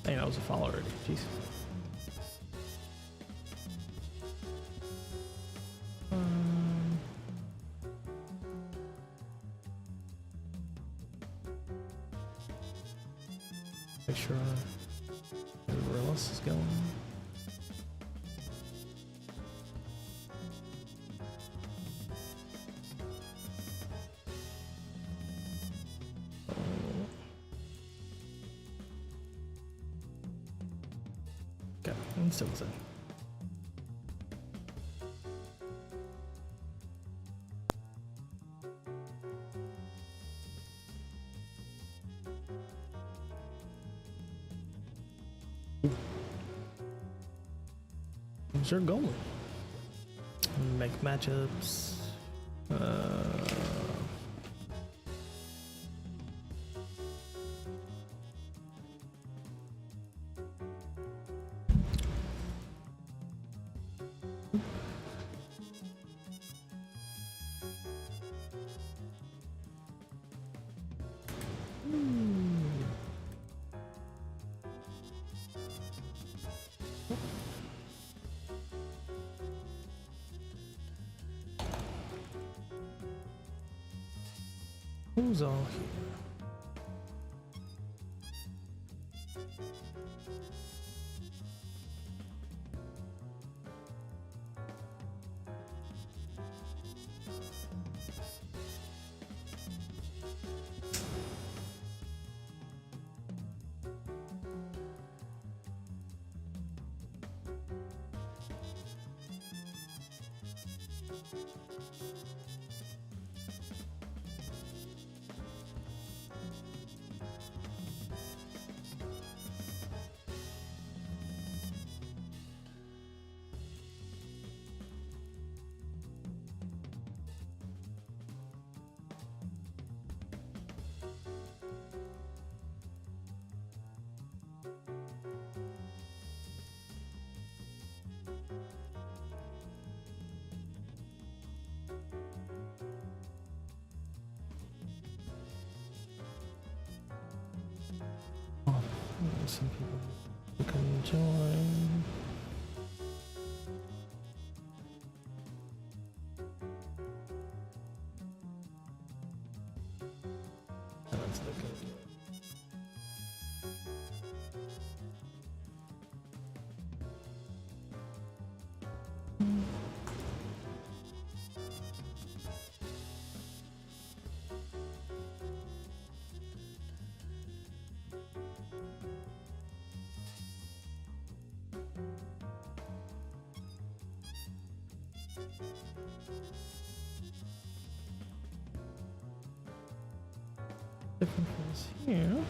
Dang, I was a follower already. Jeez. Make sure everywhere else is going. Okay, and still was in. Who's our goalie? Make matchups. Who's all here? Some people who can join. That's the good. Different things here.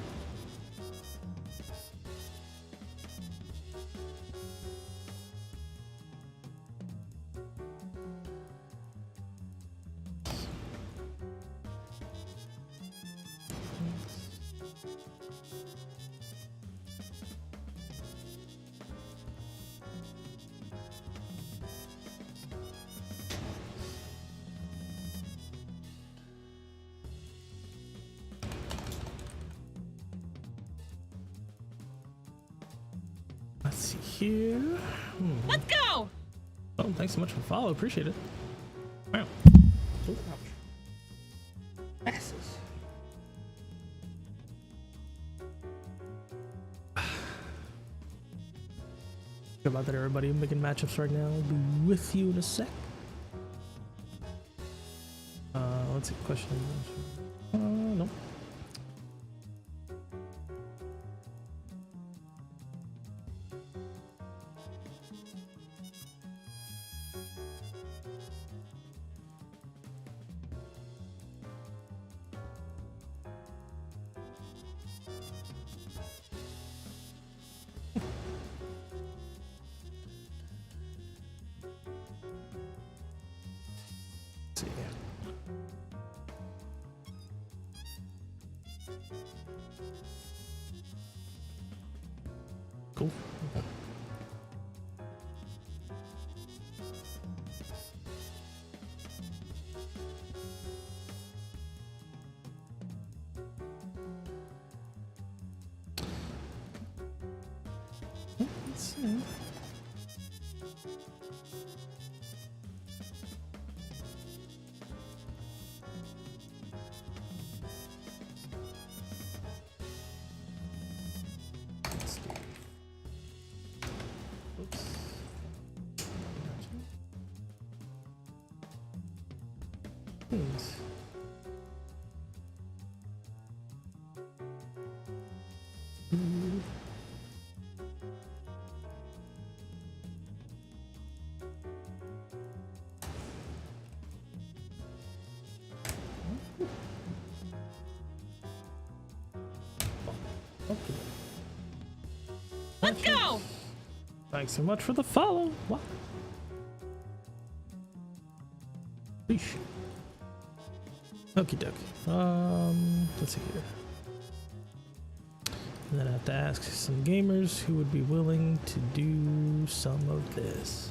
Let's see here. Let's go! Oh, thanks so much for the follow. Appreciate it. Wow. Oh, ouch. Asses. Good about that, everybody. I'm making matchups right now. I'll be with you in a sec. Let's see. Question. No. See. Cool. Okay. Let's do. Oops. Gotcha. Okay. Let's go. Thanks so much for the follow. What? Leash. Okie dokie. Let's see here. And then I have to ask some gamers who would be willing to do some of this.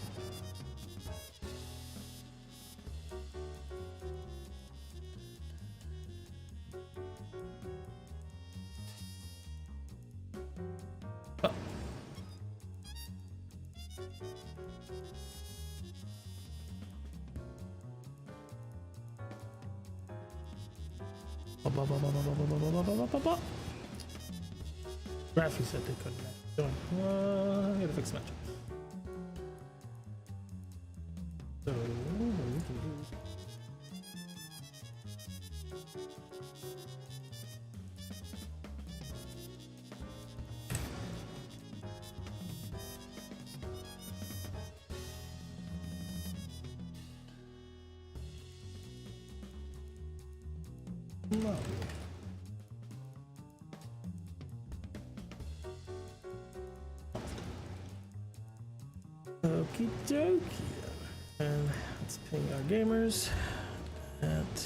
Oh. Graphics said they couldn't match. I gotta fix match. So we can do. No. Okie dokie. And let's ping our gamers at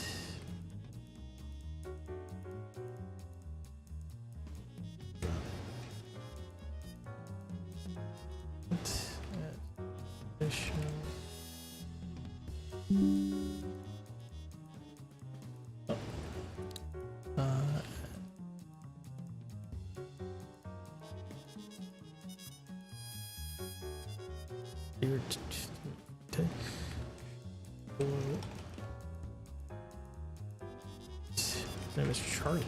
his name is Charlie.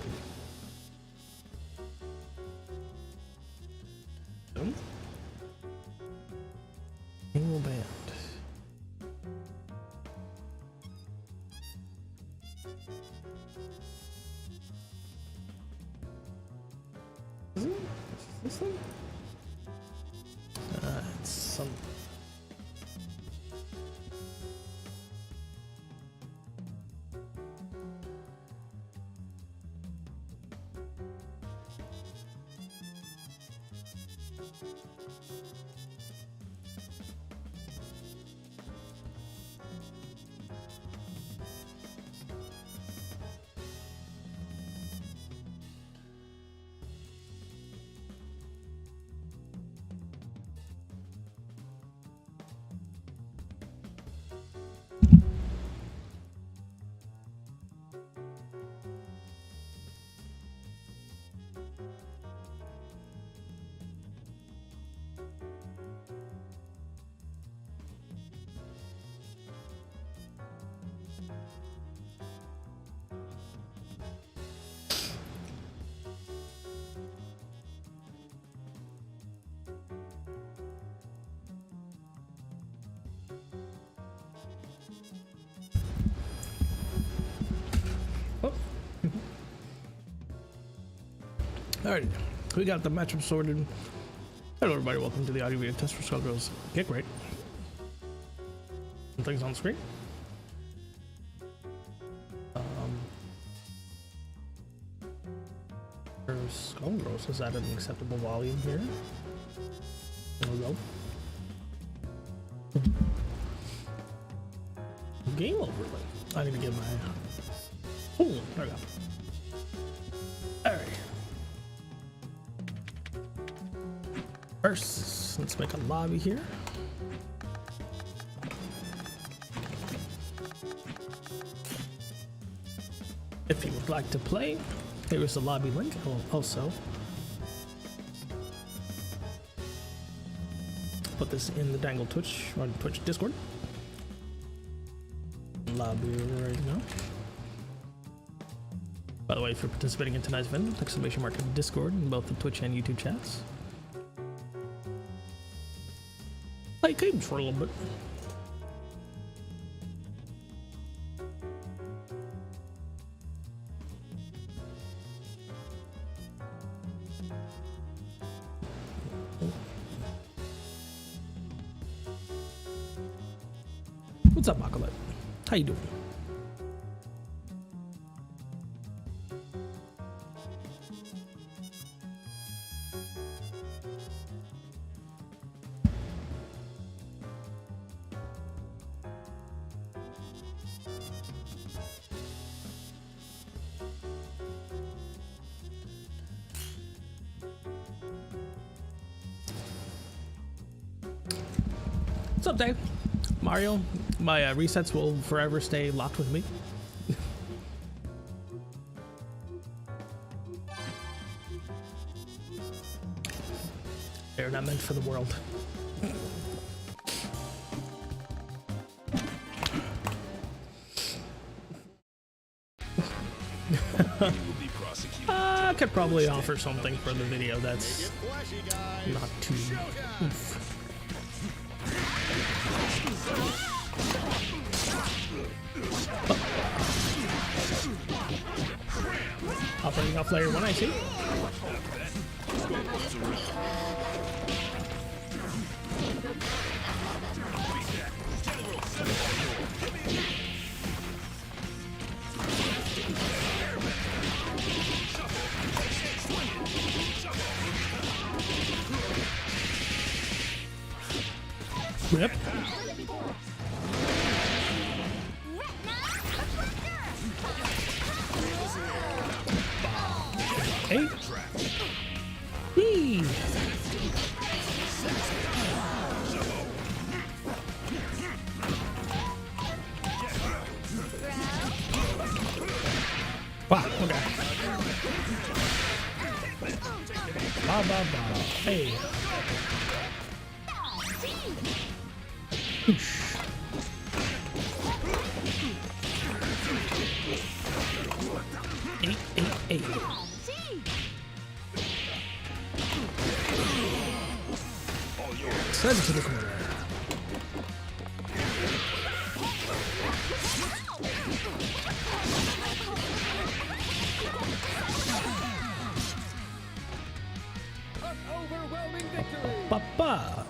Annual band. Is it? Is this one? It's some. Alright, we got the matchup sorted. Hello everybody, welcome to the audio video test for Skullgirls Get Gr8. Some things on the screen. Skullgirls is at an acceptable volume here. There we go. Game overlay. I need to get my. Oh, there we go. Alright. First, let's make a lobby here. If you would like to play, here is the lobby link. Also, put this in the Dangle Twitch or Twitch Discord. Lobby right now. By the way, if you're participating in tonight's event, exclamation mark in Discord in both the Twitch and YouTube chats. Play games for a little bit. What's up, Makolet? How you doing? What's up, Dave? Mario, my resets will forever stay locked with me. They're not meant for the world. I could probably offer something for the video that's not too oof. Operating off layer 1, I see. Rip. Hey. Whee. Wow, okay. Ba ba ba. Hey. Whoosh. Eight. Send it to the corner. Papa.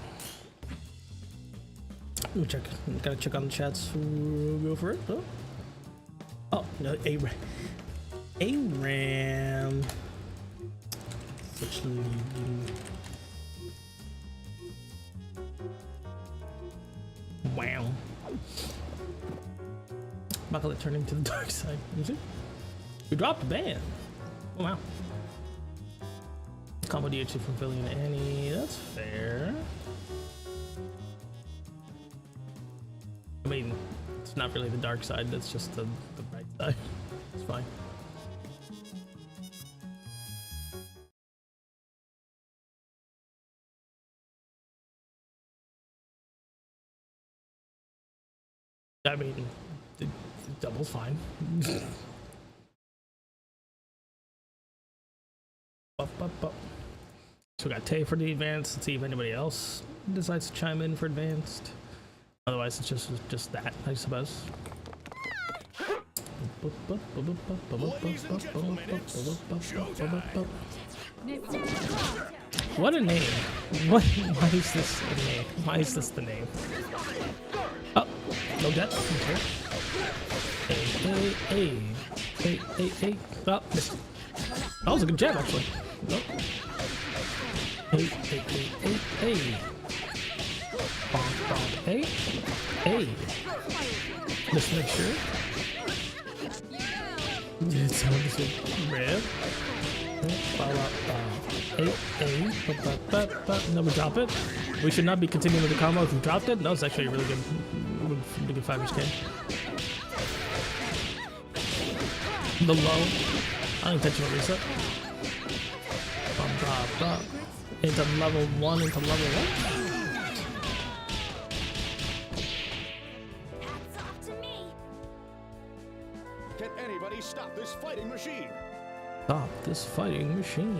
Let me check. Gotta check on the chats. Go for it. Oh no, Aram. Such wow. Makolet turning to the dark side. You see? We dropped a ban. Oh wow. Combo DHC from Philly and Annie. That's fair. I mean, it's not really the dark side, that's just the bright side. It's fine. I mean, the double's fine. So we got Tay for the advanced. Let's see if anybody else decides to chime in for advanced. Otherwise, it's just that, I suppose. What a name! Why is this the name? Why is this the name? Oh, no debt. Okay. Hey. Oh, missed. That was a good jab, actually. Nope. Hey. Hey. Just make sure. It's on this rib. No, we drop it. We should not be continuing with the combo if we dropped it. No, it's actually a really good 5-HK. The low. Unintentional reset. Drop. Into level 1, Can anybody stop this fighting machine? Stop this fighting machine.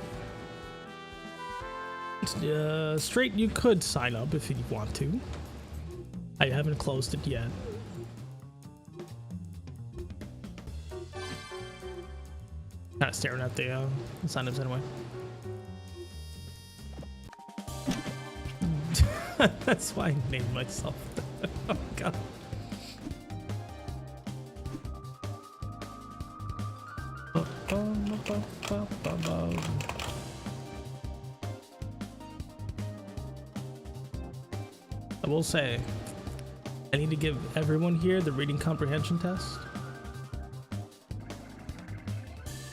Straight, you could sign up if you want to. I haven't closed it yet. Kind of staring at the sign-ups anyway. That's why I named myself. Oh god. I will say, I need to give everyone here the reading comprehension test.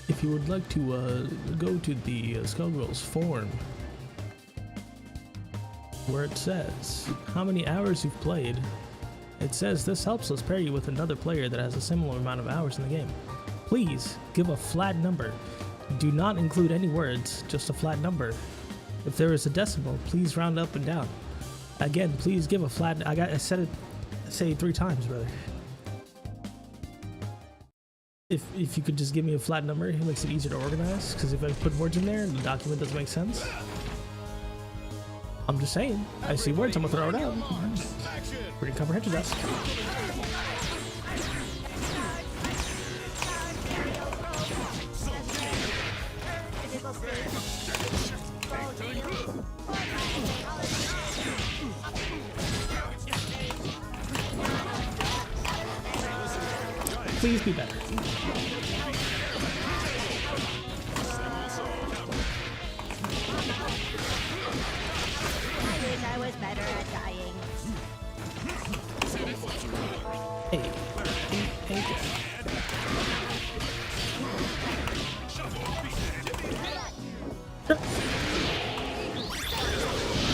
If you would like to go to the Skullgirls forum, where it says how many hours you've played, it says this helps us pair you with another player that has a similar amount of hours in the game. Please give a flat number. Do not include any words, just a flat number. If there is a decimal, please round up and down. Again, please give a flat. I said it, say 3 times, brother. If you could just give me a flat number, it makes it easier to organize. Because if I put words in there and the document doesn't make sense, I'm just saying. I see words, I'm gonna throw it out. Pretty comprehension test. Please be better. I was better at dying. Hey.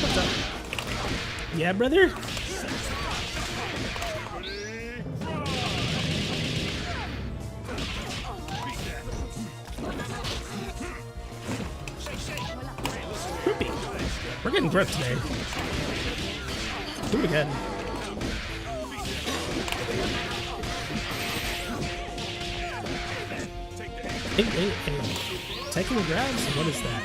What's up? Yeah, brother? We're getting gripped today. Do it again. Hey. Taking the grabs? What is that?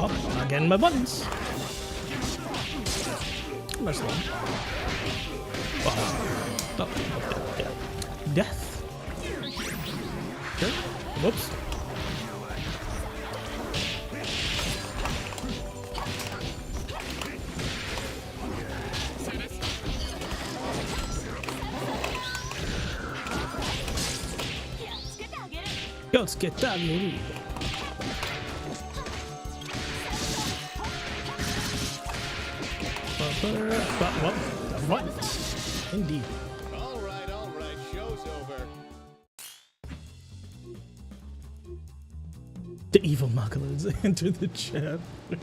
Oh, not getting my buttons. That's long. Oh, yeah. Death. Sure. Whoops. Let's get that movie. What? Indeed. All right, show's over. The evil Makalins enter the chat. We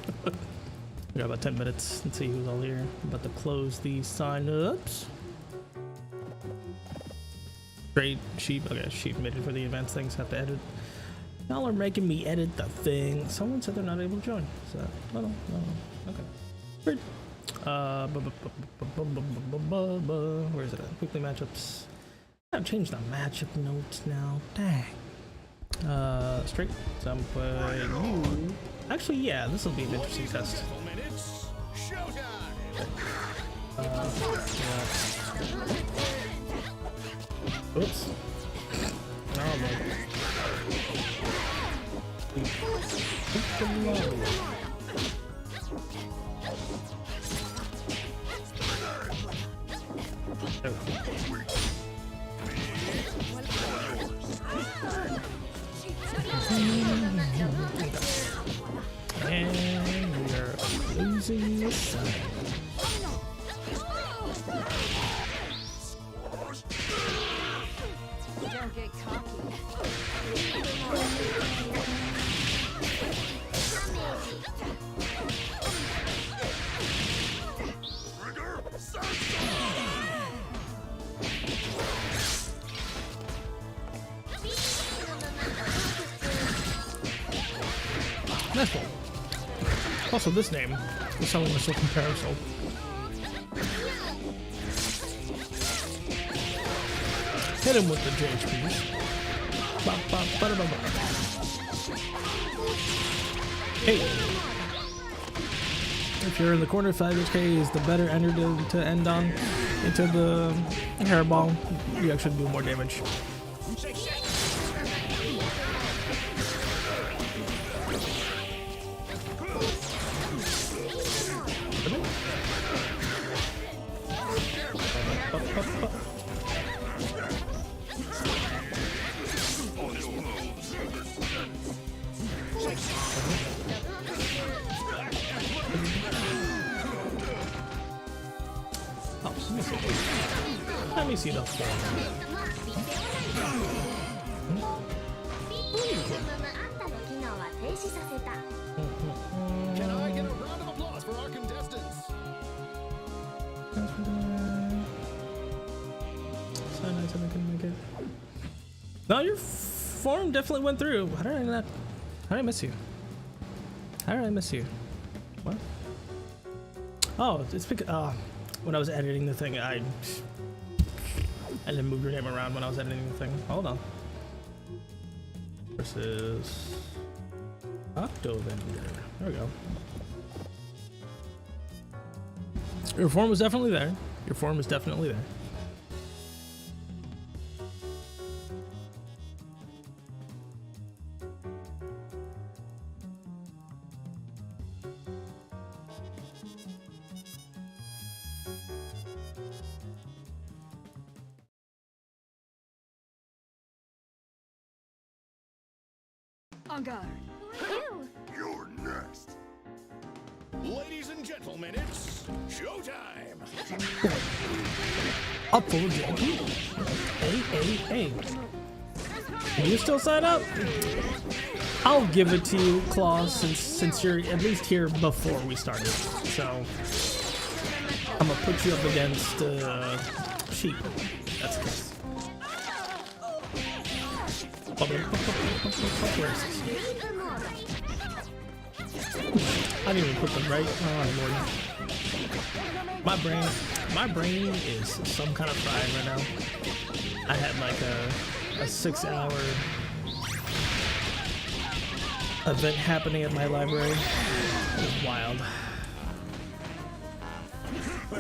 got about 10 minutes. Let's see who's all here. I'm about to close the sign-ups. Great sheep. Okay, sheep made it for the advanced things. Have to edit. Y'all are making me edit the thing. Someone said they're not able to join. So, no. Okay. Weird. Where is it at? Weekly matchups. I've changed the matchup notes now. Dang. Straight. So I'm putting you. Actually, yeah, this will be an interesting test. Oops. Oh, boy. And we are losing the sun. Don't get cocky. Nice one. Also, this name is someone was so comparable. Hit him with the JHPs. Bop, bop, bada, bop, bop. Hey. If you're in the corner, 5 HK is the better ender to end on. Into the hairball, you actually do more damage. Let me see the form. Can I get a round of applause for our contestants? So nice I couldn't make it. No, your form definitely went through. How did I miss you? How did I miss you? What? Oh, it's because when I was editing the thing, I didn't move your name around when I was editing the thing. Hold on. Versus Octovender. There we go. Your form was definitely there. Your form is definitely there. On guard. You're next. Ladies and gentlemen, it's showtime. Up for the jump. Hey. Can you still sign up? I'll give it to you, Claus, since you're at least here before we started. So I'm gonna put you up against sheep. That's good. I didn't even put them right. Oh Lord. My brain is some kind of fried right now. I had like a 6-hour event happening at my library. It was wild. I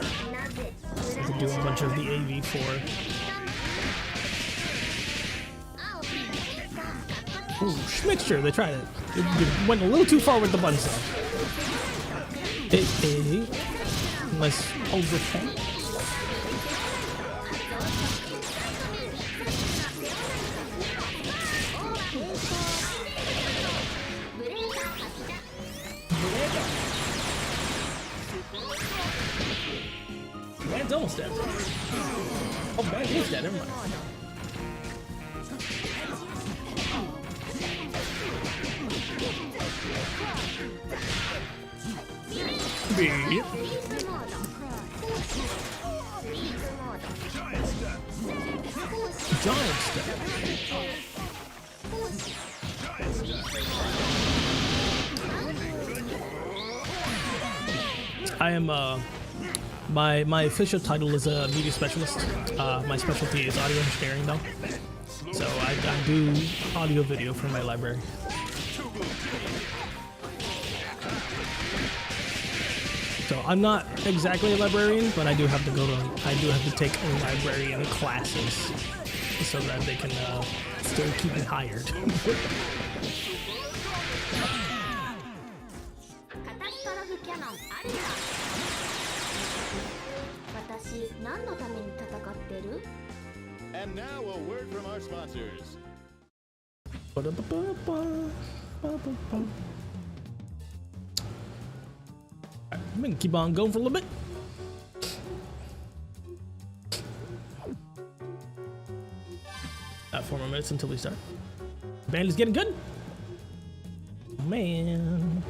had to do a bunch of the AV4. Ooh, mixture, they tried it. It went a little too far with the bun stuff. Unless overfed. Man's almost dead. Oh, man, he's dead, never mind. Giant step. I am my official title is a media specialist. My specialty is audio engineering though. So I do audio video for my library. So I'm not exactly a librarian, but I do have to take librarian classes so that they can still keep me hired. And now a word from our sponsors. I'm gonna keep on going for a little bit. About 4 more minutes until we start. The band is getting good. Oh, man.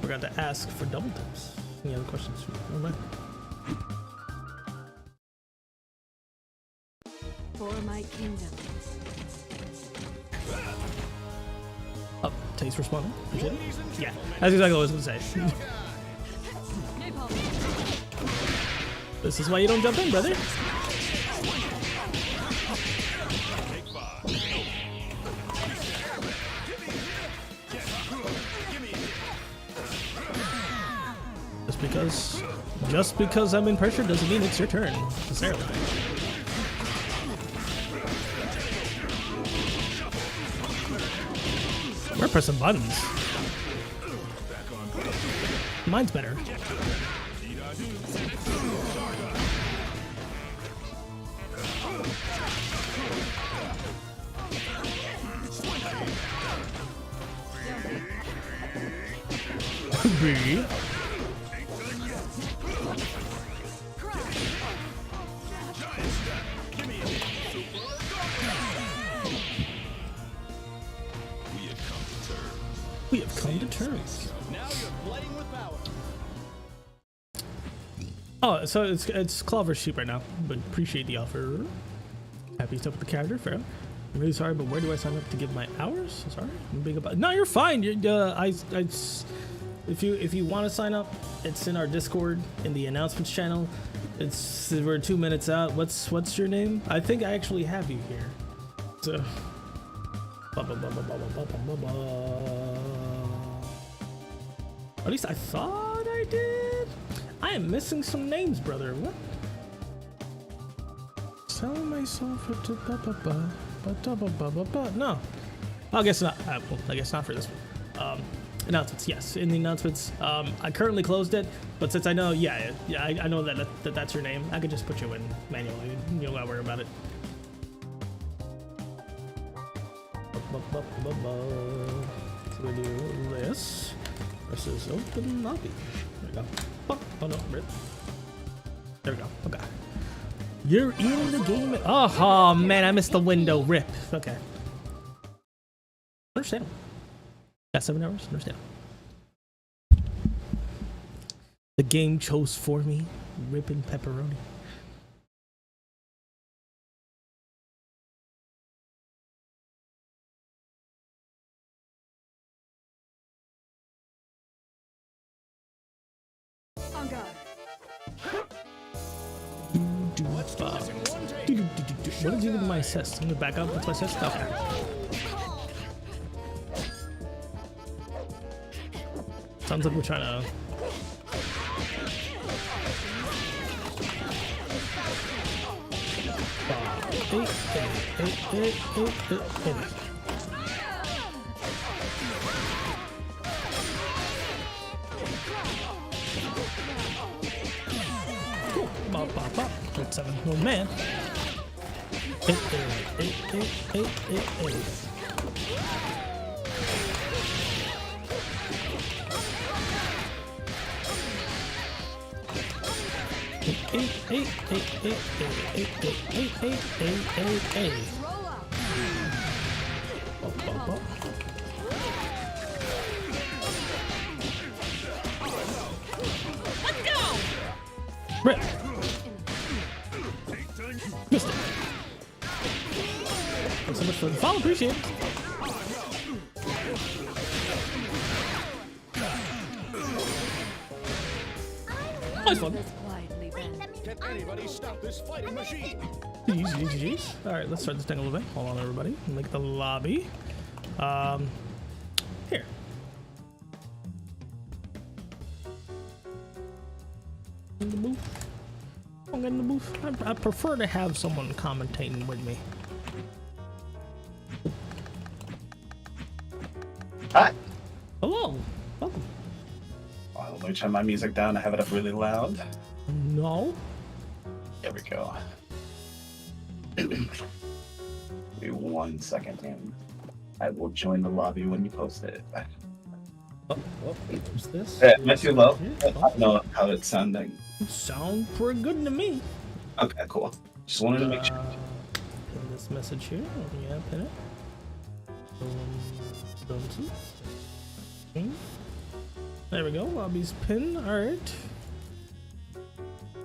Forgot to ask for double tips. Any other questions? For my kingdom. Oh, taste responding. Appreciate it. Yeah, that's exactly what I was gonna say. Napalm. This is why you don't jump in, brother. Just because I'm in pressure doesn't mean it's your turn necessarily. We're pressing buttons. Mine's better. We have come to terms. Now you're playing with power. Oh, so it's Clover's sheep right now, but appreciate the offer. Happy stuff with the character, fair. I'm really sorry, but where do I sign up to give my hours? Sorry, I'm big about. No, you're fine. If you want to sign up, it's in our Discord in the announcements channel. We're 2 minutes out. What's your name? I think I actually have you here. So. At least I thought I did. I am missing some names, brother. What? Selling myself to no. I guess not. Well, I guess not for this one. Announcements, yes. In the announcements, I currently closed it, but since I know, I know that's your name, I could just put you in manually. You don't gotta worry about it. So we do this versus open lobby. There we go. Oh no, rip. There we go. Okay. You're in the game. Oh man, I missed the window. Rip. Okay. Understand. Got 7 hours. Understand. The game chose for me. Ripping pepperoni. On guard. What did you do with my assist? I'm gonna back up. What's my assist? Okay. Sounds like we're trying to. Cool. Bop, bop, bop. That's 7. Oh man. Rip. Missed it. Thanks so much for the follow. Appreciate it. Nice one. Can anybody stop this fighting machine? GG's. All right, let's start this thing a little bit. Hold on, everybody. Make the lobby. Here. In the booth. I'm in the booth. I prefer to have someone commentating with me. Hi. Hello. Welcome. Well, let me turn my music down. I have it up really loud. No. There we go. Give me 1 second, and I will join the lobby when you post it. What's this? Hey, am I too low? I don't know how it's sounding. Sound pretty good to me. Okay, cool. Just wanted to make sure. Pin this message here. Yeah, pin it. There we go. Lobby's pinned. All right.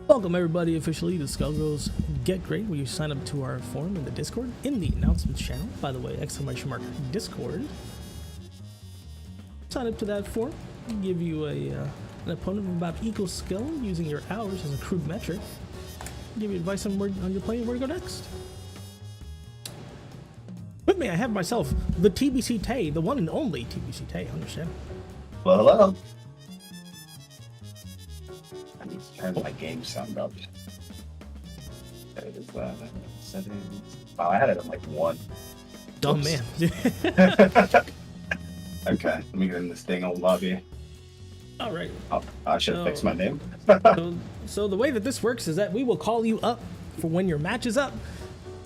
Welcome everybody officially to Skullgirls Get Gr8, where you sign up to our forum in the Discord in the announcements channel. By the way, !Discord. Sign up to that forum. Give you a an opponent of about equal skill using your hours as a crude metric. Give you advice on your playing where to go next. With me, I have myself, the TBC Tay, the one and only TBC Tay, understand? Well, hello. I need to turn my game sound up. There it is. Settings. Wow, I had it on like 1. Dumb man. Okay, let me get in this dang old lobby. All right. Oh, I should have fixed my name. So the way that this works is that we will call you up for when your match is up.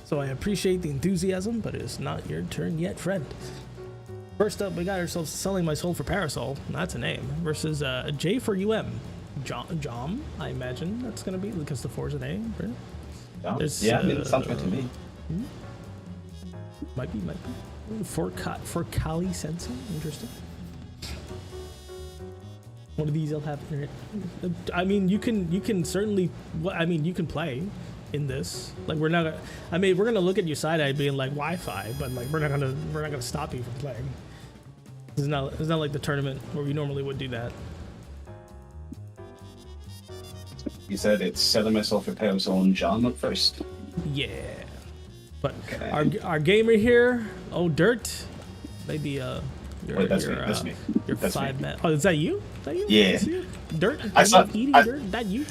So I appreciate the enthusiasm, but it is not your turn yet, friend. First up, we got ourselves Selling My Soul for Parasol. That's a name. Versus J for UM. Jom, I imagine that's going to be, because the 4 is a name. Right? Yeah, I mean, it sounds good to me. Might be. For Kali Sensei. Interesting. One of these will have internet. I mean, you can certainly. I mean, you can play in this. Like, we're not. I mean, we're gonna look at your side eye being like Wi-Fi, but like we're not gonna stop you from playing. It's not like the tournament where we normally would do that. You said it's Selling Myself for Parasol and John up first. Yeah. But Okay. our gamer here, Dirt, maybe Wait, that's me. Your That's 5 me. man. Oh, is that you? Yeah. That's you? Dirt. I saw- eating I- dirt. That you?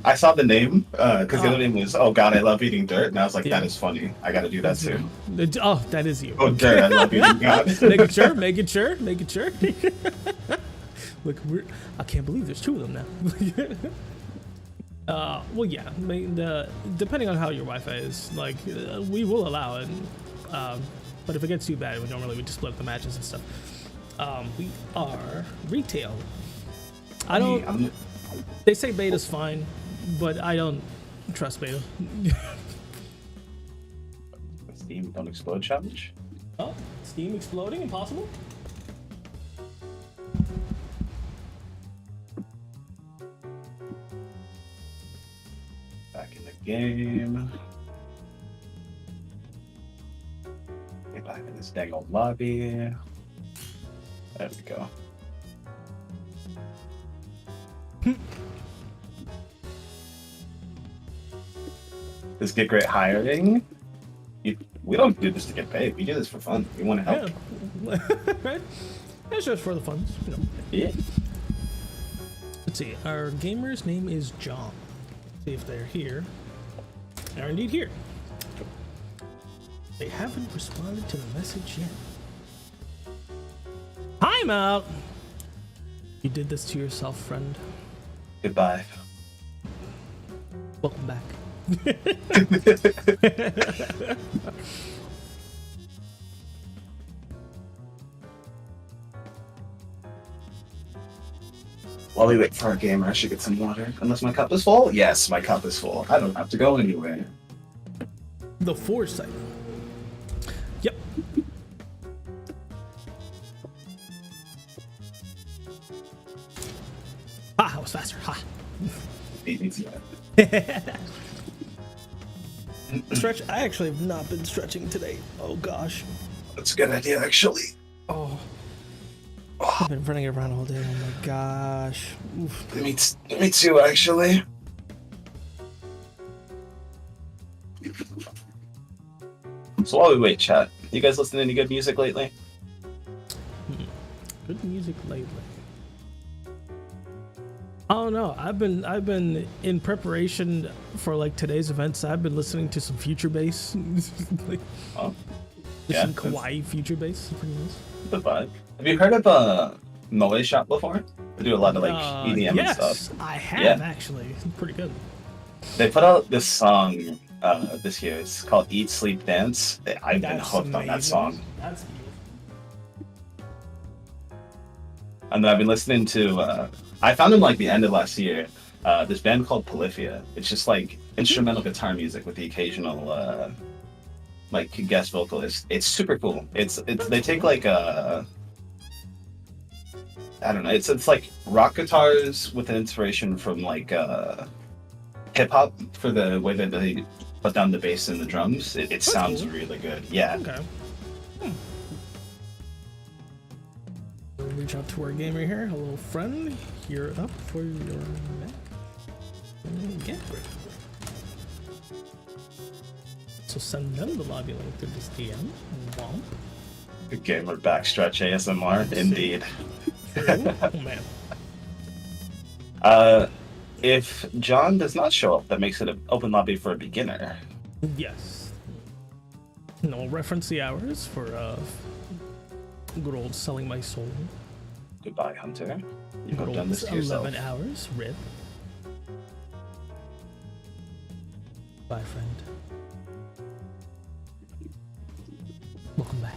I saw the name because the other name was "Oh God, I love eating dirt," and I was like, Yeah. "That is funny. I got to do that too." Oh, that is you. Oh, dirt! I love eating God. Making sure. Look, I can't believe there's 2 of them now. Well, yeah. I mean, depending on how your Wi-Fi is, like, we will allow it. But if it gets too bad, we just split up the matches and stuff. We are retail. They say beta's fine, but I don't trust beta. Steam Don't Explode challenge. Oh, Steam exploding, impossible. Back in the game. Get back in this dang old lobby. There we go. This Get Great hiring. We don't do this to get paid. We do this for fun. We want to help. Yeah. Right? It's just for the funds, you know. Yeah. Let's see. Our gamer's name is John. See if they're here. They're indeed here. They haven't responded to the message yet. I'm out. You did this to yourself, friend. Goodbye. Welcome back. While we wait for our gamer, I should get some water. Unless my cup is full? Yes, my cup is full. I don't have to go anywhere. The foresight. Yep. Ah, I was faster. Ha. Stretch. I actually have not been stretching today. Oh gosh. That's a good idea, actually. Oh. I've been running around all day. Oh my gosh. Oof. Me too, actually. So while we wait, chat, you guys listen to any good music lately? Good music lately. Oh no, I've been in preparation for like today's events. I've been listening to some future bass, like Oh, yeah, some kawaii future bass. Pretty nice. the vibe. Have you heard of Moe Shop before? They do a lot of like EDM yes, and stuff. I have Yeah. actually. Pretty good. They put out this song this year. It's called Eat, Sleep, Dance. I've been That's hooked on that amazing. song. That's beautiful. And then I've been listening to, I found them like the end of last year, this band called Polyphia. It's just like instrumental guitar music with the occasional like guest vocalist. It's super cool. It's they take like I don't know, it's like rock guitars with an inspiration from like hip hop for the way that they put down the bass and the drums. It sounds cool. really good. Yeah. Okay. Reach out to our gamer here. Hello, friend. You're up for your neck. Get Gr8. So send them the lobby link to this DM. Womp. Good gamer backstretch ASMR, indeed. Oh man. If John does not show up, that makes it an open lobby for a beginner. Yes. No, we'll reference the hours for good old selling my soul. Goodbye, Hunter. You Good have done old this to yourself. 11 hours. Rip. Bye, friend. Welcome back.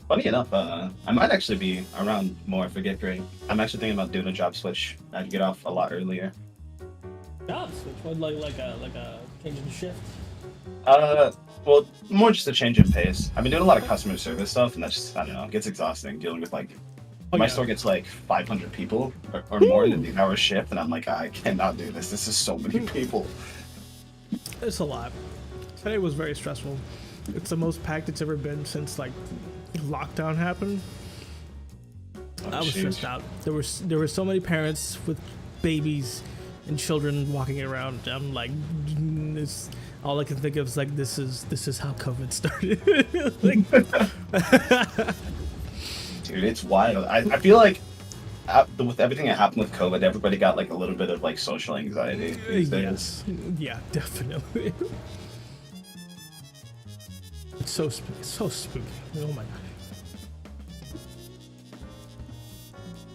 Funny enough, I might actually be around more for Get Gr8. I'm actually thinking about doing a job switch. I'd get off a lot earlier. Job switch? What, like a change in shift? Well, more just a change in pace. I've been doing a lot of customer service stuff, and that's just, I don't know, it gets exhausting dealing with like, Oh, my yeah. store gets like 500 people or more in the hour shift, and I'm like, I cannot do this. This is so many people. It's a lot. Today was very stressful. It's the most packed it's ever been since like lockdown happened. I was stressed out. There were so many parents with babies and children walking around. I'm like, this. All I can think of is like, this is how COVID started. Like, Dude, it's wild. I feel like with everything that happened with COVID, everybody got like a little bit of like social anxiety these days. yes, yeah, definitely. It's so spooky. Oh my god.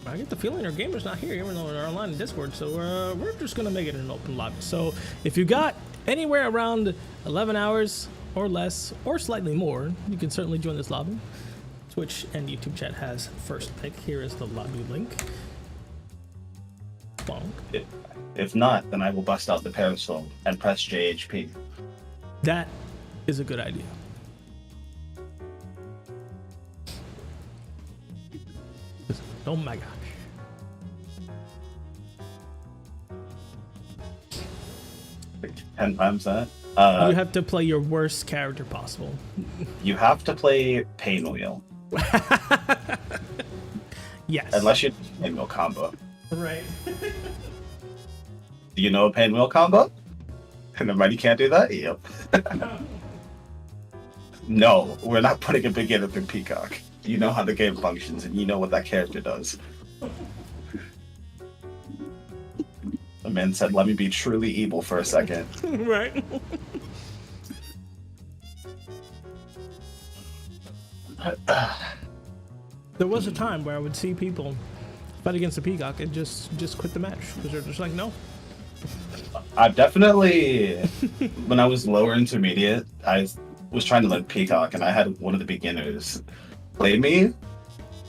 I get the feeling our gamer's not here, even though they're online in Discord, so we're just gonna make it an open lobby. So if you got anywhere around 11 hours or less, or slightly more, you can certainly join this lobby. Twitch and YouTube chat has first pick. Here is the lobby link. Bonk. If not, then I will bust out the parasol and press JHP. That is a good idea. Oh my gosh. Like 10 times that. You have to play your worst character possible. You have to play Pain Wheel. Yes. Unless you Pain Wheel combo. Right. Do you know a Pain Wheel combo? And the money can't do that? Yep. No, we're not putting a beginner through Peacock. You know how the game functions, and you know what that character does. The man said, let me be truly evil for a second. Right. There was a time where I would see people fight against the Peacock and just quit the match because they're just like, no. I've definitely, when I was lower intermediate, I was trying to learn Peacock, and I had one of the beginners play me,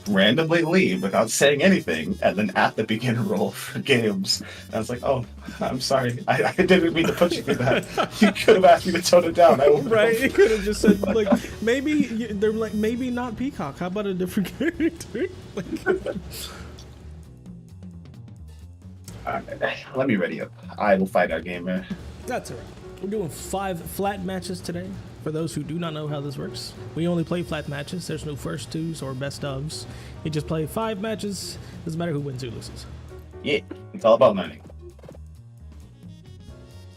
randomly leave without saying anything, and then at the beginner roll for games. And I was like, oh, I'm sorry. I didn't mean to put you through that. You could have asked me to tone it down. Right, you could have just said, like, maybe, they're like, maybe not Peacock. How about a different character? Like, let me ready up. I will fight our gamer. that's all right. We're doing 5 flat matches today. For those who do not know how this works, we only play flat matches. There's no first twos or best ofs. You just play 5 matches. Doesn't matter who wins or loses. Yeah, it's all about learning.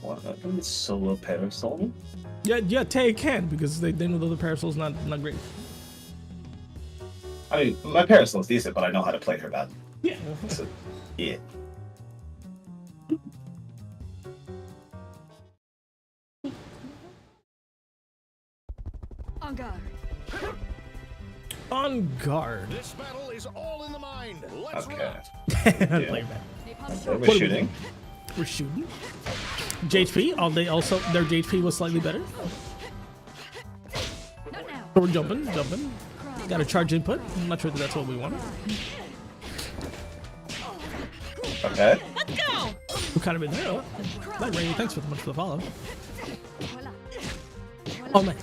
What? Solo parasol? Yeah, Tay can because they know the parasol's not great. I mean, my parasol's decent, but I know how to play her bad. Yeah. So, yeah. En garde. On guard. This battle is all in the mind. Let's Okay. rock. Play back. We're What are we shooting. We're shooting. JHP. All day. Also, their JHP was slightly better. Not now. So we're jumping. Got a charge input. I'm not sure that that's what we wanted. Okay. We're kind of in there. That Rainy, thanks so much for the follow. Voila. Oh man.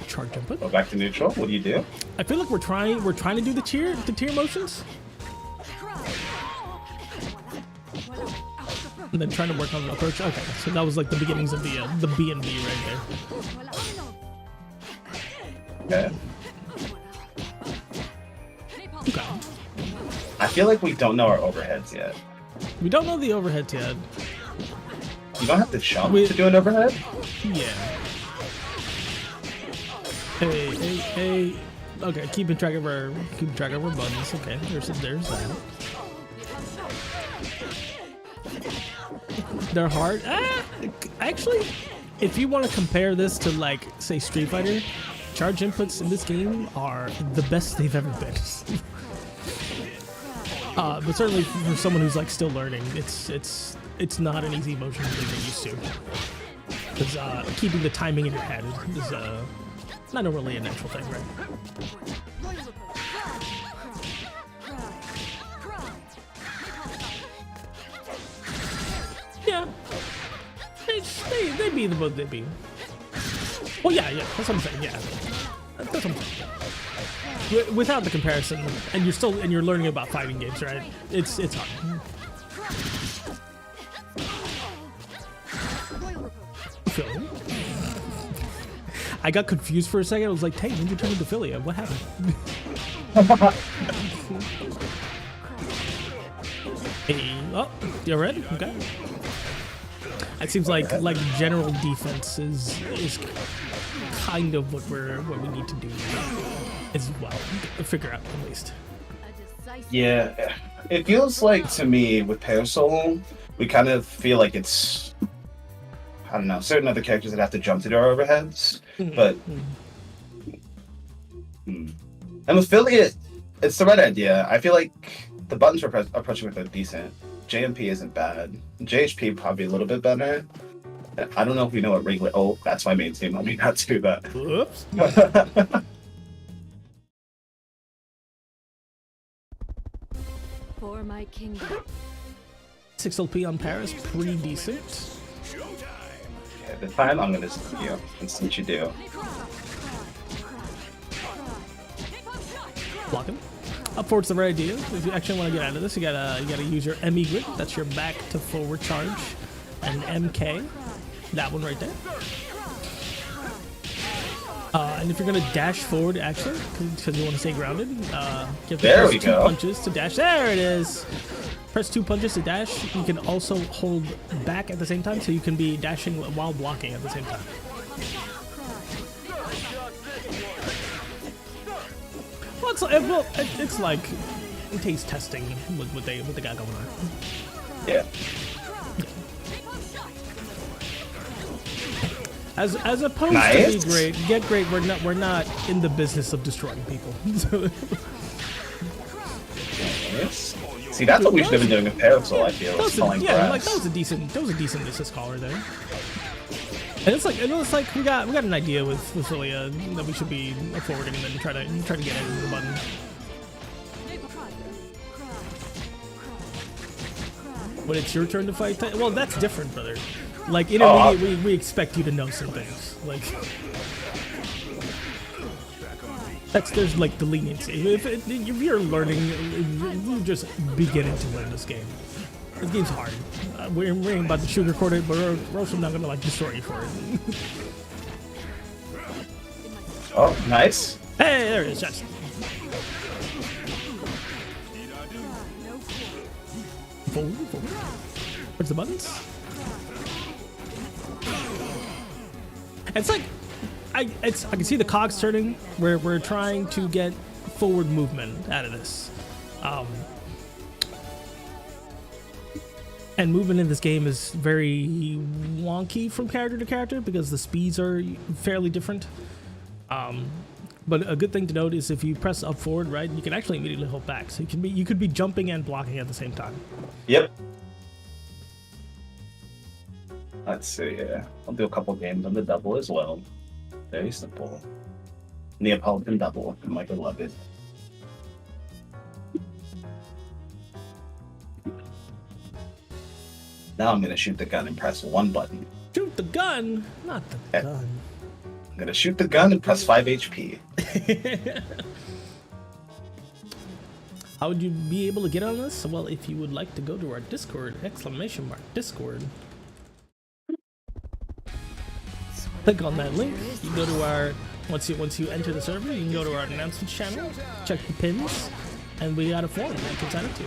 Charge input. Go back to neutral. What do you do? I feel like we're trying to do the tier motions, and then trying to work on the approach. Okay, so that was like the beginnings of the B and B right there. Okay. I feel like we don't know our overheads yet. We don't know the overheads yet. You don't have to jump to do an overhead? Yeah. Hey. Okay, keeping track of our buttons. Okay, there's that. They're hard. Actually, if you want to compare this to like say Street Fighter, charge inputs in this game are the best they've ever been. But certainly for someone who's like still learning, it's not an easy motion to get used to. Because keeping the timing in your head is not really a natural thing, right? Yeah. They be the both they be. Well, yeah, that's what I'm saying. Yeah, that's what I'm saying. Without the comparison, and you're learning about fighting games, right? It's hard. Philly? I got confused for a second. I was like, "Hey, Ninja turned into Philly. What happened?" Hey, oh, you ready? Okay. It seems like general defense is kind of what we need to do as well. Figure out at least. Yeah, it feels like to me with Parasol, we kind of feel like it's, I don't know, certain other characters that have to jump to their overheads, but and with Philly, it's the right idea. I feel like the buttons we're approaching with are decent. JMP isn't bad. JHP probably a little bit better. I don't know if we know what regular. Oh, that's my main team. Let me not do that. Whoops. For my kingdom. 6 LP on Paris, pretty decent. Okay, this time I'm gonna see you and see what you do. Block him. Up forward's the right idea. If you actually want to get out of this, you gotta use your ME grip. That's your back to forward charge, and MK. That one right there. And if you're gonna dash forward, actually, because you want to stay grounded, you have to press two punches to dash. There it is. Press 2 punches to dash. You can also hold back at the same time, so you can be dashing while blocking at the same time. Well, it's like taste testing what they got going on. Yeah. As opposed to Get Gr8, we're not in the business of destroying people. Yes. See, that's what we should have been doing in Parasol, I feel. Like that was a decent assist caller there. And it's like we got an idea with Lilia that we should be forwarding and then try to get into the button. When it's your turn to fight, well, that's different, brother. Like intermediate, we expect you to know some things. Like there's like the leniency. If you're learning, you're just beginning to learn this game. This game's hard. We ain't about to sugarcoat it, but we're also not gonna like destroy you for it. Oh, nice. Hey, there it is. Just. Forward. Where's the buttons? It's like I can see the cogs turning. We're trying to get forward movement out of this. And movement in this game is very wonky from character to character because the speeds are fairly different. But a good thing to note is if you press up forward, right, you can actually immediately hold back. So you could be jumping and blocking at the same time. Yep. Let's see here. I'll do a couple games on the double as well. Very simple. Neapolitan double. You might love it. Now I'm gonna shoot the gun and press 1 button. Shoot the gun, not the gun. I'm gonna shoot the gun and press 5 HP. How would you be able to get on this? Well, if you would like to go to our Discord, Discord. Click on that link. You go to our once you enter the server, you can go to our announcements channel, check the pins, and we got a form that can sign up to.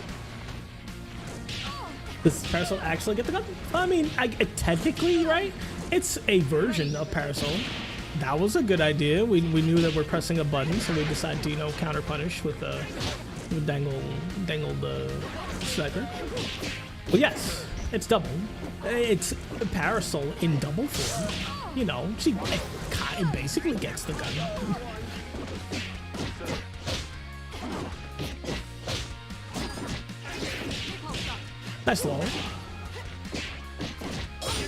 Does Parasol actually get the gun? I mean, technically, right? It's a version of Parasol. That was a good idea. We knew that we're pressing a button, so we decided to, you know, counter punish with dangle the sniper. But yes, it's double. It's Parasol in double form. You know, she basically gets the gun. Nice low.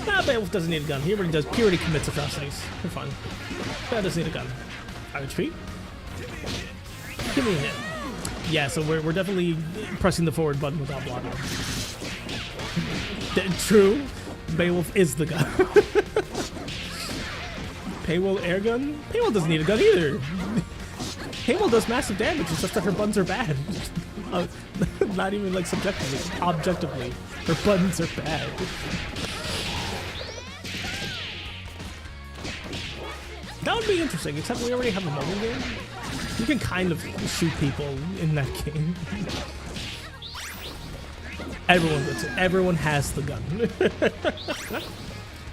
Nah, Beowulf doesn't need a gun. He already commits atrocities. For fun. Beowulf doesn't need a gun. 5 HP. Give me a hit. Yeah, so we're definitely pressing the forward button without blocking. True. Beowulf is the gun. Paywall air gun? Paywall doesn't need a gun either. Paywall does massive damage, it's just that her buttons are bad. Not even like subjectively, objectively. Her buttons are bad. That would be interesting, except we already have a mobile game. You can kind of shoot people in that game. Everyone gets it. Everyone has the gun.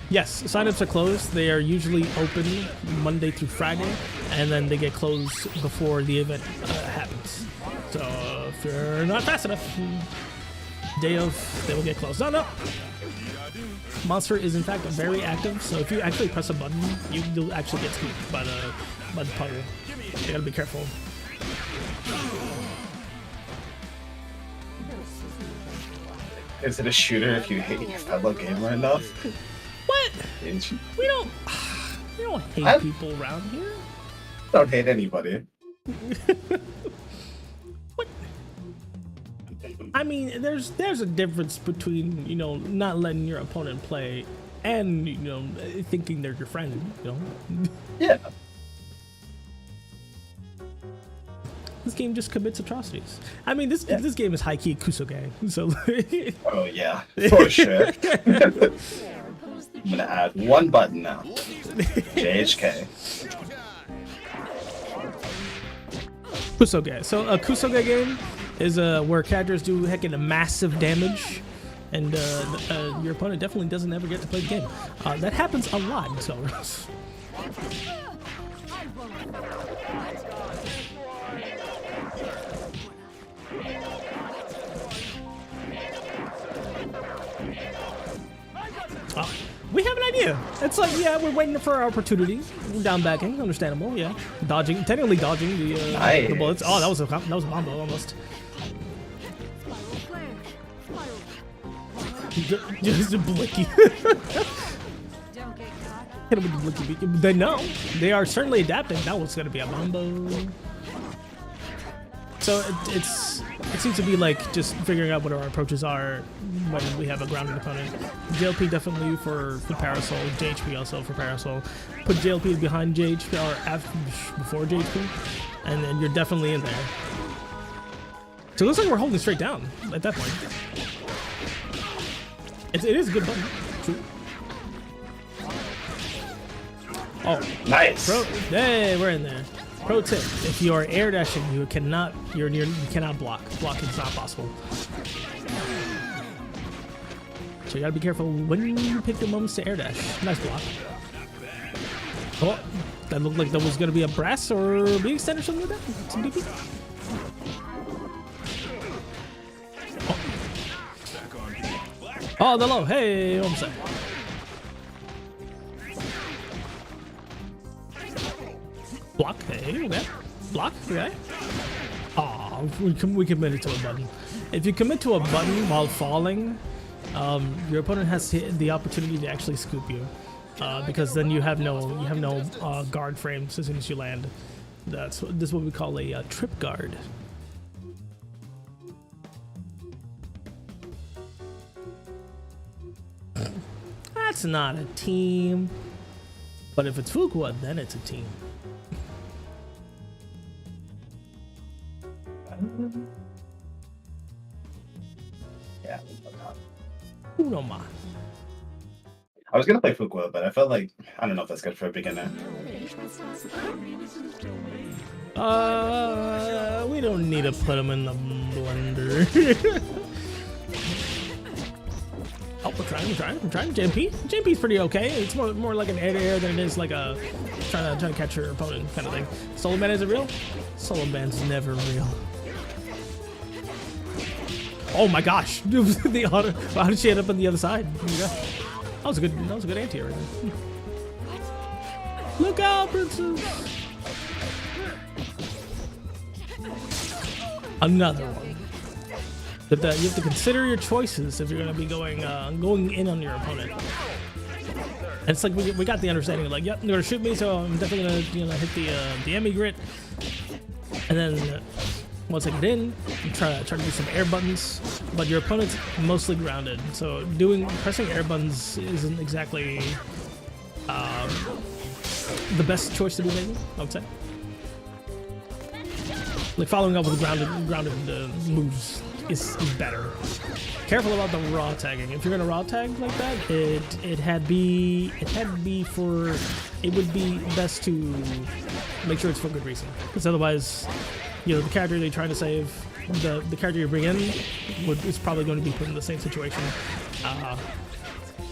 Yes, signups are closed. They are usually open Monday through Friday, and then they get closed before the event happens. So if you're not fast enough, day of, they will get closed. No. Monster is in fact very active, so if you actually press a button, you'll actually get scooped by the puzzle. You gotta be careful. Is it a shooter if you hate your fellow gamer enough? What? We don't hate people around here. Don't hate anybody. What? I mean, there's a difference between, you know, not letting your opponent play and, you know, thinking they're your friend, you know? Yeah. This game just commits atrocities. I mean, this game is high-key Kusoge, so... Oh, yeah. For sure. I'm gonna add one button now. JHK. Kusoge. So a Kusoge game is where characters do heckin' massive damage, and your opponent definitely doesn't ever get to play the game. That happens a lot in Skullgirls. We have an idea. It's like, yeah, we're waiting for our opportunity. We're down backing, understandable, yeah. Technically dodging the bullets. Oh, that was a combo almost. Just a blicky. Hit him with the blicky. They know. They are certainly adapting. That was going to be a combo. So it seems to be like just figuring out what our approaches are when we have a grounded opponent. JLP definitely for Parasol, JHP also for Parasol. Put JLP behind JHP or before JHP, and then you're definitely in there. So it looks like we're holding straight down at that point. It is a good button. True. Oh, nice. Hey, we're in there. Pro tip: if you are air dashing, you cannot block. Blocking is not possible. So you gotta be careful when you pick the moments to air dash. Nice block. Oh, that looked like that was gonna be a brass or B extend or something like that. Some DP. Oh, the low. Hey, what was that? Block, hey, okay. Block, okay. Aw, we committed to a button. If you commit to a button while falling, your opponent has the opportunity to actually scoop you, because then you have no guard frames as soon as you land. This is what we call a trip guard. That's not a team, but if it's Fuqua, then it's a team. Yeah. Uno ma. I was gonna play Fuqua, but I felt like I don't know if that's good for a beginner. We You don't need to put them in the blender. Oh, we're trying. JMP's pretty okay. It's more like an air than it is like a trying to catch your opponent kind of thing. Solo ban, is it real? Solo ban's never real. Oh my gosh! The auto. How did she end up on the other side? Oh my gosh. That was a good anti right there. Look out, princess! Another one. You have to consider your choices if you're going to be going in on your opponent. And it's like we got the understanding of like, yep, you're going to shoot me, so I'm definitely going to hit the Emmy grit. And then once I get in, I'm try to do some air buttons, but your opponent's mostly grounded, so pressing air buttons isn't exactly the best choice to be making, I would say. Like following up with grounded moves is better. Careful about the raw tagging. If you're gonna raw tag like that, it would be best to make sure it's for good reason, because otherwise, you know, the character they're trying to save, the character you bring in is probably going to be put in the same situation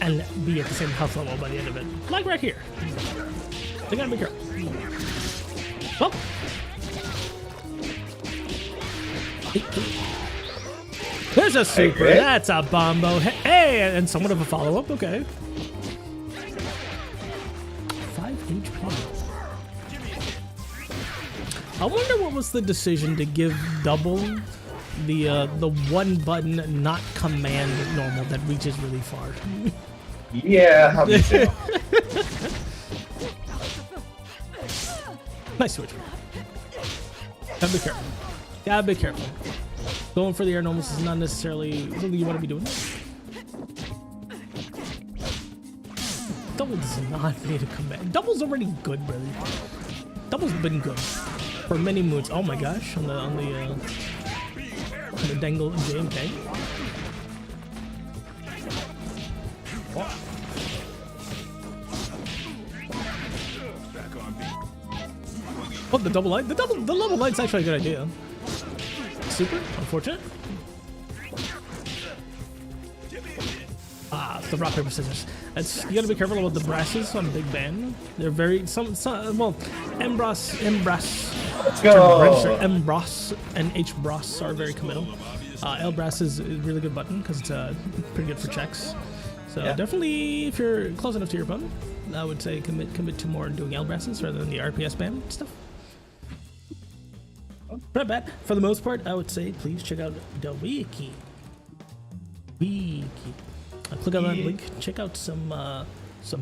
and be at the same health level by the end of it. Like right here. They gotta be careful. Well. There's a super. Hey, that's a bombo. Hey, and somewhat of a follow-up. Okay. 5 HP. I wonder what was the decision to give double the one button, not command normal, that reaches really far. Yeah, how me too. Nice switch. Gotta be careful. Gotta be careful. Going for the air normals is not necessarily something you want to be doing. Double does not need a command. Double's already good, brother. Double's been good for many moons. Oh my gosh, on the dangle JMK. Oh, the double light. The level light's actually a good idea. Super unfortunate. Ah, it's the rock paper scissors. You gotta be careful about the brasses on Big Ben. They're very well, Mbras. Let's go. Mbras and Hbras are very committal. Lbras is a really good button because it's pretty good for checks. So yeah. Definitely, if you're close enough to your opponent, I would say commit to more doing Lbrasses rather than the RPS ban stuff. Not bad. For the most part, I would say please check out the wiki. Click on that link. Check out some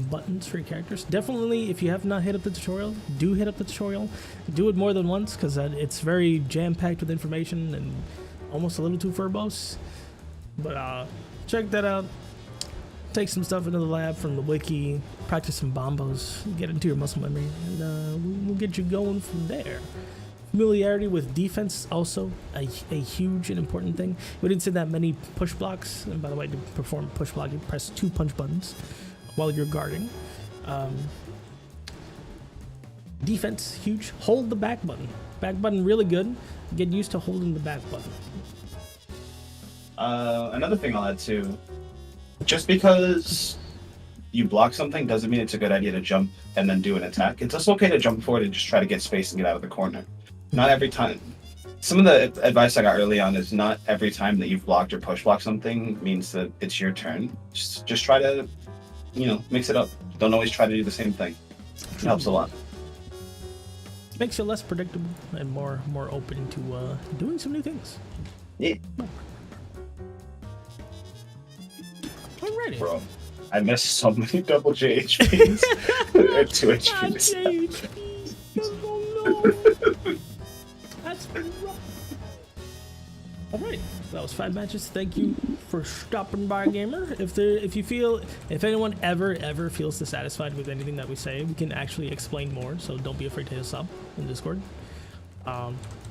buttons for your characters. Definitely, if you have not hit up the tutorial, do hit up the tutorial. Do it more than once because it's very jam-packed with information and almost a little too verbose. But check that out. Take some stuff into the lab from the wiki. Practice some bombos. Get into your muscle memory, and we'll get you going from there. Familiarity with defense, also a huge and important thing. We didn't say that many push blocks, and by the way, to perform push block, you press 2 punch buttons while you're guarding. Defense, huge. Hold the back button. Back button really good. Get used to holding the back button. Another thing I'll add too, just because you block something doesn't mean it's a good idea to jump and then do an attack. It's just okay to jump forward and just try to get space and get out of the corner. Not every time. Some of the advice I got early on is not every time that you've blocked or push blocked something means that it's your turn. Just try to, mix it up. Don't always try to do the same thing. It helps a lot. Makes you less predictable and more open to doing some new things. Yeah. Alrighty. Bro, I missed so many double JHPs. 2 HPs. Oh no. That's been rough. Alright, that was 5 matches. Thank you for stopping by, gamer. If anyone ever feels dissatisfied with anything that we say, we can actually explain more, so don't be afraid to hit us up in Discord.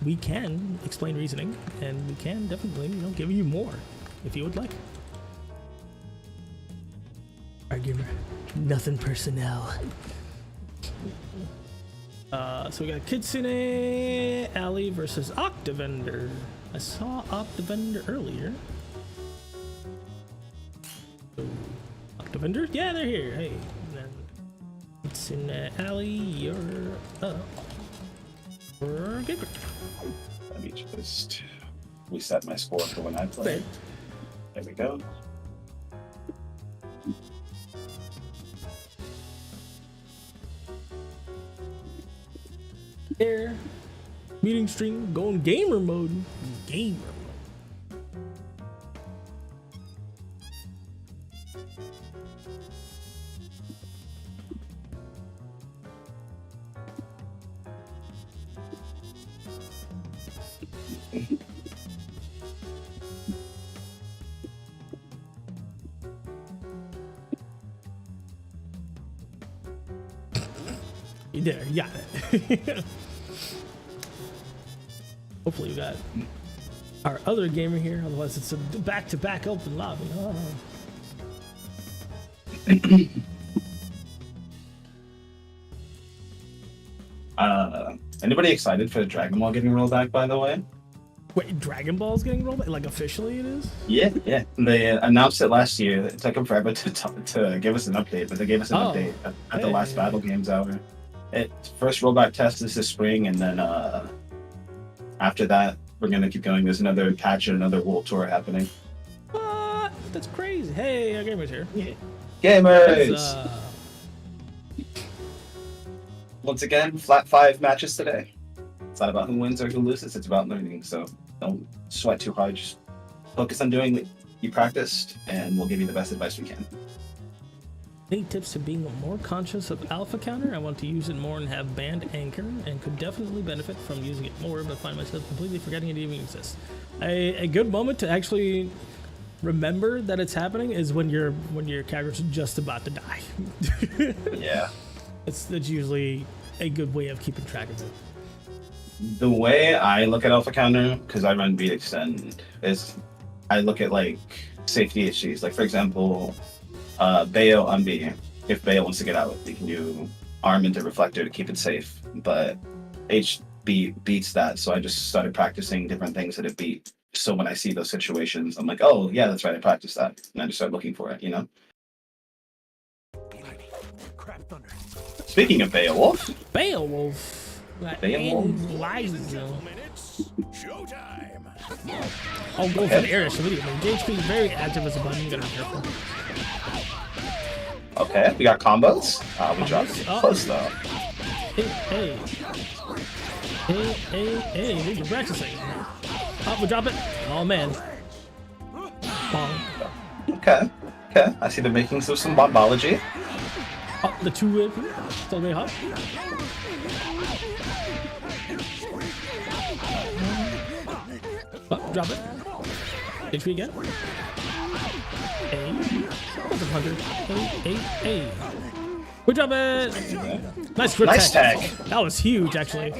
We can explain reasoning, and we can definitely, give you more if you would like. Alright, gamer, nothing personnel. So we got Kitsune Alley versus Octavender. I saw Octavender earlier. So, Octavender? Yeah, they're here. Hey. Then Kitsune Alley, you're up. Get Gr8. Let me just reset my score for when I play. There we go. There. Meeting stream, going gamer mode. Gamer mode. There, you got it. Hopefully we got our other gamer here, otherwise it's a back-to-back open lobby. Anybody excited for Dragon Ball getting rolled back, by the way? Wait, Dragon Ball's getting rolled back? Like officially it is? Yeah. They announced it last year. It took them forever to give us an update, but they gave us an update at the last Battle Games hour. First rollback test is this spring, and then after that, we're gonna keep going. There's another patch and another World Tour happening. What? That's crazy. Hey, our gamer's here. Yeah. Gamers! Once again, flat 5 matches today. It's not about who wins or who loses, it's about learning. So don't sweat too hard. Just focus on doing what you practiced, and we'll give you the best advice we can. Any tips to being more conscious of alpha counter? I want to use it more and have banned anchor, and could definitely benefit from using it more, but find myself completely forgetting it even exists. A good moment to actually remember that it's happening is when your character's just about to die. Yeah. It's usually a good way of keeping track of it. The way I look at alpha counter, because I run beat extend, is I look at like safety issues. Like for example, Bayo on B. If Bayo wants to get out, we can do arm into reflector to keep it safe. But HB beats that, so I just started practicing different things that it beat. So when I see those situations, I'm like, oh yeah, that's right, I practiced that, and I just start looking for it, you know. Speaking of Beowulf. Beowulf. Showtime. I'll go for the air dash immediately. JHP is very active as a button. You gotta be careful. Okay, we got combos. We dropped it close though. Hey. You're practicing. Oh, we drop it. Oh man. Bong. Okay. I see the makings of some bombology. Oh, the two-whip. Still very hot. Oh, drop it. HP again. What's a 100? Hey. We drop it. Nice quick tag. That was huge, actually.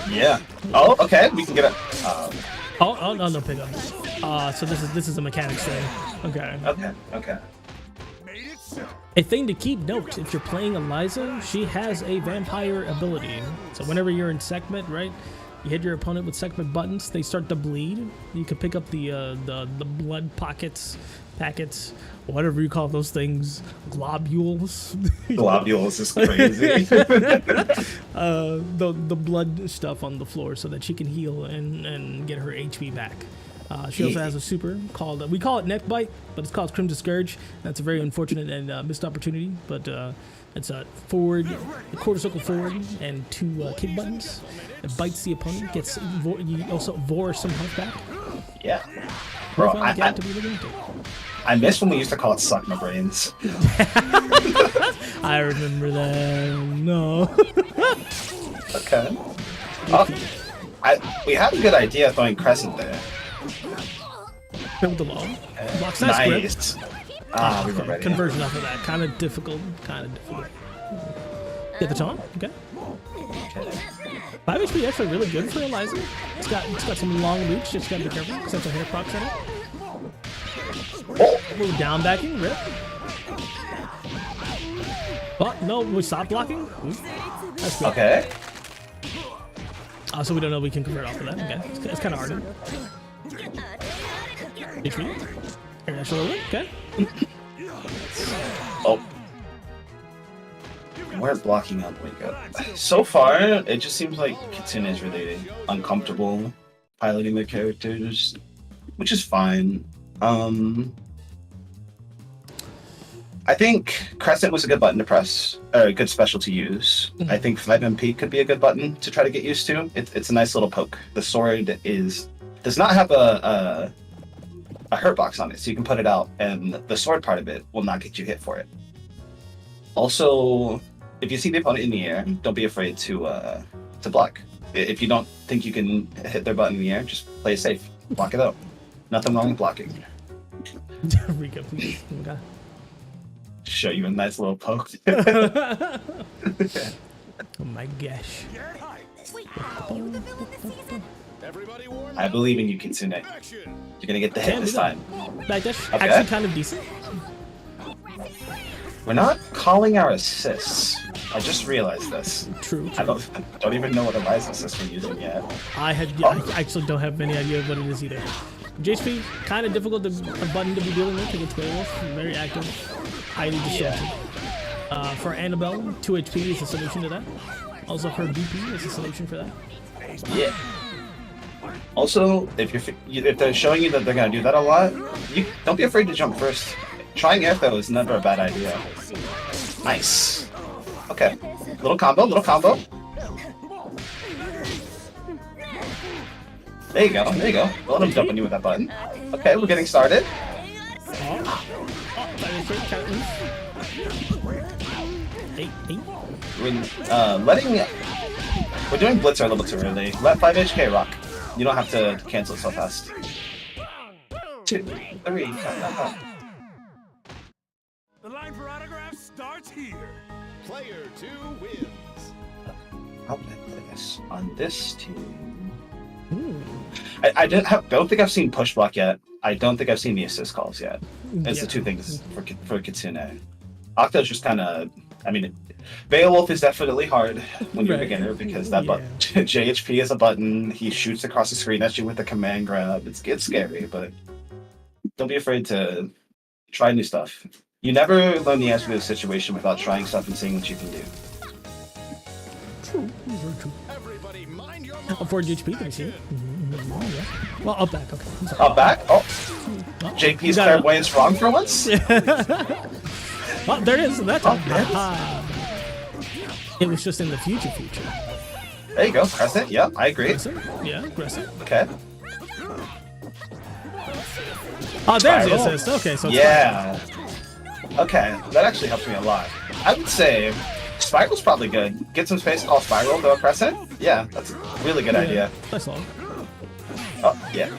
Yeah. Oh, okay. We can get it. Oh, no pickup. So this is a mechanics thing. Okay. A thing to keep note, if you're playing Eliza, she has a vampire ability. So whenever you're in segment, right, you hit your opponent with segment buttons, they start to bleed. You can pick up the blood packets, whatever you call those things, globules. Globules is crazy. The blood stuff on the floor so that she can heal and get her HP back. She also has a super called, we call it Neck Bite, but it's called Crimson Scourge. That's a very unfortunate and missed opportunity, but it's a quarter circle forward, and 2 kick buttons. It bites the opponent, you also vor some health back. Yeah. Bro, I miss when we used to call it Suck My Brains. I remember that. No. Okay. We have a good idea throwing Crescent there. Build the low. Blocks that nice. We were ready. Conversion off of that. Kind of difficult. Get the taunt. Okay. 5 HP actually really good for Eliza. It's got some long reach. Just gotta be careful because that's a hair proc center. A little down backing. Rip. Oh no, we stop blocking. That's good. Okay. So we don't know we can convert off of that. Okay, it's kind of hard. HP. International link. Okay. Oh. We're blocking on wake up. So far, it just seems like Kitsune is really uncomfortable piloting the characters, which is fine. I think Crescent was a good button to press, or a good special to use. I think 5MP could be a good button to try to get used to. It's a nice little poke. The sword does not have a hurt box on it, so you can put it out, and the sword part of it will not get you hit for it. Also, if you see the opponent in the air, don't be afraid to block. If you don't think you can hit their button in the air, just play it safe. Block it out. Nothing wrong with blocking. Rika, please. Okay. Show you a nice little poke. Oh my gosh. Wait, are you the villain this season? Everybody warm I up. believe in you, Kitsune. You're Action. gonna get the hit Damn, this we got- time. Like, that's Okay. actually kind of decent. We're not calling our assists. I just realized this. True. I don't even know what a rise assist we're using yet. I actually don't have any idea what it is either. JHP, kind of difficult a button to be dealing with to get to play with. Very active, highly disruptive. For Annabelle, 2 HP is a solution to that. Also, her DP is a solution for that. Yeah. Also, if they're showing you that they're gonna do that a lot, you don't be afraid to jump first. Trying air though is never a bad idea. Nice. Okay. Little combo. There you go. Don't let him jump on you with that button. Okay, we're getting started. We're doing Blitzer a little too early. Let 5 HK rock. You don't have to cancel it so fast. 2, 3. The line for autographs starts here. Player 2 wins. How would I play this on this team? I don't think I've seen push block yet. I don't think I've seen the assist calls yet. It's the two things for Kitsune. Octo's just kind of, I mean, Beowulf is definitely hard when you're a beginner because that JHP is a button. He shoots across the screen at you with a command grab. It's scary, but don't be afraid to try new stuff. You never learn the answer to the situation without trying stuff and seeing what you can do. True. Everybody mind your Oh, 4 GHP, can you see it? Well, up back, okay. I'm sorry. Up back? Oh, Well, JP's you got it. clairvoyance wrong for once? Oh, there it is. That's Oh, there it is. It was just in the future. There you go, Crescent. Yeah, I agree. Aggressive? Yeah, aggressive. Okay. Oh, there's the Spiral. assist. Okay, so it's Yeah. Okay, that actually helps me a lot. I would say Spiral's probably good. Get some space, call Spiral, go Crescent. Yeah, that's a really good fine. idea. Nice long. Oh, yeah.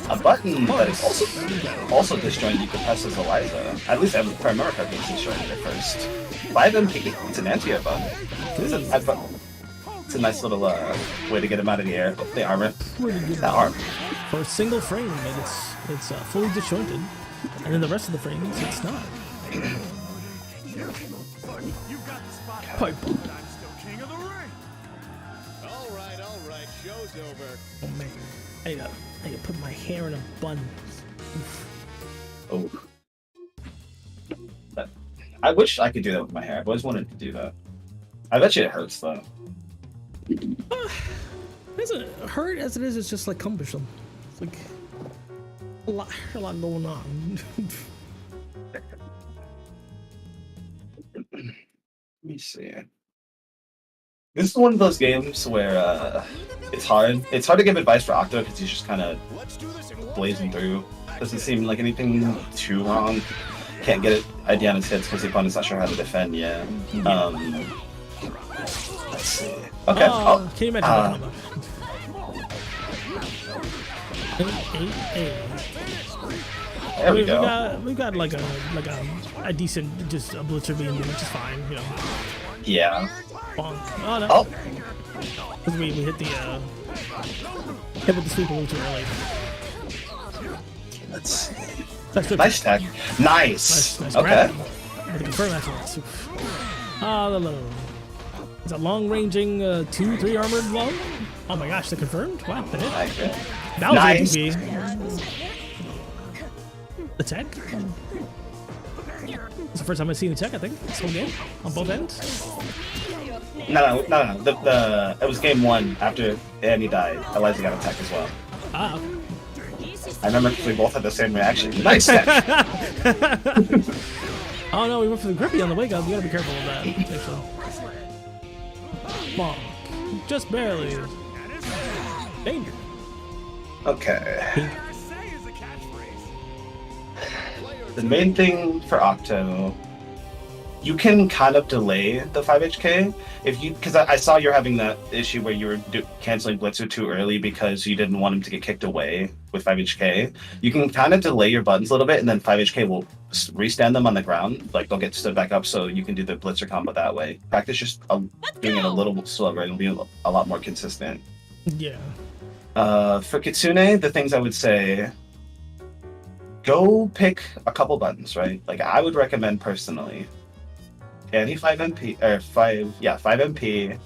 A button that is also disjointed you can press as Eliza. At least if I remember correctly, it's disjointed at first. 5MP, it's an anti-air button. It's a nice little way to get him out of the air. The armor. Pretty good. That arm. For a single frame, it's fully disjointed, and then the rest of the frames, it's not. Quite I'm still king of the ring. All right. Show's over. Oh man, I gotta put my hair in a bun. Oh. But I wish I could do that with my hair. I've always wanted to do that. I bet you it hurts though. It's a hurt as it is. It's just like cumbersome. It's like a lot going on. Let me see. This is one of those games where it's hard. It's hard to give advice for Octo because he's just kind of Let's do this in one blazing through. Doesn't seem like anything too wrong. Can't get it idea on his hits because the opponent's not sure how to defend yet. Let's see. Okay. Oh, can you imagine that? There we go. We've got like a decent just a blitzer being which is fine, you know. Yeah. Bonk. Oh no. Oh. Because we hit the hit with the sweep a little too early. Let's see. That's good. Nice tech. Nice. Nice Okay. grab. With the confirm afterwards. Ah, the low. It's a long-ranging 2-3 armored low. Oh my gosh, they confirmed? Wow, they did. Nice. That was Nice. ATB. The tech? It's the first time I've seen the tech, I think, this whole game, on both ends. No. It was game 1 after Annie died. Eliza got attacked as well. Ah, I remember because we both had the same reaction. Nice tech. oh no, we went for the grippy on the wake up. You gotta be careful with that. Actually. Bonk. Just barely. Danger. Okay. The main thing for Octo, you can kind of delay the 5HK if you, because I saw you're having that issue where you were canceling Blitzer too early because you didn't want him to get kicked away with 5HK. You can kind of delay your buttons a little bit, and then 5HK will restand them on the ground, like they'll get stood back up, so you can do the Blitzer combo that way. Practice just doing it a little slower, and it'll be a lot more consistent. Yeah. For Kitsune, the things I would say, go pick a couple buttons, right? Like I would recommend personally, any 5MP or 5 MP,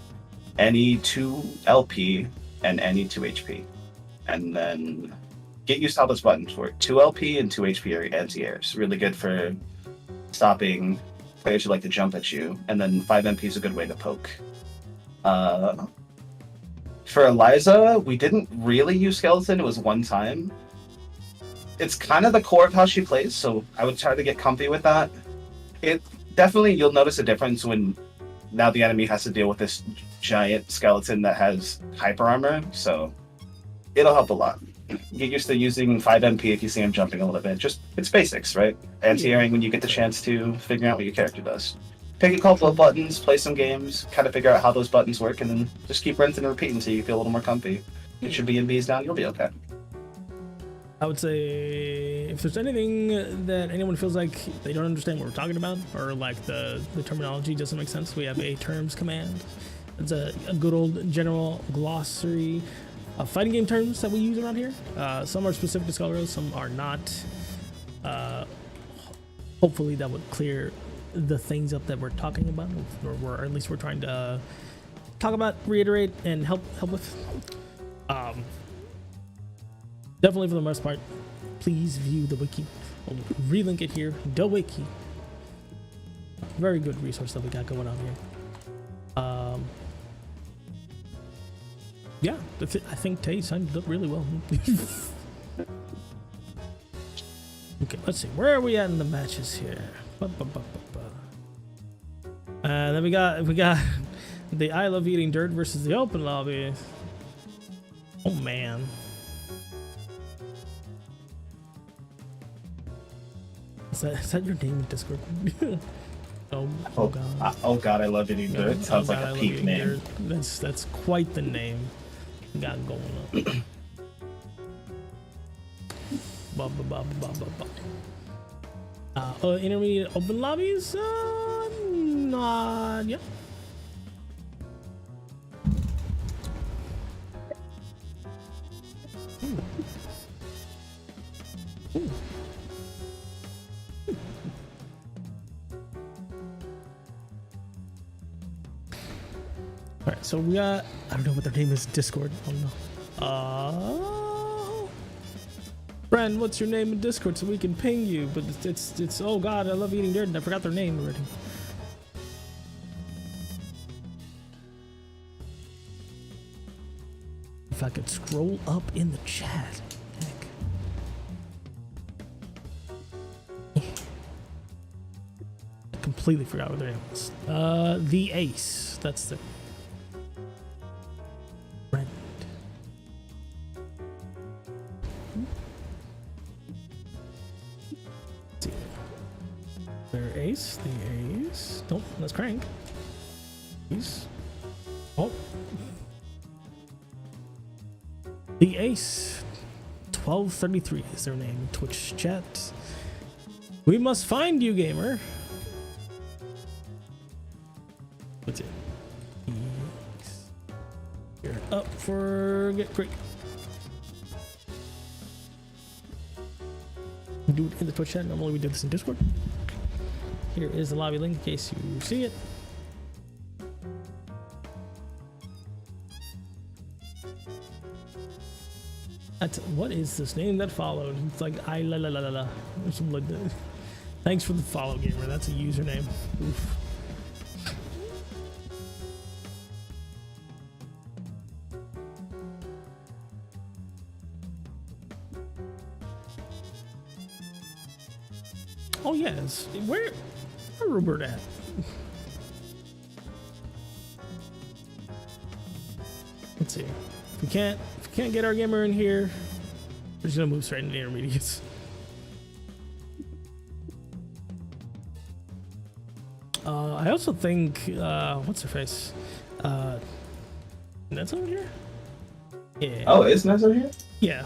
any 2 LP, and any 2 HP, and then get used to how those buttons work. 2 LP and 2 HP are anti-airs, really good for stopping players who like to jump at you, and then 5 MP is a good way to poke. For Eliza, we didn't really use Skeleton. It was one time. It's kind of the core of how she plays, so I would try to get comfy with that. It definitely, you'll notice a difference when now the enemy has to deal with this giant skeleton that has hyper armor, so it'll help a lot. Get used to using 5 MP if you see him jumping a little bit. Just, it's basics, right? Anti-airing when you get the chance to figure out what your character does. Pick a couple of buttons, play some games, kind of figure out how those buttons work, and then just keep rinsing and repeating until you feel a little more comfy. Get your B&Bs down, you'll be okay. I would say if there's anything that anyone feels like they don't understand what we're talking about, or like the terminology doesn't make sense, we have a terms command. It's a good old general glossary of fighting game terms that we use around here. Some are specific to Skullgirls, some are not. Hopefully that would clear the things up that we're talking about, or at least we're trying to talk about, reiterate, and help with. Definitely for the most part, please view the wiki. I'll relink it here, the wiki. Very good resource that we got going on here. Yeah, I think Tay signed up really well. Okay, let's see, where are we at in the matches here? Then we got the I Love Eating Dirt versus the Open Lobby. Oh man. Is that your name in Discord? oh god. Oh god, I love eating dirt. Sounds like a peak name. That's quite the name you got going on. Intermediate open lobbies? Not yet. Ooh. Alright, so we got, I don't know what their name is, Discord. Oh no. Friend, what's your name in Discord so we can ping you? But it's oh god, I love eating dirt and I forgot their name already. If I could scroll up in the chat. Heck. I completely forgot what their name was. The Ace. That's the friend. Let's see. Their Ace. The Ace. Nope, that's Crank. Ace. Oh. The Ace 1233 is their name. Twitch chat. We must find you, gamer. What's it? You're up for Get Gr8. Do it in the Twitch chat. Normally we do this in Discord. Here is the lobby link in case you see it. What is this name that followed? It's like I la la la la la or something like that. Thanks for the follow, gamer. That's a username. Oof. Oh yes. Where Robert at? Let's see. If we can't get our gamer in here, we're just gonna move straight into the intermediates. I also think what's her face? Nezo here? Yeah. Oh, is Nezo here? Yeah.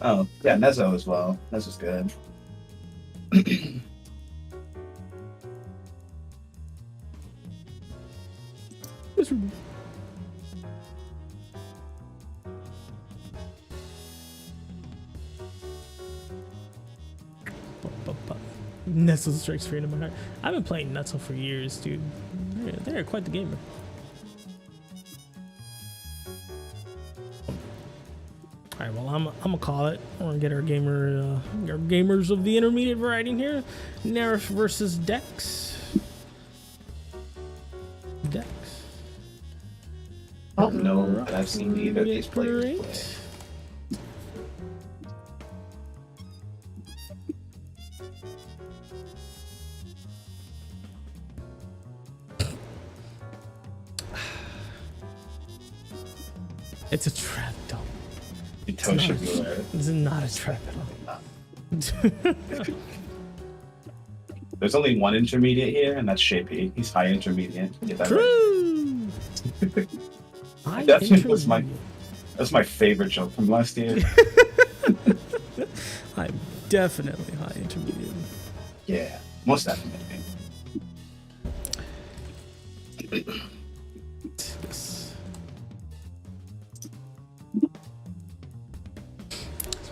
Oh, yeah, Nezo as well. Nezo's good. Netzel strikes fear into my heart. I've been playing Netzel for years, dude. They're quite the gamer. All right, well, I'm gonna call it. We're gonna get our gamers of the intermediate variety in here. Nerf versus Dex. Dex. I don't know that I've seen either of these players play. It's a trap, though. This is not a trap at all. There's only one intermediate here, and that's Shapey. He's high intermediate. Get that True. Right. Definitely was that's my favorite joke from last year. I'm definitely high intermediate. Yeah, most definitely.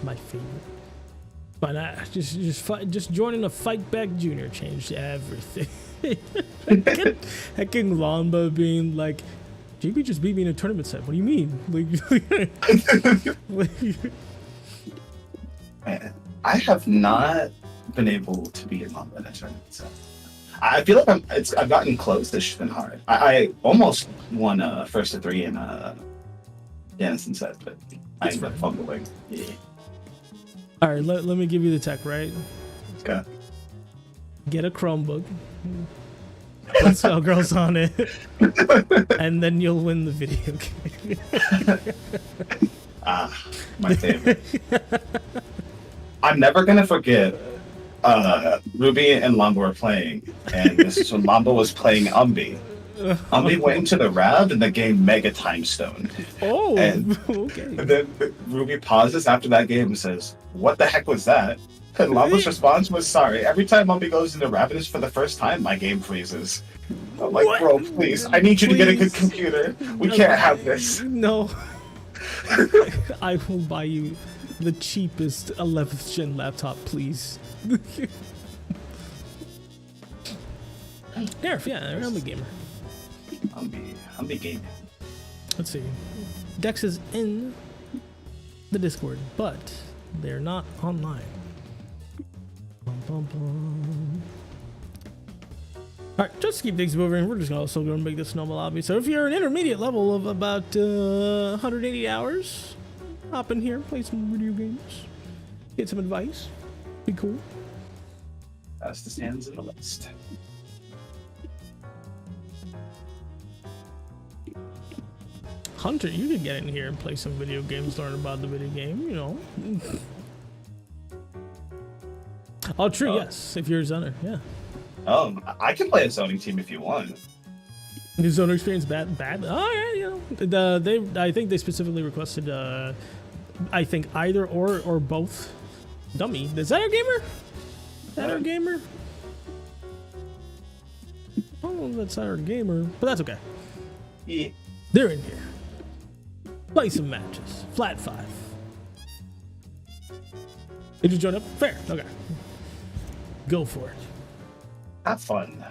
My favorite, but just joining a Fight Back Junior changed everything. Hecking Lamba being like, JB just beat me in a tournament set. What do you mean? Man, I have not been able to beat Lamba in a tournament set. I feel like I've gotten close. It's just been hard. I almost won first to 3 in Jansen set, but I ended up fumbling. Yeah. All right, let me give you the tech, right? Okay. Get a Chromebook. Put Skullgirls on it. And then you'll win the video game. My favorite. I'm never going to forget Ruby and Lamba were playing. And this is when Lamba was playing Umbi. Umbi went into the Rav and the game Mega Time Stone. Oh, and, okay. And then Ruby pauses after that game and says, "What the heck was that?" And Lamba's response was, "Sorry, every time Umbi goes into Ravenous for the first time, my game freezes." I'm like, what? Bro, please, I need you to get a good computer. We can't have this. No. I will buy you the cheapest 11th gen laptop, please. Nerf, yeah, I'm a gamer. I'm a gamer. Let's see. Dex is in the Discord, but they're not online. Bum, bum, bum. Alright, just to keep things moving, we're just also going to make this normal lobby. So if you're an intermediate level of about 180 hours, hop in here, play some video games, get some advice. Be cool. Fastest hands in the list. Hunter, you could get in here and play some video games, learn about the video game, you know. Oh, true, yes, if you're a zoner, yeah. I can play a zoning team if you want. Is zoner experience bad? Oh, yeah, you know. I think they specifically requested, I think either or both. Dummy, is that our gamer? Is that our gamer? I don't know if that's our gamer, but that's okay. Yeah. They're in here. Play some matches. Flat 5. Did you join up? Fair. Okay. Go for it. Have fun.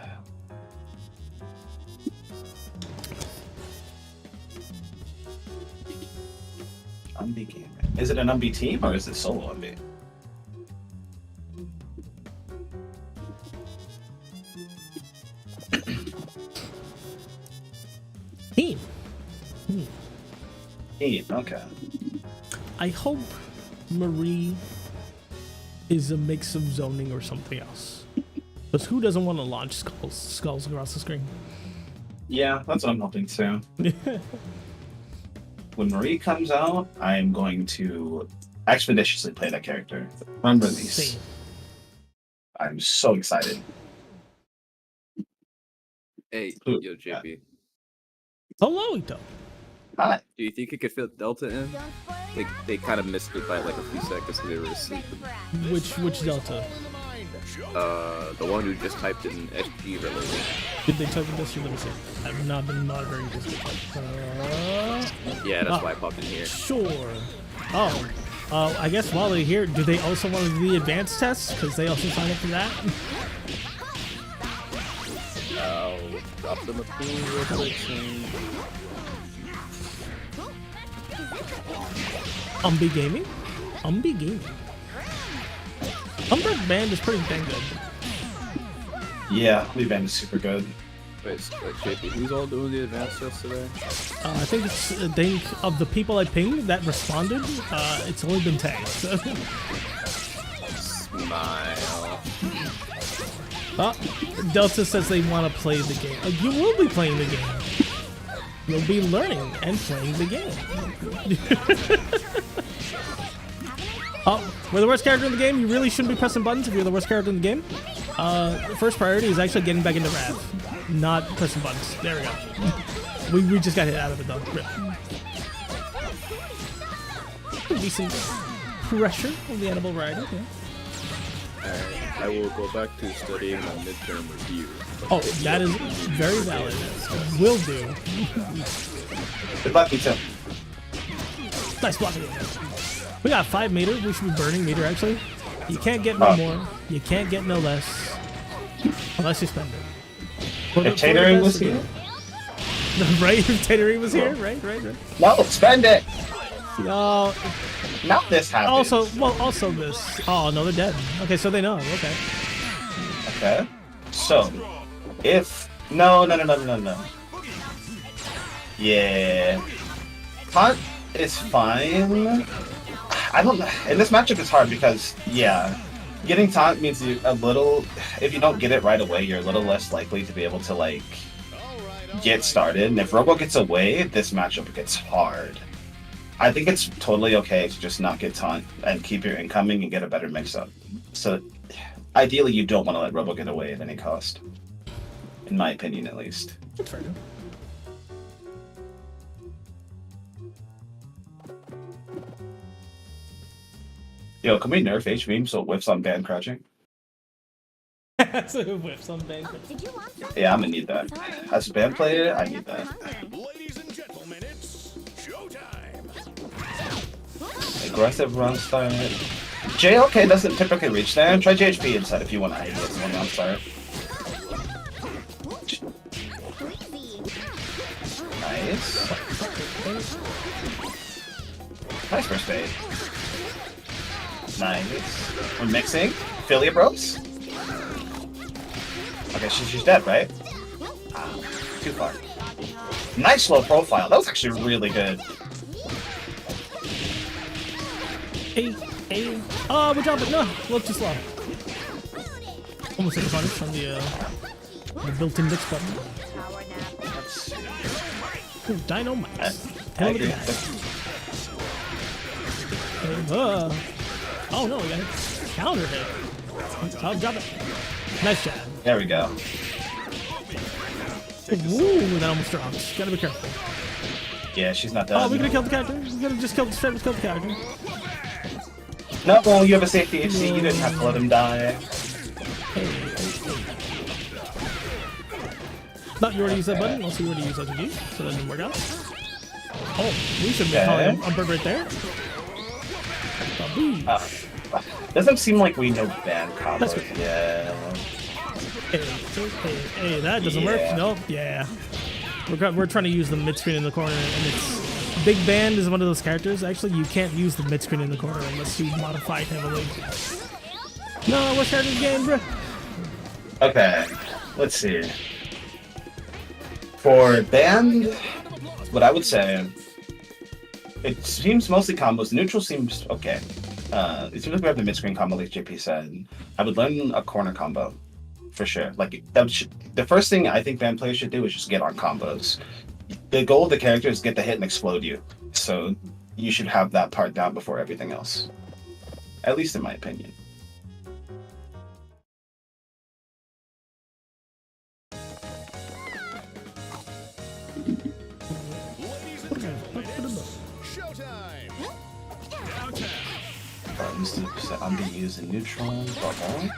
Umbi game. Is it an Umbi team or is it solo Umbi? Team. Team, okay. I hope Marie is a mix of zoning or something else. Because who doesn't want to launch skulls across the screen? Yeah, that's what I'm hoping too. When Marie comes out, I'm going to expeditiously play that character. From release. Same. I'm so excited. Hey, Ooh, yo, JP. Hello, Ito. Hi. Do you think you could fit Delta in? They kind of missed it by like a few seconds because they were asleep. Which Delta? The one who just typed in SG related. Did they type in this? Let me see. I've not been monitoring this. Yeah, that's why I popped in here. Sure. Oh. I guess while they're here, do they also want to do the advanced test? Because they also signed up for that? I'll drop them a ping real quick. Umbi Gaming? Umbi Gaming. Umber Band is pretty dang good. Yeah, Lee Band is super good. Wait, JP, who's all doing the advanced test today? I think it's of the people I pinged that responded, it's only been tagged. So. Smile. Delta says they want to play the game. You will be playing the game. You'll be learning and playing the game. We're the worst character in the game. You really shouldn't be pressing buttons if you're the worst character in the game. First priority is actually getting back into Rav, not pressing buttons. There we go. We just got hit out of it though. Decent pressure on the animal rider. Yeah. Alright, I will go back to studying my midterm review. Oh, that is very valid. Will do. Good luck, you too. Nice blocking. We got 5 meter. We should be burning meter actually. You can't get no more. You can't get no less. Unless you spend it. If Tatering was here? Right? If Tatering was here? Right. No, spend it! No. Not this happens. Also this. Oh, no, they're dead. Okay, so they know. Okay. Okay. So, if... No. Yeah. Taunt is fine. I don't know. In this matchup, it's hard because, yeah, getting taunt means you a little... If you don't get it right away, you're a little less likely to be able to, like, get started. And if Robo gets away, this matchup gets hard. I think it's totally okay to just not get taunt and keep your incoming and get a better mix-up. So, ideally, you don't want to let Robo get away at any cost. In my opinion, at least. That's fair enough. Yo, can we nerf H-beam so it whips on band crouching? So it whips on band. Did you want some? Yeah, I'm gonna need that. As a band player, I need that. Ladies and gentlemen, it's showtime. Aggressive run start. JLK doesn't typically reach there. Try JHP instead if you want to get someone run start. Nice. Nice first fade. Nice. We're mixing. Affiliate ropes. Okay, she's dead, right? Too far. Nice low profile. That was actually really good. Hey. Oh, we dropped it. No, a little too slow. Almost hit the punish on the built-in mix button. Ooh, dynamite. I agree. Oh no, we got a counter hit. I'll drop it. Nice job. There we go. Ooh, that almost dropped. Gotta be careful. Yeah, she's not done. Oh, we could have killed the character. We could have just killed the character. No, well, you have a safety HC. You didn't have to let him die. No, you already used that button. Also, you already used SG, so that didn't work out. Oh, we should be calling him Umber right there. Doesn't seem like we know band combos. Yeah. Hey, that doesn't work. Nope. Yeah. We're trying to use the mid screen in the corner, and it's Big Band is one of those characters. Actually, you can't use the mid screen in the corner unless you modify it heavily. No, what's starting the game, bro? Okay, let's see. For Band, what I would say, it seems mostly combos. Neutral seems okay. It seems like we have the mid-screen combo, like JP said. I would learn a corner combo, for sure. Like the first thing I think Band players should do is just get on combos. The goal of the character is get the hit and explode you. So you should have that part down before everything else. At least in my opinion. Showtime! I'm being used in neutral. Okay.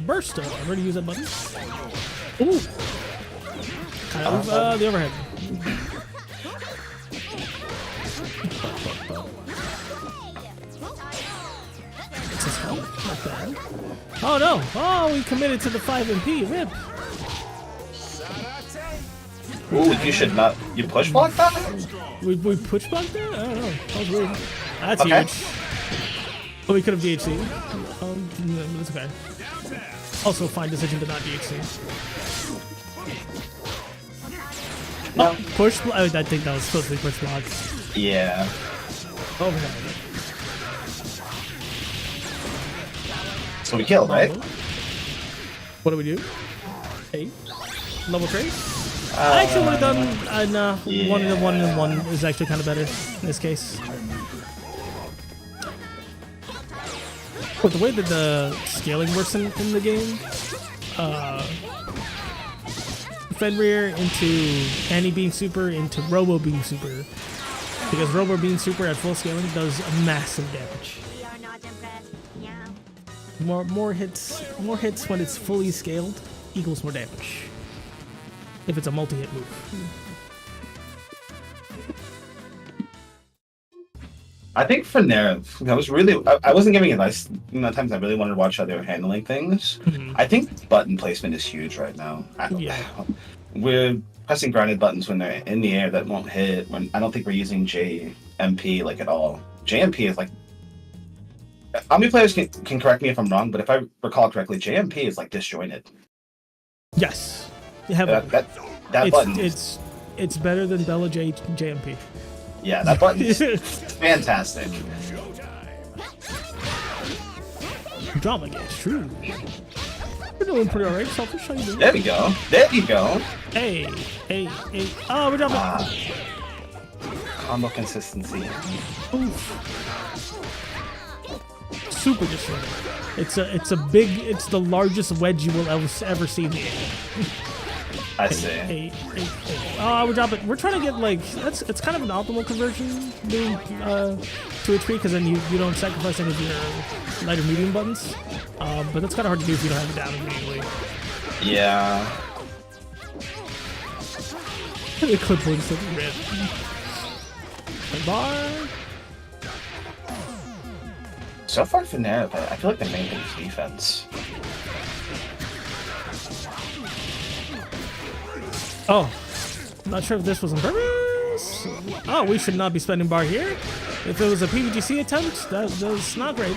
Burst. I'm ready to use that button. Ooh. Kind of the overhead. Not bad. Oh no! Oh, we committed to the 5 MP. Rip. Ooh, you should not. You push block that? We push blocked that? I don't know. That was weird. That's Okay. huge. Oh, we could have DHC. No, that's okay. Also, fine decision to not DHC. No. Push block. I think that was supposed to be push block. Yeah. Overhead. So we killed, right? What do we do? 8. Level 3? I actually would have done nah, yeah. 1 and 1 is actually kind of better in this case. But the way that the scaling works in the game, Fenrir into Annie being super into Robo being super, because Robo being super at full scaling does massive damage. We are not impressed. Yeah. More hits when it's fully scaled equals more damage. If it's a multi-hit move. I think for Nair, I wasn't giving advice. Times I really wanted to watch how they were handling things. I think button placement is huge right now. We're pressing grounded buttons when they're in the air that won't hit. When I don't think we're using JMP like at all. JMP is like. Omni players can correct me if I'm wrong, but if I recall correctly, JMP is like disjointed. Yes. You have that button. It's better than Bella JMP. Yeah, that button is fantastic. Drama gauge, true. We're doing pretty alright, Selfish. How you doing? There we go. There you go. Hey. Oh, we're dropping. Combo consistency. Oof. Super disjointed. It's the largest wedge you will ever see in the game. I see. Oh, we're dropping. We're trying to get like it's kind of an optimal conversion doing to HP because then you don't sacrifice any of your light or medium buttons. But that's kind of hard to do if you don't have it down immediately. Yeah. The clipboard's looking red. Bar. So far for Nair, but I feel like the main thing is defense. Oh, not sure if this was on purpose. Oh, we should not be spending bar here. If it was a PVGC attempt, that's not great.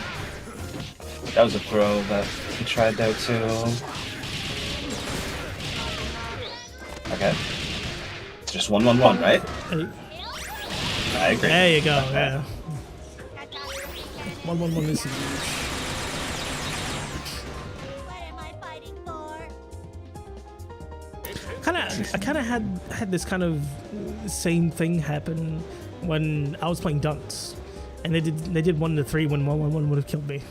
That was a throw that he tried there too. Okay. It's just 1-1-1, right? Hey. I agree. There you go, yeah. 1-1-1 is huge. What am I fighting for? I kind of had this kind of same thing happen when I was playing Dunks, and they did 1-3 when 1-1-1 would have killed me.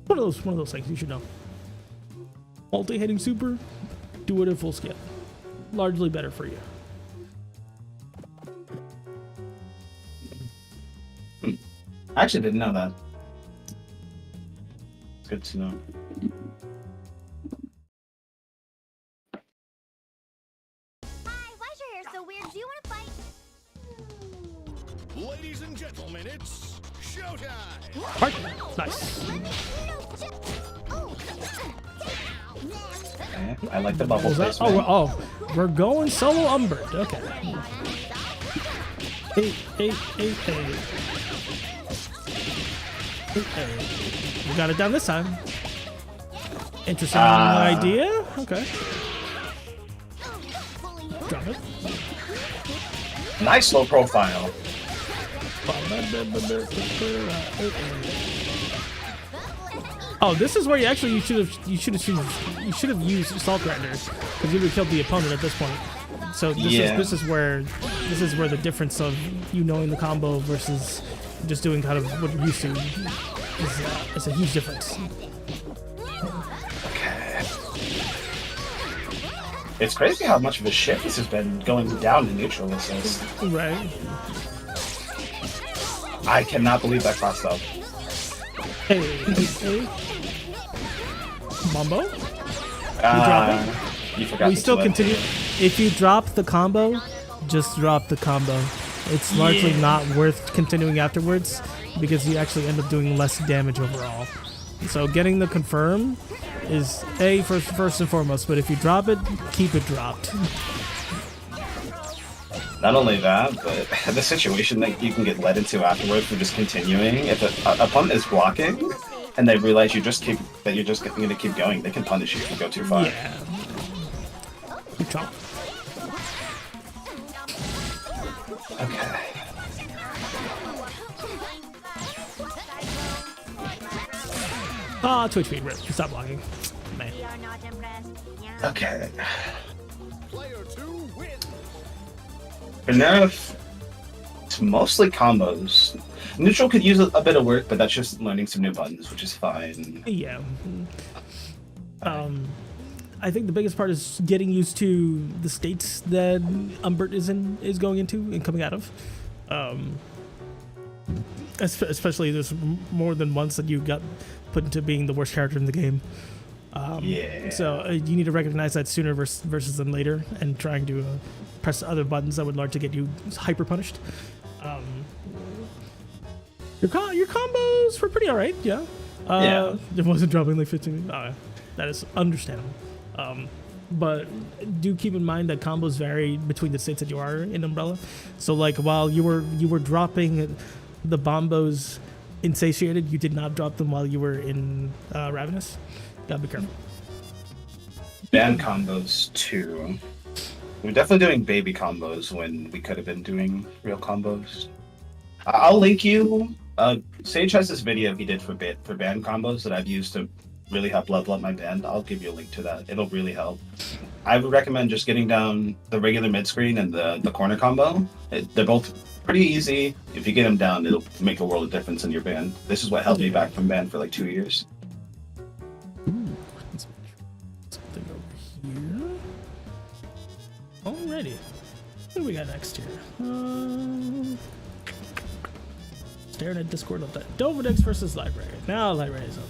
one of those things you should know. Multi-hitting super, do it at full scale. Largely better for you. I actually didn't know that. It's good to know. Hi, why is your hair so weird? Do you want to fight? Ladies and gentlemen, it's showtime! Park. Nice. Okay. I like the bubble Was that? placement. Oh, we're going solo Umbert. Okay. Hey. We got it down this time. Interesting idea. Okay. Drop it. Nice low profile. Oh, this is where you should have used Assault Grinder because you would have killed the opponent at this point. So this is where the difference of you knowing the combo versus just doing kind of what you're used to is a huge difference. Okay. It's crazy how much of a shift this has been going down in neutral assist. Right. I cannot believe that crossed up. Hey. Mambo? You drop it? You forgot. We still continue. If you drop the combo, just drop the combo. It's largely not worth continuing afterwards because you actually end up doing less damage overall. So getting the confirm is first and foremost, but if you drop it, keep it dropped. Not only that, but the situation that you can get led into afterwards for just continuing. If an opponent is blocking and they realize you're just going to keep going, they can punish you if you go too far. Yeah. Good job. Okay. Ah, Twitch feed, rip. Stop blocking. Man. We are not impressed. Okay. Player 2 wins. For nerf, it's mostly combos. Neutral could use a bit of work, but that's just learning some new buttons, which is fine. Yeah. I think the biggest part is getting used to the states that Umbert is going into and coming out of. Especially there's more than once that you got put into being the worst character in the game. So you need to recognize that sooner versus than later, and trying to press other buttons that would largely get you hyper punished. Your combos were pretty alright, yeah. It wasn't dropping like 15. That is understandable. But do keep in mind that combos vary between the states that you are in Umbrella. So like while you were dropping the bombos in Satiated, you did not drop them while you were in Ravenous. Gotta be careful. Ban combos too. We're definitely doing baby combos when we could have been doing real combos. I'll link you. Sage has this video he did for band combos that I've used to really help level up my band. I'll give you a link to that. It'll really help. I would recommend just getting down the regular mid screen and the corner combo. They're both pretty easy. If you get them down, it'll make a world of difference in your band. This is what held me back from band for like 2 years. Something over here. Alrighty. What do we got next here? Staring at Discord all day. Dovadex versus Library. Now Library is up.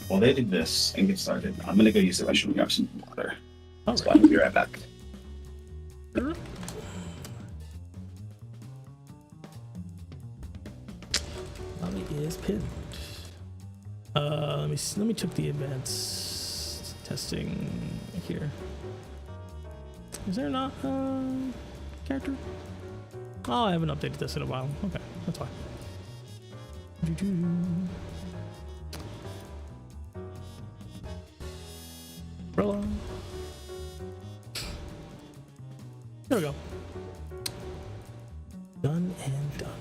While they do this and get started, I'm gonna go use the restroom and grab some water. All So right. I'll be right back. Lobby is pinned. Let me check the advanced testing here. Is there not character? Oh, I haven't updated this in a while. Okay, that's fine. Umbrella. There we go. Done and done.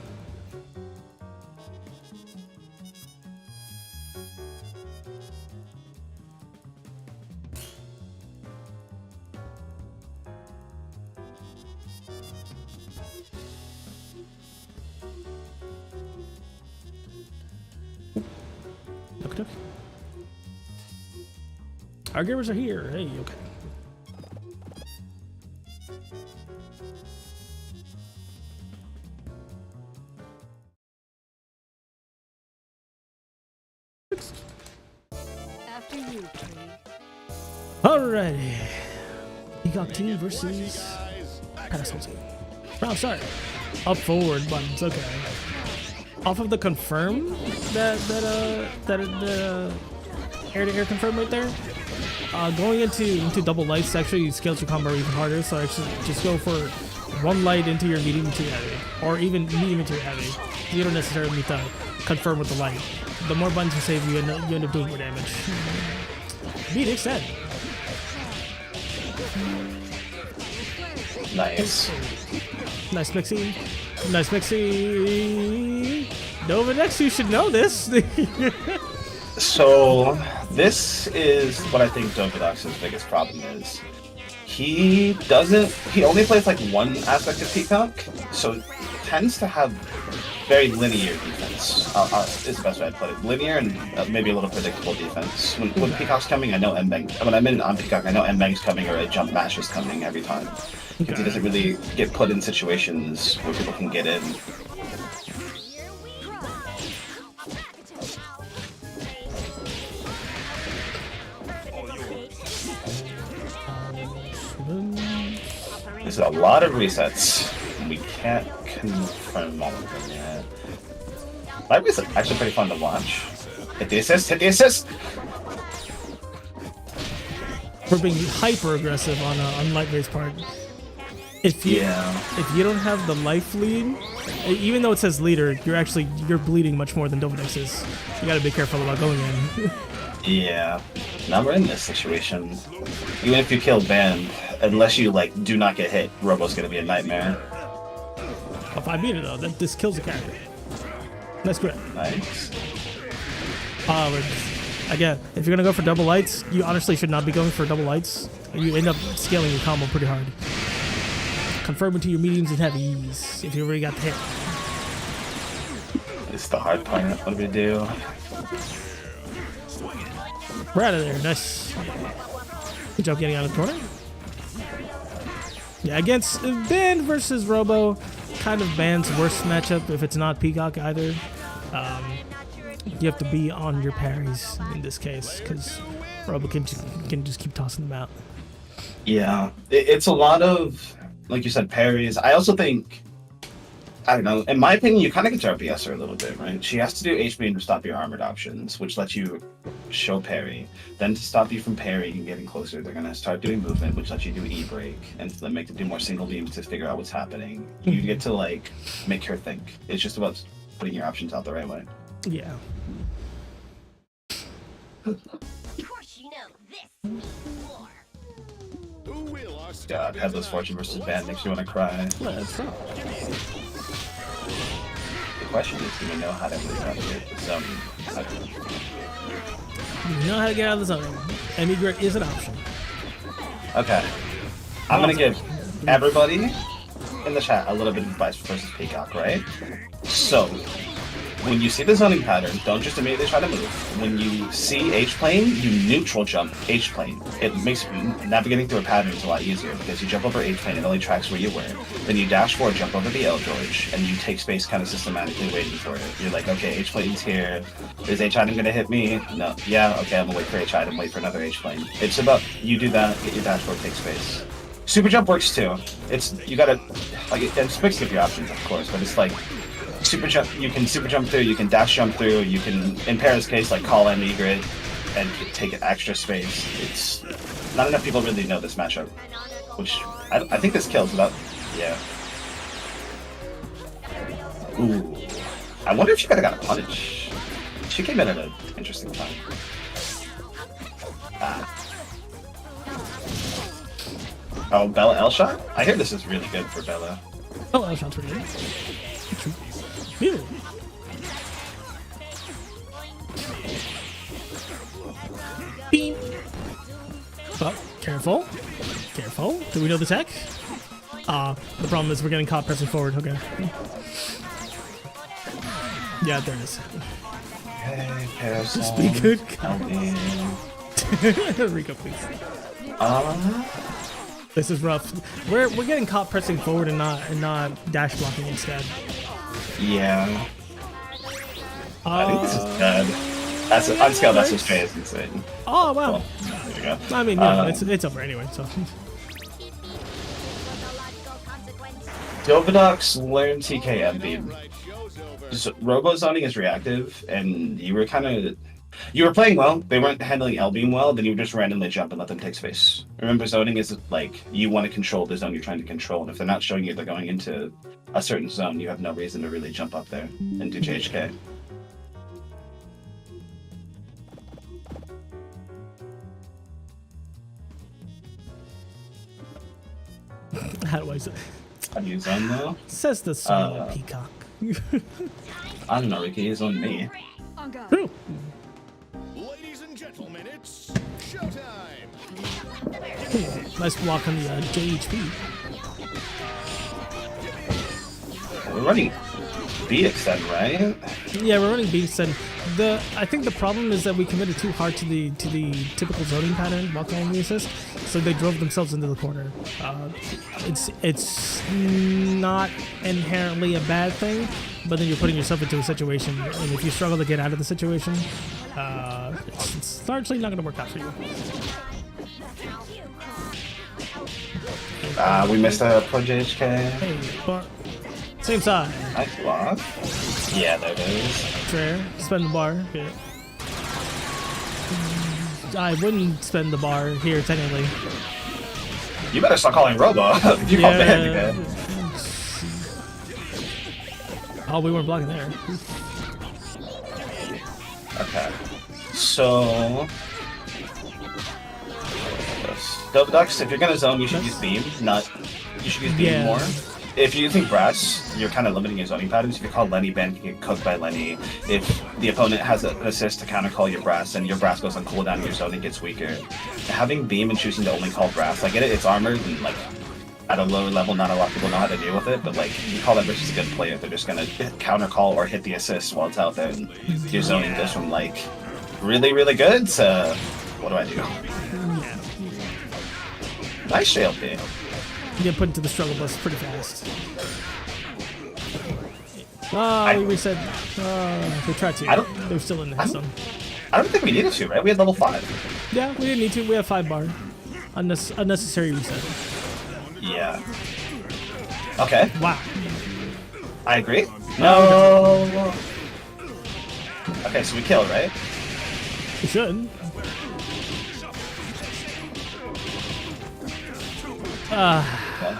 Okay. Our gamers are here. Hey, okay. After you, Tree. Alrighty. Peacock team versus Pascal team. Round start. Up forward buttons. Okay. Off of the confirm that air-to-air confirm right there. Going into double lights actually scales your combo even harder, so actually just go for one light into your medium to heavy, or even medium into your heavy. You don't necessarily need to confirm with the light. The more buttons you save, you end up doing more damage. Beat extend. Nice. Nice mixing. Nice mixing. Nova next, you should know this. So this is what I think Dovadox's biggest problem is. He only plays like one aspect of Peacock, so tends to have very linear defense. Is the best way to put it. Linear and maybe a little predictable defense. When Peacock's coming, I know when I'm in on Peacock, I know M-Bang's coming or a jump mash is coming every time. Because he doesn't really get put in situations where people can get in. There's a lot of resets. We can't confirm all of them yet. That was actually pretty fun to watch. Hit the assist! Hit the assist! We're being hyper aggressive on Lightwave's part. If you don't have the life lead, even though it says leader, you're bleeding much more than Dovadex is. You gotta be careful about going in. Yeah. Now we're in this situation. Even if you kill Band, unless you like do not get hit, Robo's gonna be a nightmare. If I beat it though, this kills the character. That's great. Nice. Again, if you're gonna go for double lights, you honestly should not be going for double lights. You end up scaling your combo pretty hard. Confirm into your mediums and heavies if you already got the hit. This is the hard part. What do we do? We're out of there. Nice. Good job getting out of the corner. Yeah, against Band versus Robo, kind of Band's worst matchup if it's not Peacock either. You have to be on your parries in this case because Robo can just keep tossing them out. Yeah, it's a lot of, like you said, parries. I also think, I don't know, in my opinion, you kind of get to RPS her a little bit, right? She has to do HP to stop your armored options, which lets you show parry. Then to stop you from parrying and getting closer, they're going to start doing movement, which lets you do E-break, and then make them do more single beams to figure out what's happening. You get to, like, make her think. It's just about putting your options out the right way. Yeah. Of course you know this war. Who will our God, Headless Fortune versus Band makes me want to cry. Let's go. The question is, do we know how to move out of the zone? You know how to get out of the zone. Emigrate is an option. Okay. I'm going to give everybody in the chat a little bit of advice versus Peacock, right? So, when you see the zoning pattern, don't just immediately try to move. When you see H-plane, you neutral jump H-plane. It makes navigating through a pattern a lot easier because you jump over H-plane, it only tracks where you were. Then you dash forward, jump over the L-George, and you take space kind of systematically waiting for it. You're like, okay, H-plane's here. Is H-item going to hit me? No. Yeah, okay, I'm going to wait for H-item, wait for another H-plane. It's about, you do that, get your dash forward, take space. Super jump works too. You gotta, like, it's mixed with your options, of course, but it's like, super jump, you can super jump through, you can dash jump through, you can, in Para's case, like call in Egret and take extra space. It's not enough people really know this matchup, which I think this kills without, yeah. Ooh, I wonder if she could have got a punish. She came in at an interesting time. Oh, Bella L shot? I hear this is really good for Bella. Oh, L shot's pretty good. Ew. Beep. Oh, careful. Careful. Do we know the tech? The problem is we're getting caught pressing forward. Okay. Yeah, there it is. Hey, Parasol. Just be good. Help me. Rico, please. This is rough. We're getting caught pressing forward and not dash blocking instead. Yeah. I think this is good. That's on scale. That's just straight as insane. Oh wow. Well, there you go. I mean, yeah, it's over anyway. So. Dovadox learned TKM beam. So Robo zoning is reactive, and you were kind of You were playing well. They weren't handling L beam well. Then you would just randomly jump and let them take space. Remember, zoning is like you want to control the zone you're trying to control, and if they're not showing you they're going into a certain zone, you have no reason to really jump up there and do JHK. How do I say? How do you zone though? Says the small peacock. I don't know, Ricky. It's on me. On guard. True. Ladies and gentlemen, it's showtime. Nice block on the JHP. We're running beat extend, right? Yeah, we're running beats, and I think the problem is that we committed too hard to the typical zoning pattern while calling the assist, so they drove themselves into the corner. It's not inherently a bad thing, but then you're putting yourself into a situation, and if you struggle to get out of the situation, it's largely not going to work out for you. We missed a pro JHK. Hey, but same side. Nice block. Yeah, there it is. Fair. Spend the bar. Okay. I wouldn't spend the bar here, technically. You better start calling Robo. You call bad, okay? Oh, we weren't blocking there. Okay. So... Dove Ducks, if you're gonna zone, you should use Beam, you should use Beam more. If you're using Brass, you're kind of limiting your zoning patterns. If you call Lenny, Ben can get cooked by Lenny. If the opponent has an assist to counter call your Brass, and your Brass goes on cooldown and your zoning gets weaker. Having Beam and choosing to only call Brass, I get it, it's armored, and like, at a lower level, not a lot of people know how to deal with it, but like, you call that versus a good player, they're just gonna counter call or hit the assist while it's out there, and your zoning goes from like, really, really good to, what do I do? Nice JLP. You get put into the struggle bus pretty fast. Oh, we reset. They tried to. They're still in there. I don't think we needed to, right? We had level 5. Yeah, we didn't need to. We have 5 bar. Unnecessary reset. Yeah. Okay. Wow. I agree. No. Okay, so we killed, right? We should. Okay.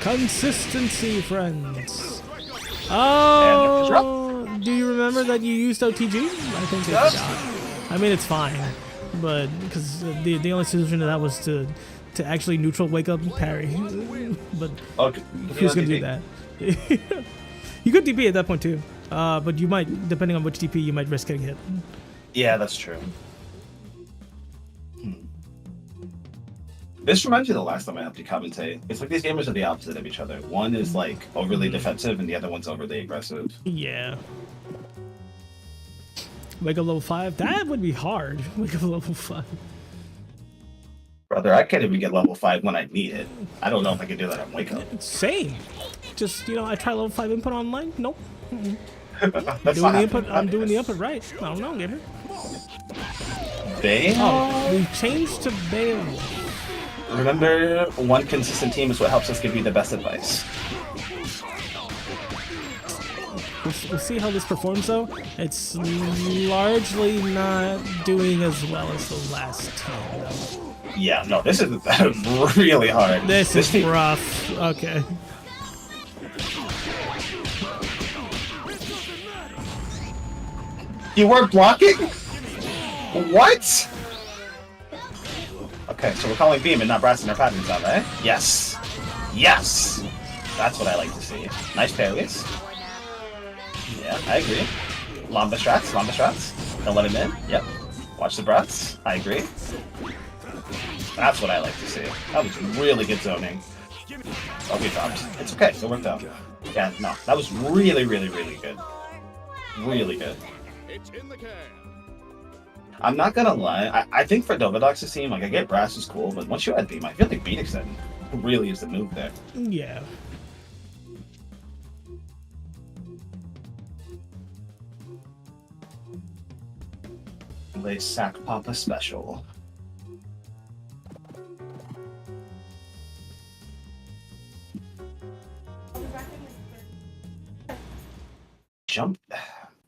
Consistency, friends. Oh, do you remember that you used OTG? I think they forgot. I mean, it's fine, but because the only solution to that was to actually neutral wake up and parry. But Okay. who's gonna do that? You could DP at that point too, but you might, depending on which DP, you might risk getting hit. Yeah, that's true. This reminds me of the last time I helped you commentate. It's like these gamers are the opposite of each other. One is like overly defensive and the other one's overly aggressive. Yeah. Wake up level 5? That would be hard. Wake up level 5. Brother, I can't even get level 5 when I need it. I don't know if I can do that on Wake Up. Same. Just, I try level 5 input online. Nope. That's Doing not the input, happening. I'm doing the input right. I don't know, gamer. Bale? Oh, we changed to Bale. Remember, one consistent team is what helps us give you the best advice. We'll see how this performs, though. It's largely not doing as well as the last team, though. Yeah, no, this is really hard. This is team, rough. Okay. You weren't blocking? What? Okay, so we're calling Beam and not Brass in our patterns out, right? Yes. Yes! That's what I like to see. Nice parries. Yeah, I agree. Lamba strats. Don't let him in. Yep. Watch the Brats. I agree. That's what I like to see. That was really good zoning. Oh, we dropped. It's okay. It worked out. Yeah, no. That was really, really, really good. Really good. It's in the can. I'm not gonna lie. I think for Dovadox's team, like, I get Brass is cool, but once you add Beam, I feel like Beat Extend really is the move there. Yeah. Lay Sack Papa special. Jump.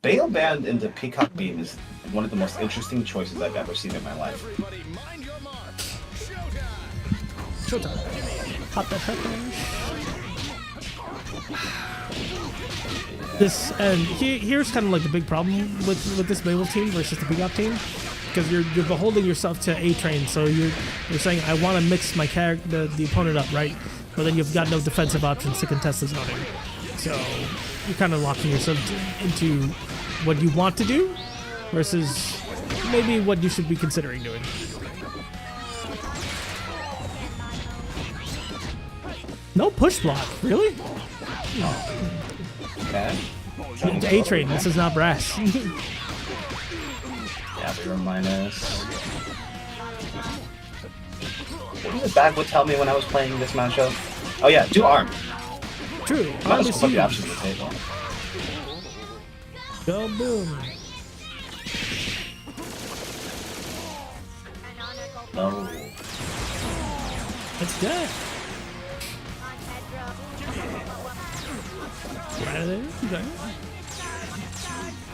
Bail Band into Peacock Beam is one of the most interesting choices I've ever seen in my life. Everybody mind your mark. Showtime. Showtime. Hot that pepper. This and here's kind of like the big problem with this Babel team versus the Peacock team, because you're beholding yourself to A Train. So you're saying I want to mix my character, the opponent up, right? But then you've got no defensive options to contest the zoning. So you're kind of locking yourself into what you want to do versus maybe what you should be considering doing. No push block, really? Okay. It's A Train. This is not brass. Yeah, 0 minus. What the bag would tell me when I was playing this matchup? Oh yeah, do arm. True. Might as well put the options on the table. Go boom. No. That's dead. Right there. Okay.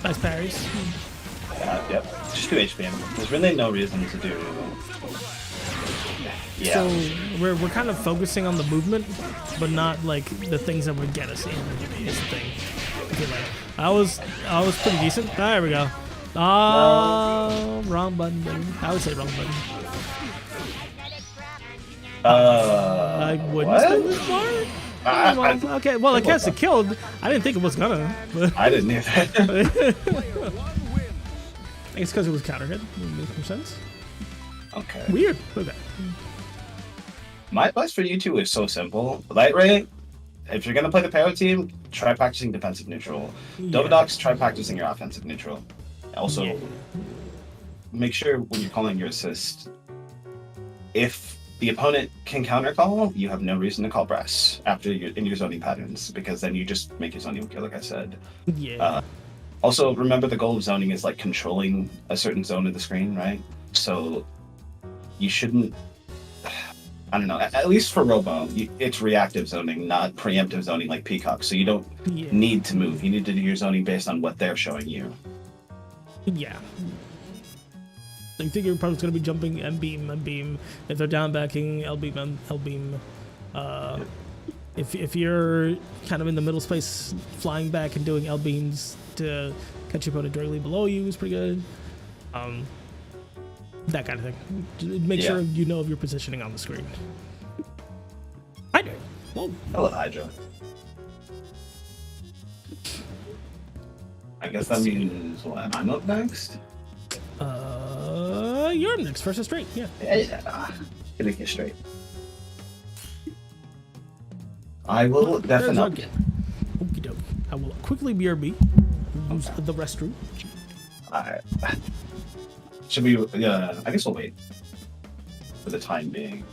Nice parries. Yep. Just 2 HP. There's really no reason to do. Yeah. So we're kind of focusing on the movement, but not like the things that would get us in. Is the thing. Okay, like, I was pretty decent. There we go. Oh, wrong button, buddy. I would say wrong button. I wouldn't say this far. Okay, well, it gets it killed. I didn't think it was gonna. But I didn't either. I think it's because it was counter hit. Makes more sense. Okay. Weird. Okay. My advice for you two is so simple. Light Ray, if you're gonna play the Paro team, try practicing defensive neutral. Dovadox, try practicing your offensive neutral. Also, make sure when you're calling your assist, if the opponent can counter call, you have no reason to call brass after in your zoning patterns, because then you just make your zoning okay, like I said. Yeah. Also, remember the goal of zoning is like controlling a certain zone of the screen, right? So you shouldn't. I don't know. At least for Robo, it's reactive zoning, not preemptive zoning like Peacock. So you don't need to move. You need to do your zoning based on what they're showing you. Yeah. So you think your opponent's going to be jumping M beam. If they're down backing, L beam. If you're kind of in the middle space, flying back and doing L beams to catch your opponent directly below you is pretty good. That kind of thing. Make sure you know of your positioning on the screen. Hydra. Whoa. Hello, Hydra. I guess that means what? I'm up next? You're up next. First and straight. Yeah. Gonna get straight. I will definitely. Okie doke. I will quickly BRB. Use the restroom. Alright. Should we? I guess we'll wait for the time being.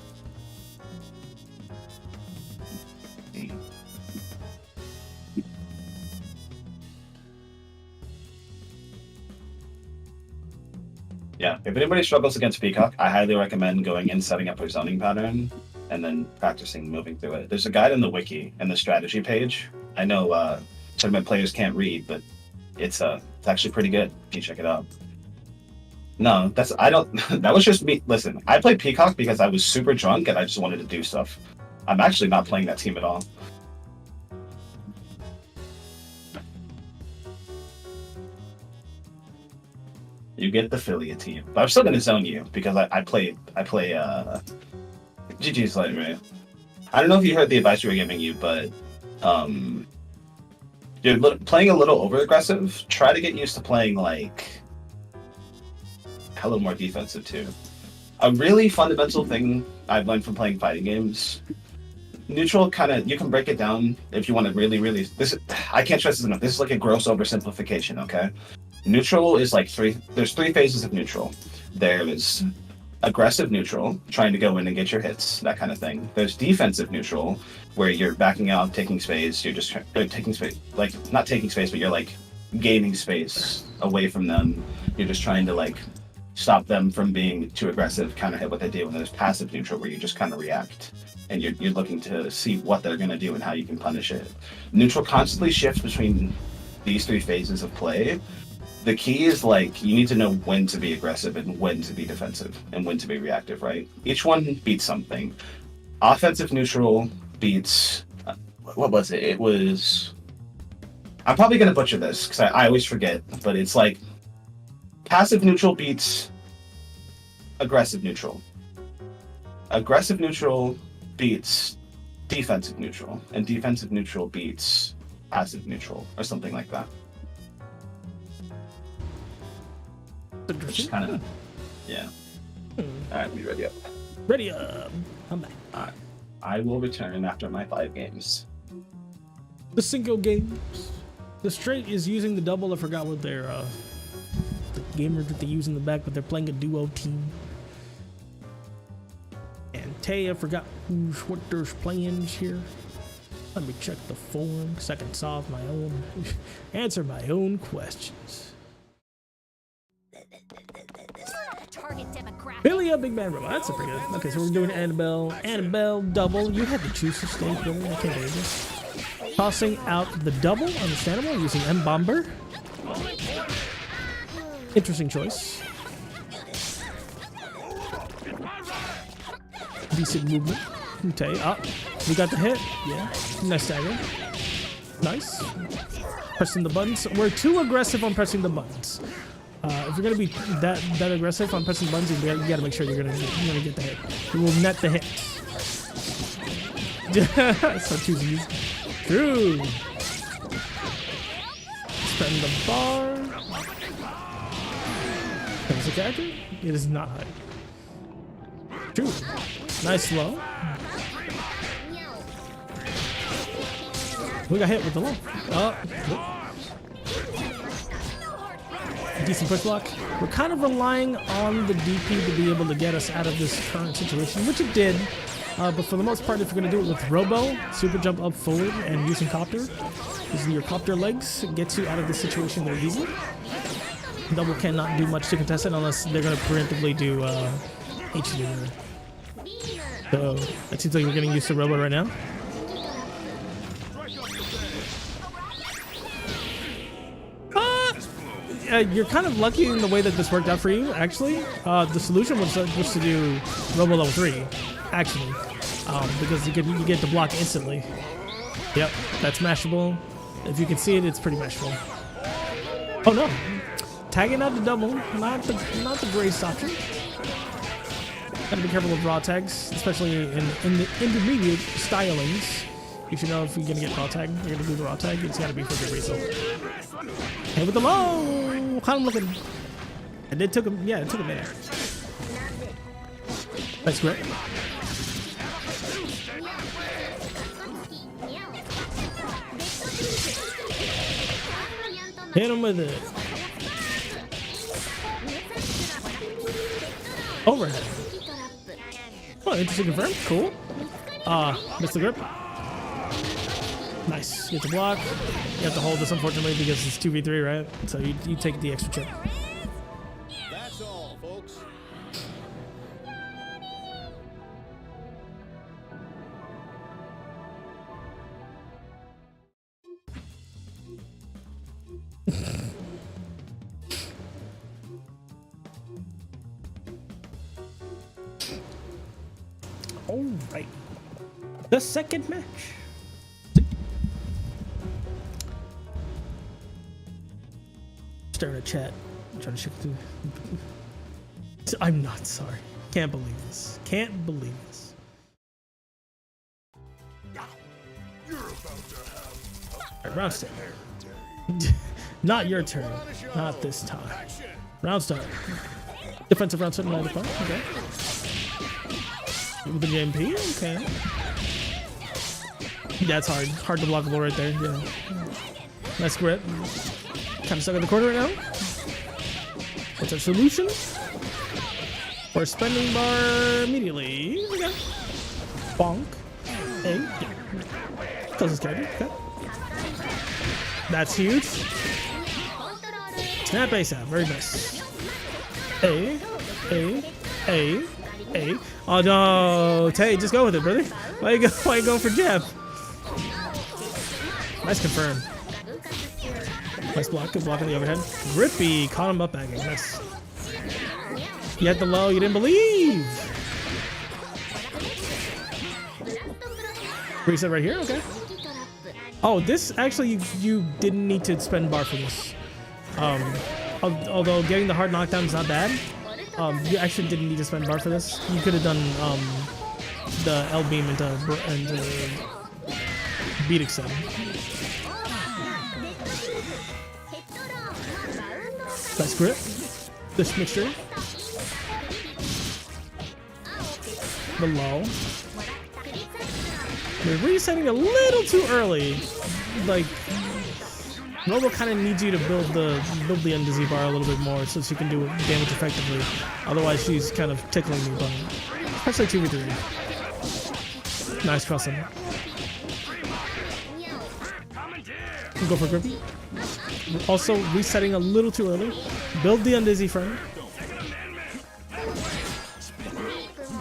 Yeah, if anybody struggles against Peacock, I highly recommend going in, setting up your zoning pattern, and then practicing moving through it. There's a guide in the wiki and the strategy page. I know tournament players can't read, but it's actually pretty good if you check it out. No, that was just me. Listen, I played Peacock because I was super drunk and I just wanted to do stuff. I'm actually not playing that team at all. You get the affiliate team, but I'm still gonna zone you because I play GG's Light Ray. I don't know if you heard the advice we were giving you, but you're playing a little over aggressive. Try to get used to playing like a little more defensive too. A really fundamental thing I've learned from playing fighting games. Neutral you can break it down if you want to really, I can't stress this enough. This is like a gross oversimplification, okay? Neutral is like there's three phases of neutral. There's aggressive neutral, trying to go in and get your hits, that kind of thing. There's defensive neutral, where you're backing out, taking space, you're just taking space, like not taking space, but you're like gaining space away from them. You're just trying to like stop them from being too aggressive, kind of hit what they do. And there's passive neutral, where you just kind of react. And you're looking to see what they're going to do and how you can punish it. Neutral constantly shifts between these three phases of play, the key is like you need to know when to be aggressive and when to be defensive and when to be reactive, right? Each one beats something. Offensive neutral beats what was it? It was, I'm probably gonna butcher this because I always forget, but it's like passive neutral beats aggressive neutral. Aggressive neutral beats defensive neutral, and defensive neutral beats passive neutral, or something like that. Just kind of, yeah. All right, we ready up. Ready up. I'm back. All right, I will return after my 5 games. The single games. The straight is using the double. I forgot what their the gamer that they use in the back, but they're playing a duo team. And Tay, I forgot what there's playing here. Let me check the form so I can solve my own, answer my own questions. Target demographic. Billy, a big man robot. That's a pretty good. Okay, so we're doing Annabelle double. You had to choose to stay, Billy. I can't believe this. Tossing out the double, understandable, using M Bomber. Interesting choice. Decent movement. Okay, we got the hit. Yeah, nice stagger. Nice. Pressing the buttons. We're too aggressive on pressing the buttons. If you're gonna be that aggressive on pressing buttons, you gotta make sure you're gonna get the hit. You will net the hit. So choosing true. Spend the bar. Is the character? It is not high. True. Nice slow. We got hit with the low. Decent push block. We're kind of relying on the DP to be able to get us out of this current situation, which it did. But for the most part, if you're going to do it with Robo, super jump up forward and using Copter, using your Copter legs gets you out of this situation very easily. Double cannot do much to contest it unless they're going to preemptively do HD. So it seems like we're getting used to Robo right now. You're kind of lucky in the way that this worked out for you, actually. The solution was just to do Robo level 3, actually. Because you get to block instantly. Yep, that's mashable. If you can see it, it's pretty mashable. Oh no! Tagging out the double, not the greatest option. Gotta be careful with raw tags, especially in the intermediate stylings. You should know if you're gonna get raw tag, you're gonna do the raw tag, it's gotta be for a good reason. Hey, with the low! How I'm looking. And it took him, yeah, it took a minute. That's great. Hit him with it. Overhead. Oh, interesting confirm. Cool. Missed the grip. Nice. Get the block. You have to hold this, unfortunately, because it's 2v3, right? So you take the extra chip. That's all, folks. All right. The second match. Staring at chat. I'm trying to check through. I'm not sorry. Can't believe this. Can't believe this. Alright, round start. Not your turn. Not this time. Round start. Defensive round start, 9 to 5. Okay. With the JMP? Okay. That's hard. Hard to blockable right there. Yeah. Nice grip. Kind of stuck in the corner right now. What's our solution? Or spending bar immediately. Here we go. Bonk. Hey. Closest character. Okay. That's huge. Snap ASAP. Very nice. Hey. Oh no. Tay, just go with it, brother. Why you going for jab? Nice confirm. Nice block. Good block on the overhead. Grippy. Caught him up bagging. Nice. You had the low. You didn't believe. Reset right here. Okay. Oh, this actually you didn't need to spend bar for this. Although getting the hard knockdown is not bad. You actually didn't need to spend bar for this. You could have done the L beam into beat extend. Nice grip. This mixture. The low. We're resetting a little too early. Like Robo kind of needs you to build the NDZ bar a little bit more so she can do damage effectively. Otherwise, she's kind of tickling me, but especially 2v3. Nice crossing. Go for grippy. Also resetting a little too early. Build the undizzy friend.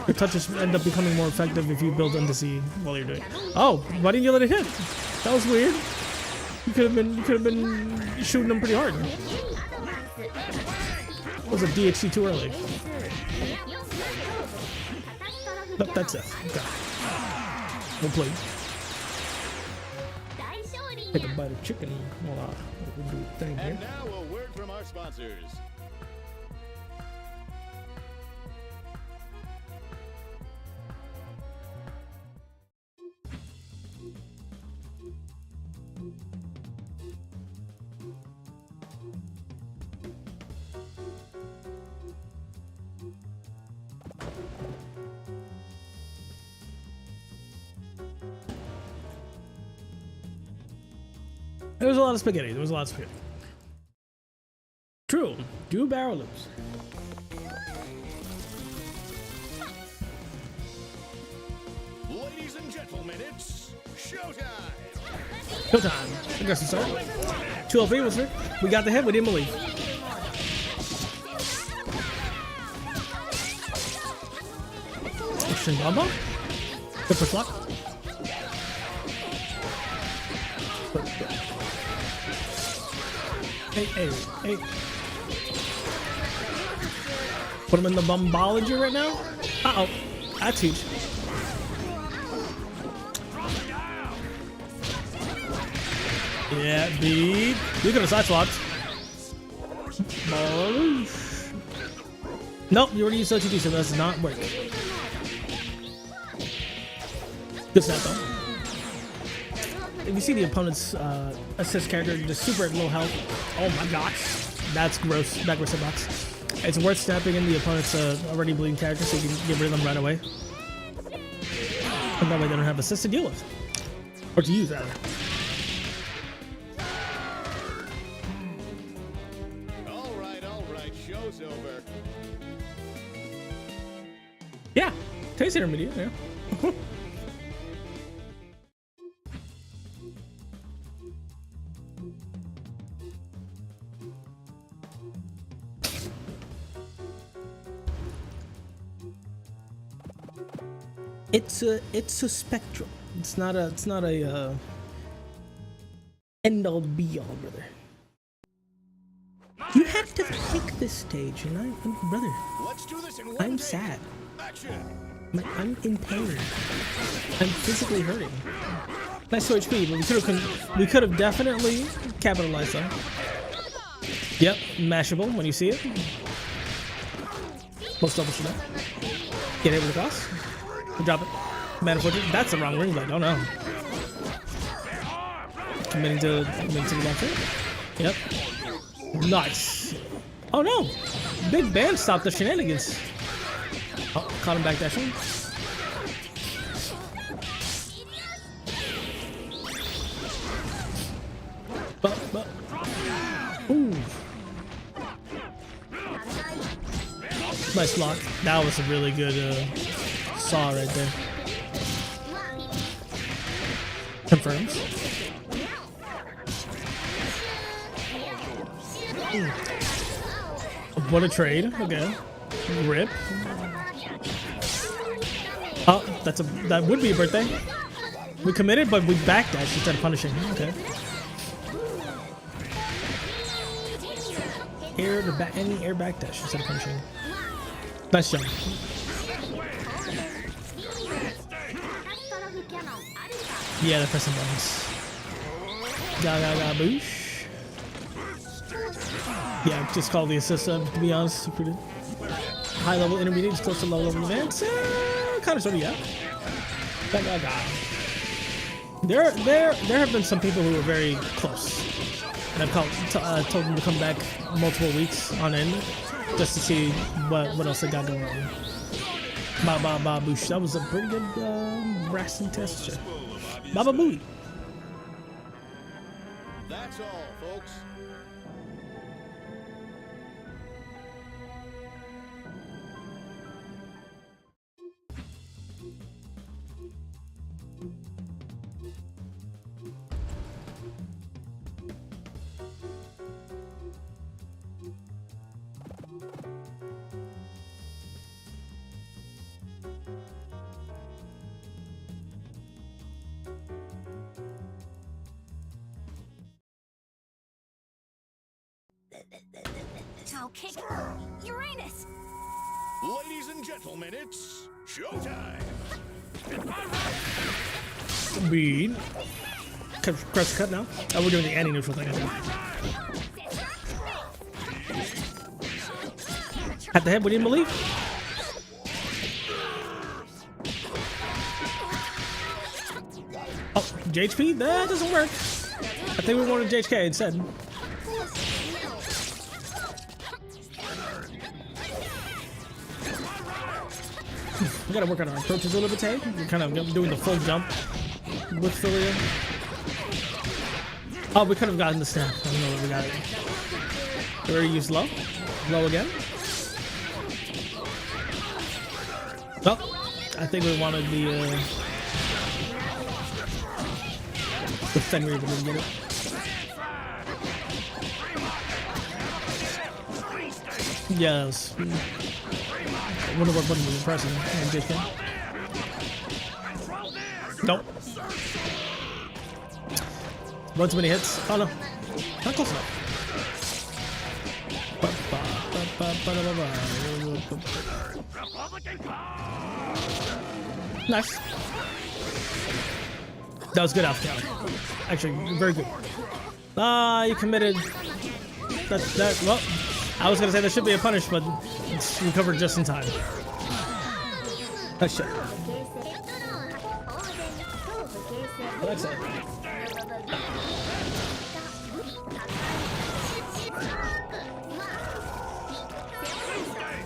Your touches end up becoming more effective if you build undizzy while you're doing it. Oh, why didn't you let it hit? That was weird. You could have been shooting them pretty hard. Was a DHC too early? Nope, that's it. Okay. We'll play. Take a bite of chicken. We'll do a thing here. And now a word from our sponsors. There was a lot of spaghetti. True. Do barrel loops. Ladies and gentlemen, it's showtime. Showtime. Aggressive start. 2LP was here. We got the hit. We didn't believe. Extreme bomb. Good push lock. Hey. Put him in the bombology right now? Uh-oh. That's huge. Yeah, beat. You could have side swapped. Nope, you already used OTG, so that does not work. Good snap though. If you see the opponent's assist character just super at low health, oh my gosh, that's gross. That gross box. It's worth snapping in the opponent's already bleeding character so you can get rid of them right away. And that way they don't have assist to deal with. Or to use, rather. All right, show's over. Yeah, taste intermediate, yeah. It's a spectrum. It's not a end all be all, brother. You have to pick this stage, and I'm brother. Let's do this in one I'm take. sad. Action. I'm in pain. I'm physically hurting. Nice HP, but we could have definitely capitalized on. Yep, mashable when you see it. Most double should get hit with the cross. Drop it. Man, that's the wrong ring blade. Oh no. Committing to the left here. Yep. Nice. Oh no. Big band stopped the shenanigans. Oh, caught him back dashing. But. Ooh. Nice block. That was a really good saw right there. Confirms. What a trade. Okay. Rip. Oh, that would be a birthday. We committed, but we backdashed instead of punishing. Okay. air to back, any air back dash instead of punching. Nice jump. Yeah, they're pressing buttons. Boosh. Yeah, just call the assist to be honest. Super high level intermediate is close to low level advanced. Kind of sort of, yeah. There have been some people who were very close. And I've told them to come back multiple weeks on end just to see what else they got going on. Ba boosh. That was a pretty good wrestling test. Baba booey. That's all, folks. Okay, Uranus. Ladies and gentlemen, it's showtime. Speed. Press cut now. Oh, we're doing the anti-neutral thing. At the head, we didn't believe. Oh, JHP? That doesn't work. I think we wanted JHK instead. We gotta work on our approaches a little bit, Tay. We're kind of doing the full jump with Philia. Oh, we could have gotten the snap. I don't know what we got. We already used low. Low again. Oh, I think we wanted the Fenrir, but didn't get it. Yes. I wonder what button we were pressing. Nope. Run too many hits. Oh no. Not close enough. Nice. That was good out counter. Actually, very good. You committed. Well, I was gonna say there should be a punish, but it's recovered just in time. Nice shot. Alexa.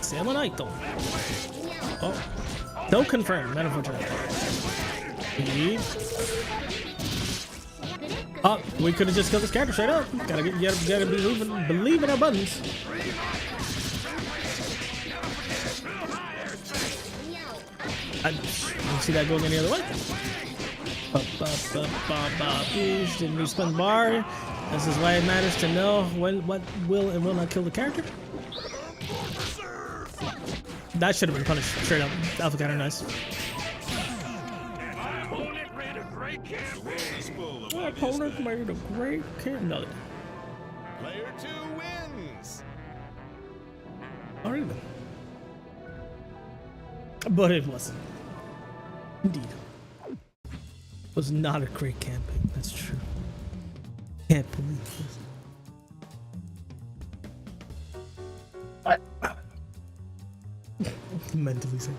Samonito. Oh. Don't confirm. Not unfortunate. Oh, we could have just killed this character straight up. Gotta believe in our buttons. I don't see that going any other way. The new spin bar. This is why it matters to know what will and will not kill the character. That should have been punished straight up. Alpha counter, nice. My opponent made a great campaign. No. Player 2 wins. Alright then. But it wasn't. Indeed. It was not a great campaign. That's true. Can't believe this. Mentally sick.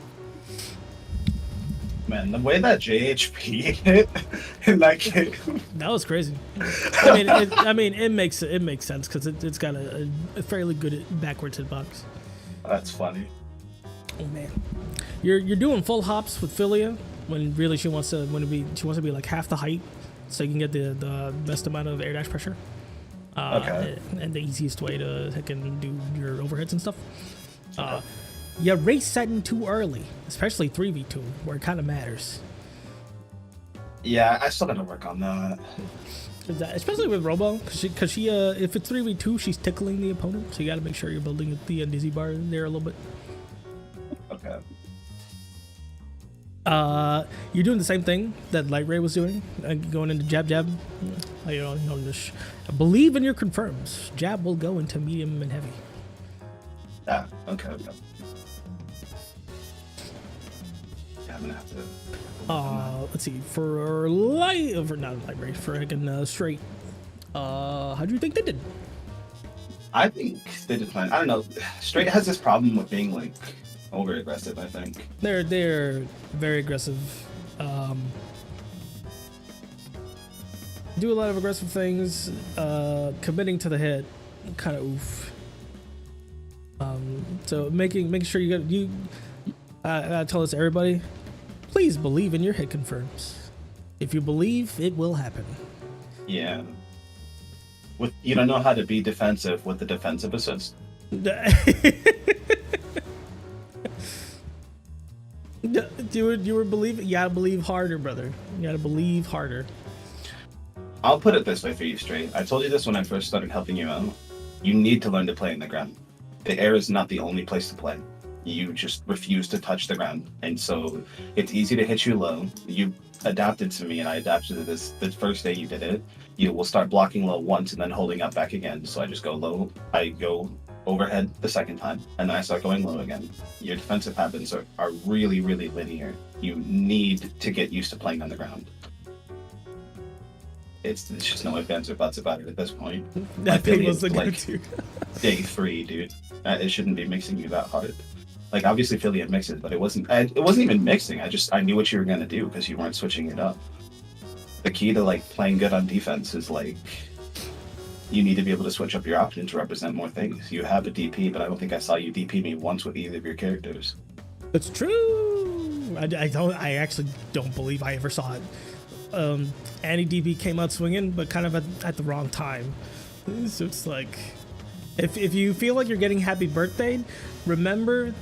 Man, the way that JHP hit in that game. That was crazy. It makes sense because it's got a fairly good backwards hitbox. That's funny. Oh man, you're doing full hops with Philia when really she wants to be like half the height, so you can get the best amount of air dash pressure. Okay. And the easiest way to do your overheads and stuff. You race setting too early, especially 3v2, where it kind of matters. Yeah, I still gotta work on that. Especially with Robo, because she if it's 3v2, she's tickling the opponent, so you gotta make sure you're building the dizzy bar there a little bit. Okay. You're doing the same thing that Light Ray was doing, going into jab. Just believe in your confirms. Jab will go into medium and heavy. Ah, okay. Yeah, I'm gonna have to. Let's see. For not Light Ray, for again straight. How do you think they did? I think they did fine. I don't know. Straight has this problem with being like over aggressive. I think They're very aggressive. Do a lot of aggressive things. Committing to the hit, kind of oof. So making sure I tell this to everybody, please believe in your hit confirms. If you believe, it will happen. yeah. You don't know how to be defensive with the defensive assist. You were believing. You gotta believe harder, brother. You gotta believe harder. I'll put it this way for you, Straight. I told you this when I first started helping you out. You need to learn to play in the ground. The air is not the only place to play. You just refuse to touch the ground. And so it's easy to hit you low. You adapted to me and I adapted to this the first day you did it. You will start blocking low once and then holding up back again. So I just go low. I go overhead the second time and then I start going low again. Your defensive habits are really, really linear. You need to get used to playing on the ground. It's just no ifs, ands, or buts about it at this point. That thing was like day 3, dude. It shouldn't be mixing you that hard. Like obviously Philly had mixes, but it wasn't even mixing. I knew what you were gonna do because you weren't switching it up. The key to like playing good on defense is like you need to be able to switch up your options to represent more things. You have a DP, but I don't think I saw you DP me once with either of your characters. It's true. I actually don't believe I ever saw it. Annie DP came out swinging, but kind of at the wrong time. So it's like, if you feel like you're getting happy birthday, remember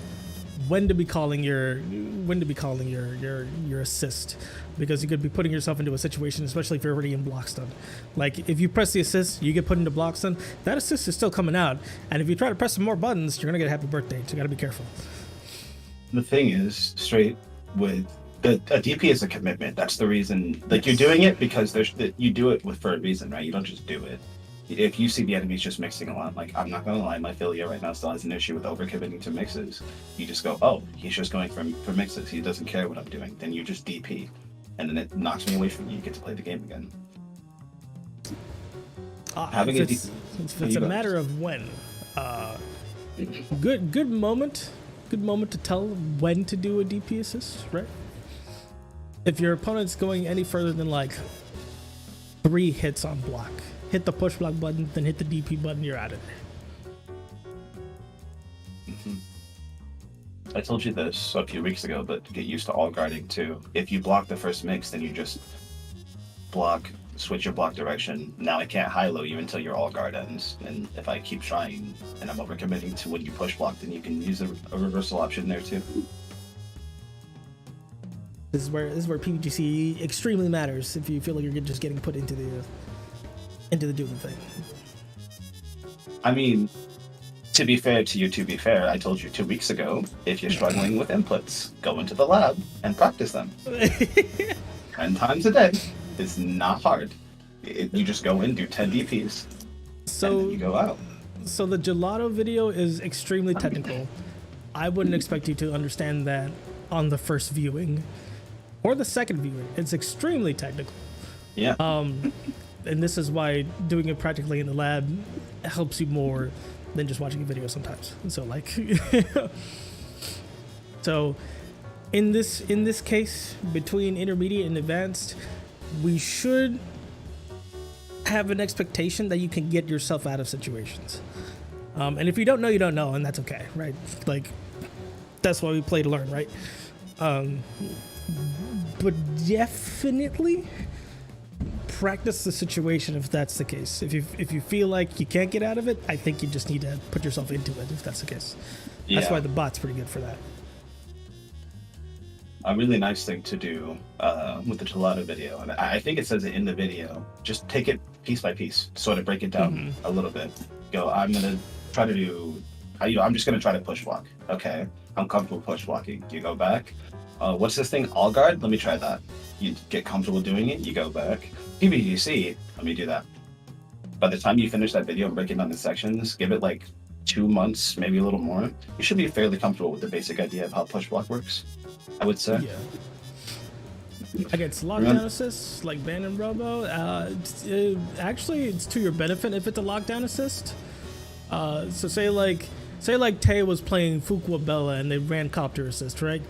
when to be calling your assist, because you could be putting yourself into a situation, especially if you're already in block stun. Like if you press the assist, you get put into block stun. That assist is still coming out, and if you try to press some more buttons, you're gonna get a happy birthday. So you gotta be careful. The thing is, Straight, with a DP is a commitment. That's the reason. Like you're doing it because you do it for a reason, right? You don't just do it. If you see the enemies just mixing a lot, like I'm not gonna lie, my Philia right now still has an issue with overcommitting to mixes. You just go, oh, he's just going for mixes. He doesn't care what I'm doing. Then you just DP, and then it knocks me away from you. You get to play the game again. It's a matter of when. Good moment to tell when to do a DP assist, right? If your opponent's going any further than like 3 hits on block, hit the push block button, then hit the DP button, you're out of there. I told you this a few weeks ago, but get used to all guarding too. If you block the first mix, then you just switch your block direction. Now I can't high-low you until your all guard ends. And if I keep trying and I'm overcommitting to when you push block, then you can use a reversal option there too. This is where PVGC extremely matters if you feel like you're just getting put into the doing thing. I mean, to be fair, I told you 2 weeks ago, if you're struggling with inputs, go into the lab and practice them. 10 times a day. It's not hard. You just go in, do 10 DPs, and then you go out. So the gelato video is extremely technical. I wouldn't expect you to understand that on the first viewing or the second viewing. It's extremely technical. Yeah. And this is why doing it practically in the lab helps you more than just watching a video sometimes. So like, so in this case, between intermediate and advanced, we should have an expectation that you can get yourself out of situations. And if you don't know, you don't know, and that's okay, right? Like, that's why we play to learn, right? But definitely practice the situation if that's the case. If you feel like you can't get out of it, I think you just need to put yourself into it if that's the case. Yeah. That's why the bot's pretty good for that. A really nice thing to do with the gelato video, and I think it says it in the video, just take it piece by piece, sort of break it down a little bit. Go, I'm gonna try to do, I'm just gonna try to push block. Okay, I'm comfortable push blocking. You go back, what's this thing? All guard? Let me try that. You get comfortable doing it, you go back. PBGC, let me do that. By the time you finish that video and break it down in sections, give it like 2 months, maybe a little more. You should be fairly comfortable with the basic idea of how push block works, I would say. Yeah. Against lockdown assists like Ban and Robo, actually it's to your benefit if it's a lockdown assist. So say like Tay was playing Fuqua Bella and they ran copter assist, right?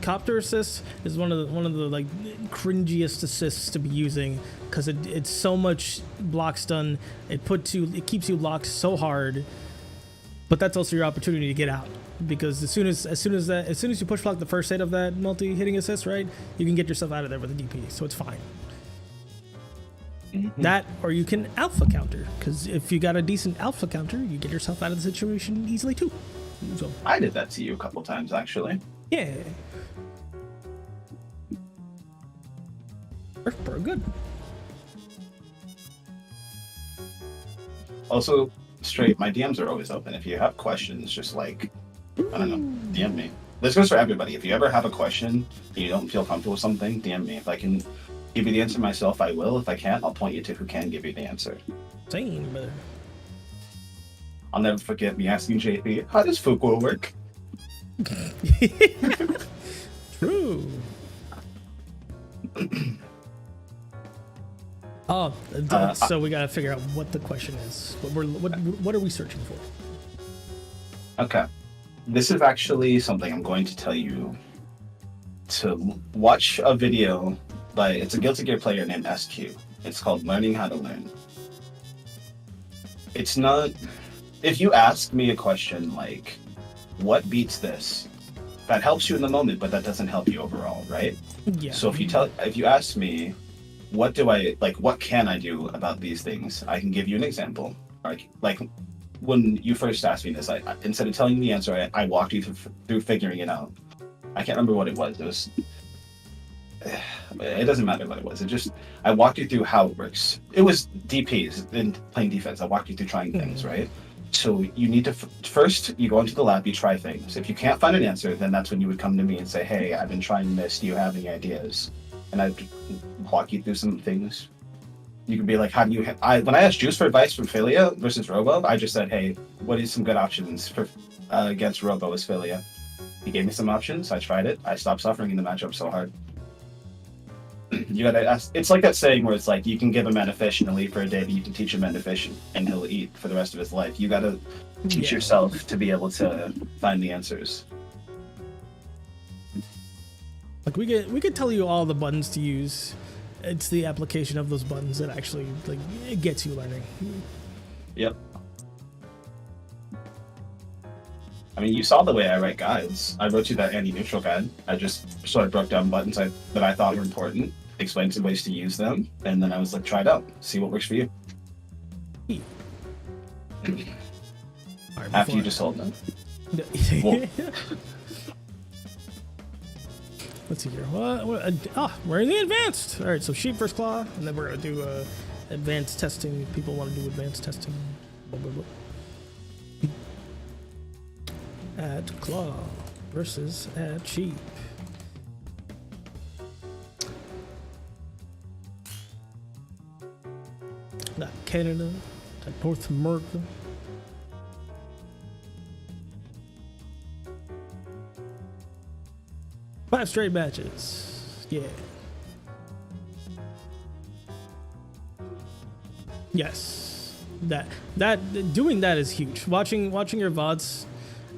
Copter assist is one of the like cringiest assists to be using because it's so much block stun. It keeps you locked so hard, but that's also your opportunity to get out because as soon as you push block the first hit of that multi-hitting assist, right, you can get yourself out of there with a DP, so it's fine. That, or you can alpha counter, because if you got a decent alpha counter, you get yourself out of the situation easily too. So I did that to you a couple times actually. yeah. Good. Also, straight, my DMs are always open. If you have questions, just like, I don't know, DM me. This goes for everybody. If you ever have a question and you don't feel comfortable with something, DM me. If I can give you the answer myself, I will. If I can't, I'll point you to who can give you the answer. Same, brother. I'll never forget me asking JP, how does Fuqua work? True. So we gotta figure out what the question is. What are we searching for? Okay. This is actually something I'm going to tell you to watch a video by, it's a Guilty Gear player named SQ. It's called Learning How to Learn. It's not, if you ask me a question like, what beats this? That helps you in the moment, but that doesn't help you overall, right? Yeah. So if you ask me, what can I do about these things? I can give you an example. Like when you first asked me this, I instead of telling you the answer, I walked you through figuring it out. I can't remember what it was. It doesn't matter what it was. I walked you through how it works. It was DPs and playing defense. I walked you through trying things, right? So you need to first you go into the lab, you try things. If you can't find an answer, then that's when you would come to me and say, "Hey, I've been trying this. Do you have any ideas?" And I'd walk you through some things. You could be like, "How do you?" When I asked Juice for advice from Philia versus Robo, I just said, "Hey, what is some good options for against Robo as Philia?" He gave me some options. I tried it. I stopped suffering in the matchup so hard. You gotta ask. It's like that saying where it's like you can give a man a fish and he'll eat for a day, but you can teach a man to fish and he'll eat for the rest of his life. You gotta teach yourself to be able to find the answers. Like we could tell you all the buttons to use. It's the application of those buttons that actually it gets you learning. Yep. I mean, you saw the way I write guides. I wrote you that anti-neutral guide. I just sort of broke down buttons that I thought were important, explained some ways to use them, and then I was like, try it out, see what works for you. After you just hold them. Let's see here. We're in the advanced. All right, so sheep versus claw, and then we're gonna do advanced testing. People want to do advanced testing. Blah, blah, blah. At claw versus at sheep. Not Canada, at North America. Five straight matches. Yeah. Yes. That doing that is huge. Watching your VODs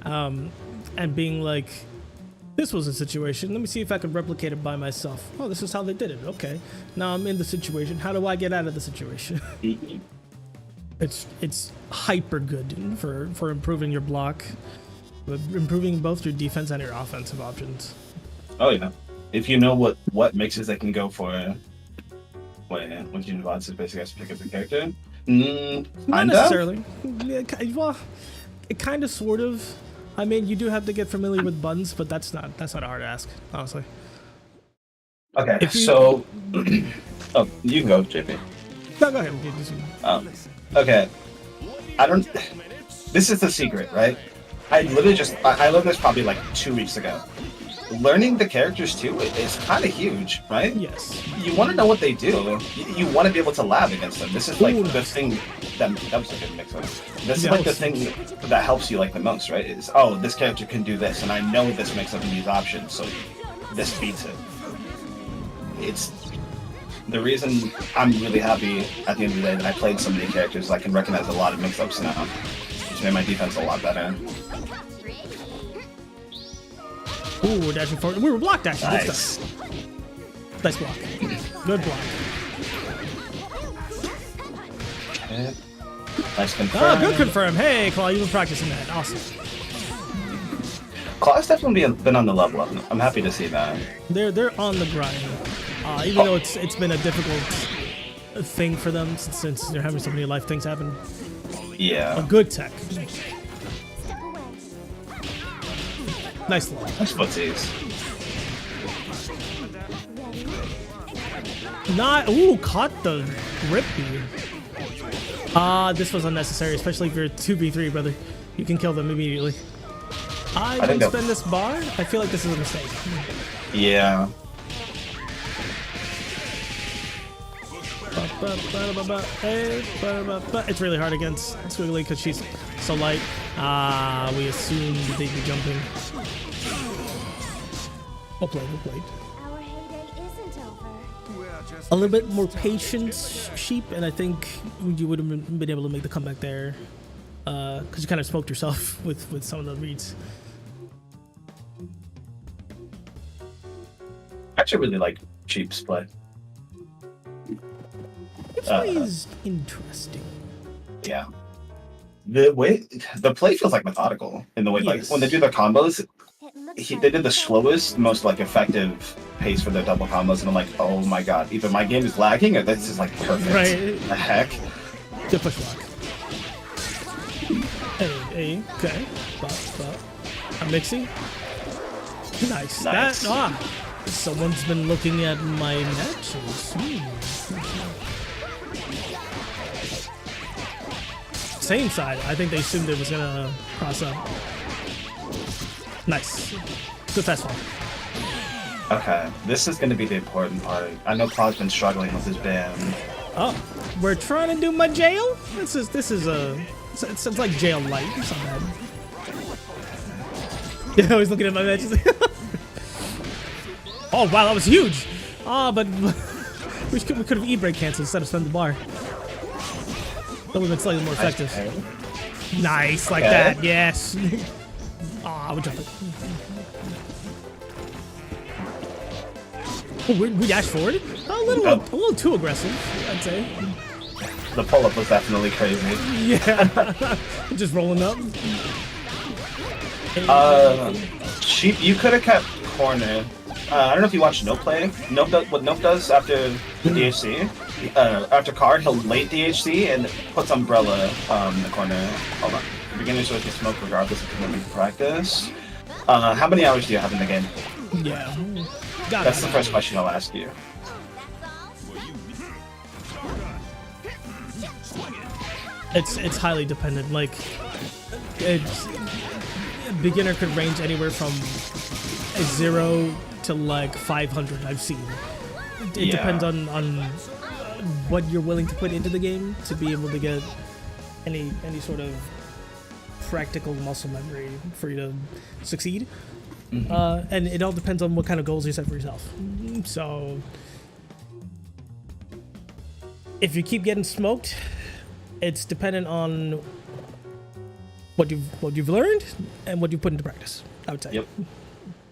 and being like, this was a situation, let me see if I can replicate it by myself. Oh, this is how they did it. Okay, now I'm in the situation. How do I get out of the situation? It's hyper good for improving your block, improving both your defense and your offensive options. Oh yeah, if you know what mixes they can go for when you VODs, is basically has to pick up the character. Not necessarily. Well, it kind of, sort of. I mean, you do have to get familiar with buttons, but that's not a hard ask, honestly. Okay, so oh, you can go, JP. No, go ahead. Okay, I don't. This is the secret, right? I literally I learned this probably like 2 weeks ago. learning the characters too is kind of huge, right? Yes. You want to know what they do. You want to be able to lab against them. This is like Ooh, the nice. thing that was a good mix-up. This is Yeah, like the that thing that helps you like the most, right? Is oh, this character can do this, and I know this mix up in these options, so this beats it. It's the reason I'm really happy at the end of the day that I played so many characters. I can recognize a lot of mix-ups now, which made my defense a lot better. Ooh, dashing forward. We were blocked actually. Good Nice. stuff. Nice block. Good block. Okay. Nice confirm. Ah, good confirm. Hey, Claw, you've been practicing that. Awesome. Claw's definitely been on the level up. I'm happy to see that. They're on the grind. Even though it's been a difficult thing for them since they're having so many life things happen. A Yeah. good tech. Step away. Nice block. Nice footsies. Ready? Not. Ooh, caught the grip here. This was unnecessary, especially if you're 2v3, brother. You can kill them immediately. I think don't that- spend this bar. I feel like this is a mistake. Yeah. It's really hard against Squiggly because she's so light. We assumed they'd be jumping. Well played, well played. Our heyday isn't over. A little bit more patience, Sheep, and I think you would have been able to make the comeback there. Because you kind of smoked yourself with some of the reads. I actually really like Cheap's play. This play is interesting. Yeah. The play feels like methodical in the way, like Yes. when they do their combos, It looks they like did the slowest, most like effective pace for their double combos, and I'm like, oh my god, either my game is lagging or this is like perfect. Right. The heck? Good push block. Hey, okay. I'm mixing. Nice. Nice. Someone's been looking at my matches. Same side. I think they assumed it was gonna cross up. Nice. Good fast fall. Okay, this is going to be the important part. I know Claude's been struggling with his band. Oh, we're trying to do my jail? This is it's like jail light. It's not bad. Yeah, I was looking at my matches. Oh wow, that was huge. But we could have E-break canceled instead of spend the bar. That would have been slightly more effective. Nice, like Okay. that, yes. We jumped it. Oh, we dashed forward? A little too aggressive, I'd say. The pull-up was definitely crazy. Yeah, just rolling up. Sheep, you could have kept corner. I don't know if you watched Nope play. What Nope does after the DHC, after card, he'll late DHC and puts Umbrella in the corner. Hold on. The beginner so it can smoke regardless of commitment to practice. How many hours do you have in the game? Yeah. Got That's it. the first question I'll ask you. It's highly dependent. Like, it's beginner could range anywhere from 0 to like 500. I've seen. It Yeah. depends on what you're willing to put into the game to be able to get any sort of practical muscle memory for you to succeed. And it all depends on what kind of goals you set for yourself. So if you keep getting smoked, it's dependent on what you've learned and what you put into practice, I would say. Yep,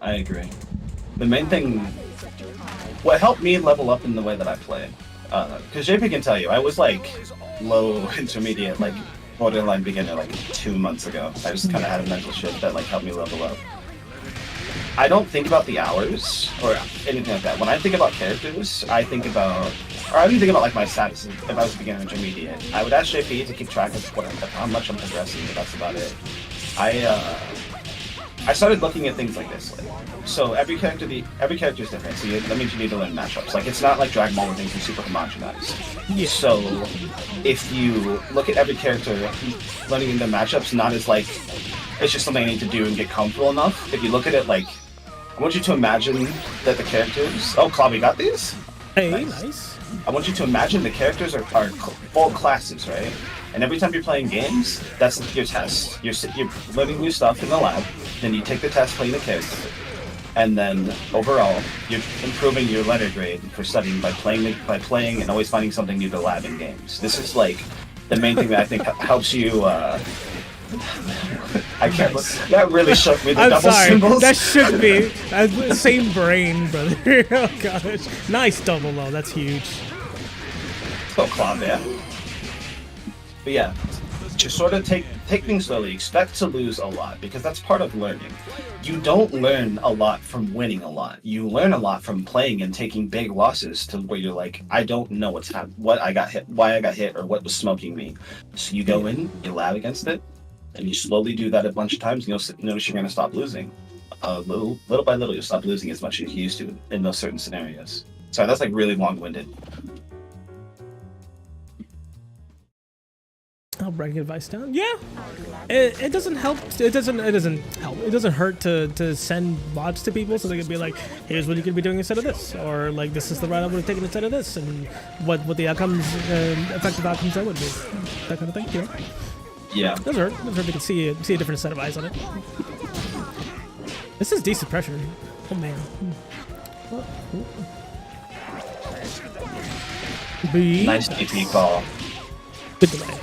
I agree. The main thing, what helped me level up in the way that I play, because JP can tell you, I was like low intermediate, like borderline beginner like 2 months ago. I just kind of had a mental shift that like helped me level up. I don't think about the hours or anything like that. When I think about characters, I think about, or I even think about like my status if I was a beginner intermediate. I would ask JP to keep track of how much I'm progressing, but that's about it. I started looking at things like this. Like, so every character is different. So that means you need to learn matchups. Like it's not like Dragon Ball where things are super homogenized. Yeah. So if you look at every character, learning the matchups not as like it's just something I need to do and get comfortable enough. If you look at it like I want you to imagine that the characters. Oh, Claw, we got these. Hey, nice. I want you to imagine the characters are full classes, right? And every time you're playing games, that's your test. You're learning new stuff in the lab, then you take the test playing the character, and then overall, you're improving your letter grade for studying by playing and always finding something new to lab in games. This is like the main thing that I think helps you. I can't. That really shook me. The I'm double sorry. symbols. That shook me. Same brain, brother. Oh gosh. Nice double low. That's huge. Oh, Claw, yeah. But yeah, just sort of take things slowly. Expect to lose a lot because that's part of learning. You don't learn a lot from winning a lot. You learn a lot from playing and taking big losses to where you're like, I don't know what I got hit, why I got hit, or what was smoking me. So you go in, you lab against it, and you slowly do that a bunch of times, and you'll notice you're going to stop losing. Little by little, you'll stop losing as much as you used to in those certain scenarios. Sorry, that's like really long-winded. I'll break advice down. Yeah, it doesn't help. It doesn't help. It doesn't hurt to send VODs to people so they can be like, here's what you could be doing instead of this, or like this is the route I would have taken instead of this, and what the outcomes, effective outcomes that would be, that kind of thing. You know? Yeah. Doesn't hurt. Doesn't hurt. You can see a different set of eyes on it. This is decent pressure. Oh man. B. Nice DP call. Good delay.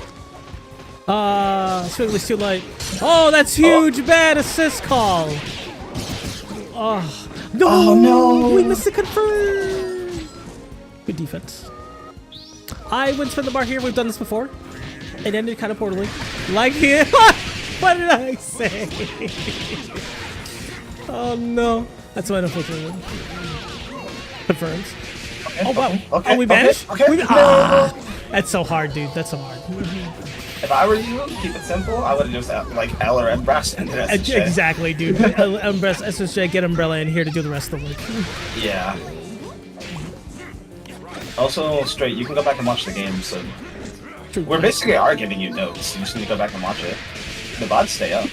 Certainly too late. Oh, that's huge. Bad assist call. Oh, no. Oh, no. We missed the confirm. Good defense. I went to the bar here. We've done this before. It ended kind of poorly. Like here. What did I say? Oh, no. That's my unfortunate one. Confirms. Okay, Oh, wow. Okay, Oh, we managed? Okay. That's so hard, dude. That's so hard. If I were you, keep it simple. I would have just like L or M brass into SSJ. Exactly, dude. Umbrella, SSJ, get Umbrella in here to do the rest of the work. Yeah. Also, straight, you can go back and watch the game. So we're basically are giving you notes. You just need to go back and watch it. The VODs stay up.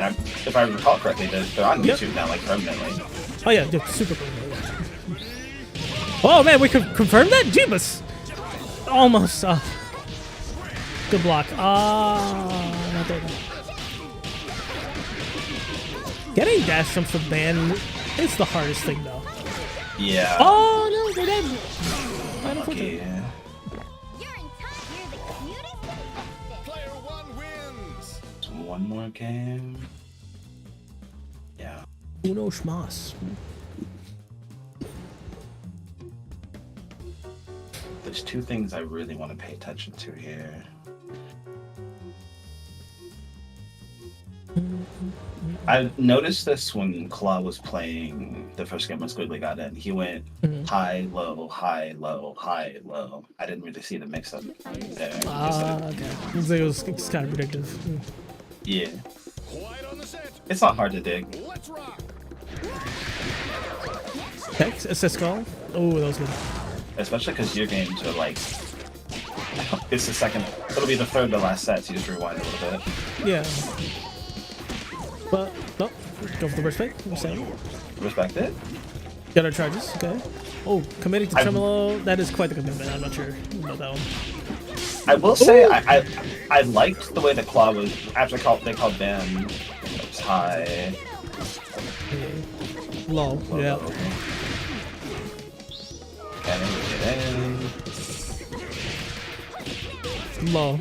And if I recall correctly, they're on YouTube now, like permanently. Oh yeah, super cool. Oh man, we could confirm that? Jeebus! Almost. Good block. Not there. Getting dash jump from ban is the hardest thing though. Yeah. Oh no, they're dead. Okay. You're in touch. You're the cutest thing. Player one wins. So one more game. Yeah. Uno schmas. There's two things I really want to pay attention to here. I noticed this when Claw was playing the first game when Squiggly got in. He went high, low, high, low, high, low. I didn't really see the mix-up there. Okay. It's kind of predictive. Yeah. Quiet on the set. It's not hard to dig. Let's rock. Okay, assist call. Oh, that was good. Especially because your games are like... It's the second... It'll be the third to last set, so you just rewind a little bit. Yeah. But, no. Go for the burst fake. I'm saying. Respect it. Get our charges. Okay. Oh, committing to tremolo. That is quite the commitment. I'm not sure about that one. I will say, I liked the way the Claw was... After they called ban... It was high... Low. Yeah. Low. Get in. Low.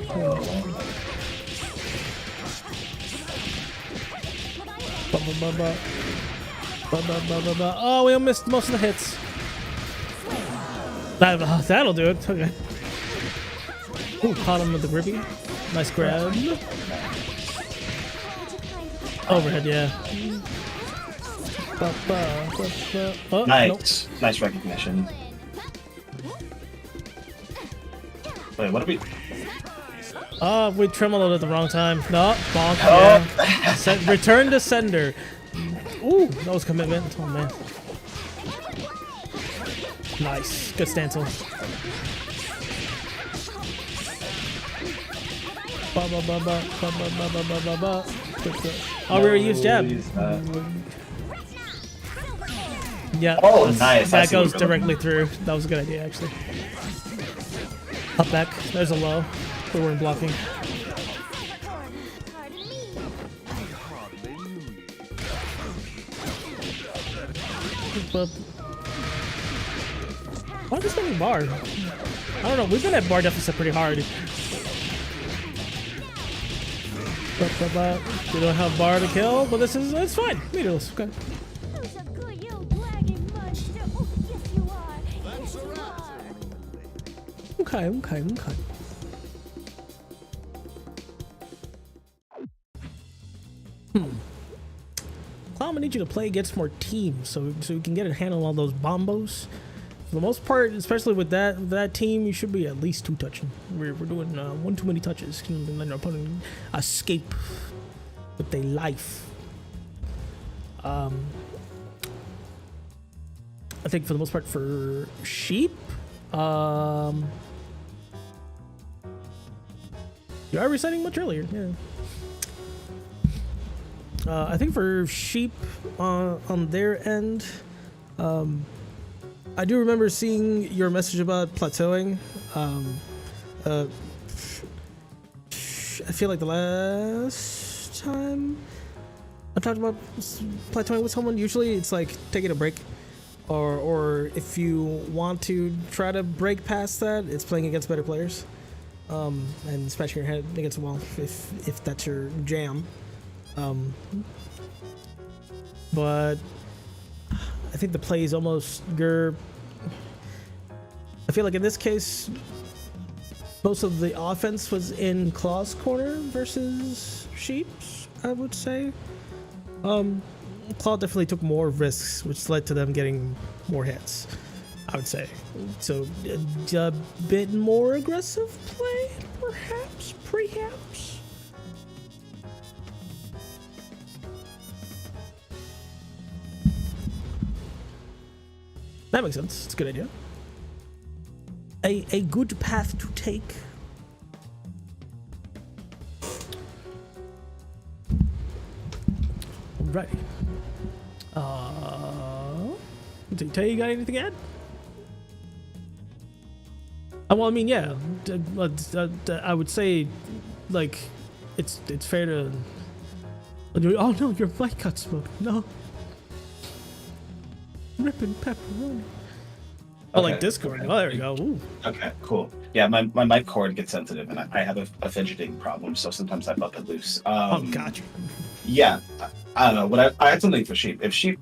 Oh, we missed most of the hits. That'll do it. Okay. Ooh, caught him with the grippy. Nice grab. Overhead, yeah. Oh, Nice. Nope. Nice recognition. Wait, what are we... We tremoloed at the wrong time. No, bonk. Oh. Yeah. Return to sender. Ooh, that was commitment. Oh man. Nice. Good stance. I'll reuse jab. Yeah. Oh, that's- nice. I That see where goes we're going. directly through. That was a good idea, actually. Up back. There's a low. We weren't blocking. But why this many bar? I don't know. We've been at bar deficit pretty hard. We don't have bar to kill, but it's fine. Meterless. Okay. Who's a good, you blagging monster? Oh, yes you are. Yes you are. Okay. Clown, I need you to play against more teams so we can get a handle on all those bombos. For the most part, especially with that team, you should be at least 2 touching. We're doing one too many touches. And then our opponent escape with their life. I think for the most part for sheep, you are resetting much earlier. Yeah. I think for sheep on their end, I do remember seeing your message about plateauing. I feel like the last time I talked about plateauing with someone, usually it's like taking a break, or if you want to try to break past that, it's playing against better players, and smashing your head against the wall if that's your jam. But I think the play is almost I feel like in this case, most of the offense was in Claw's corner versus Sheep's, I would say. Claw definitely took more risks, which led to them getting more hits, I would say. So a bit more aggressive play, perhaps. That makes sense. It's a good idea. A good path to take. Alrighty. Did Tay, you got anything to add? Well, I mean, yeah. I would say, like, it's fair to. Oh no, your mic got smoked. No. Ripping pepperoni. Oh, like Discord. Oh, there we go. Ooh. Okay, cool. Yeah, my mic cord gets sensitive, and I have a fidgeting problem, so sometimes I bump it loose. Oh, gotcha. Yeah, I don't know. But I had something for sheep. If you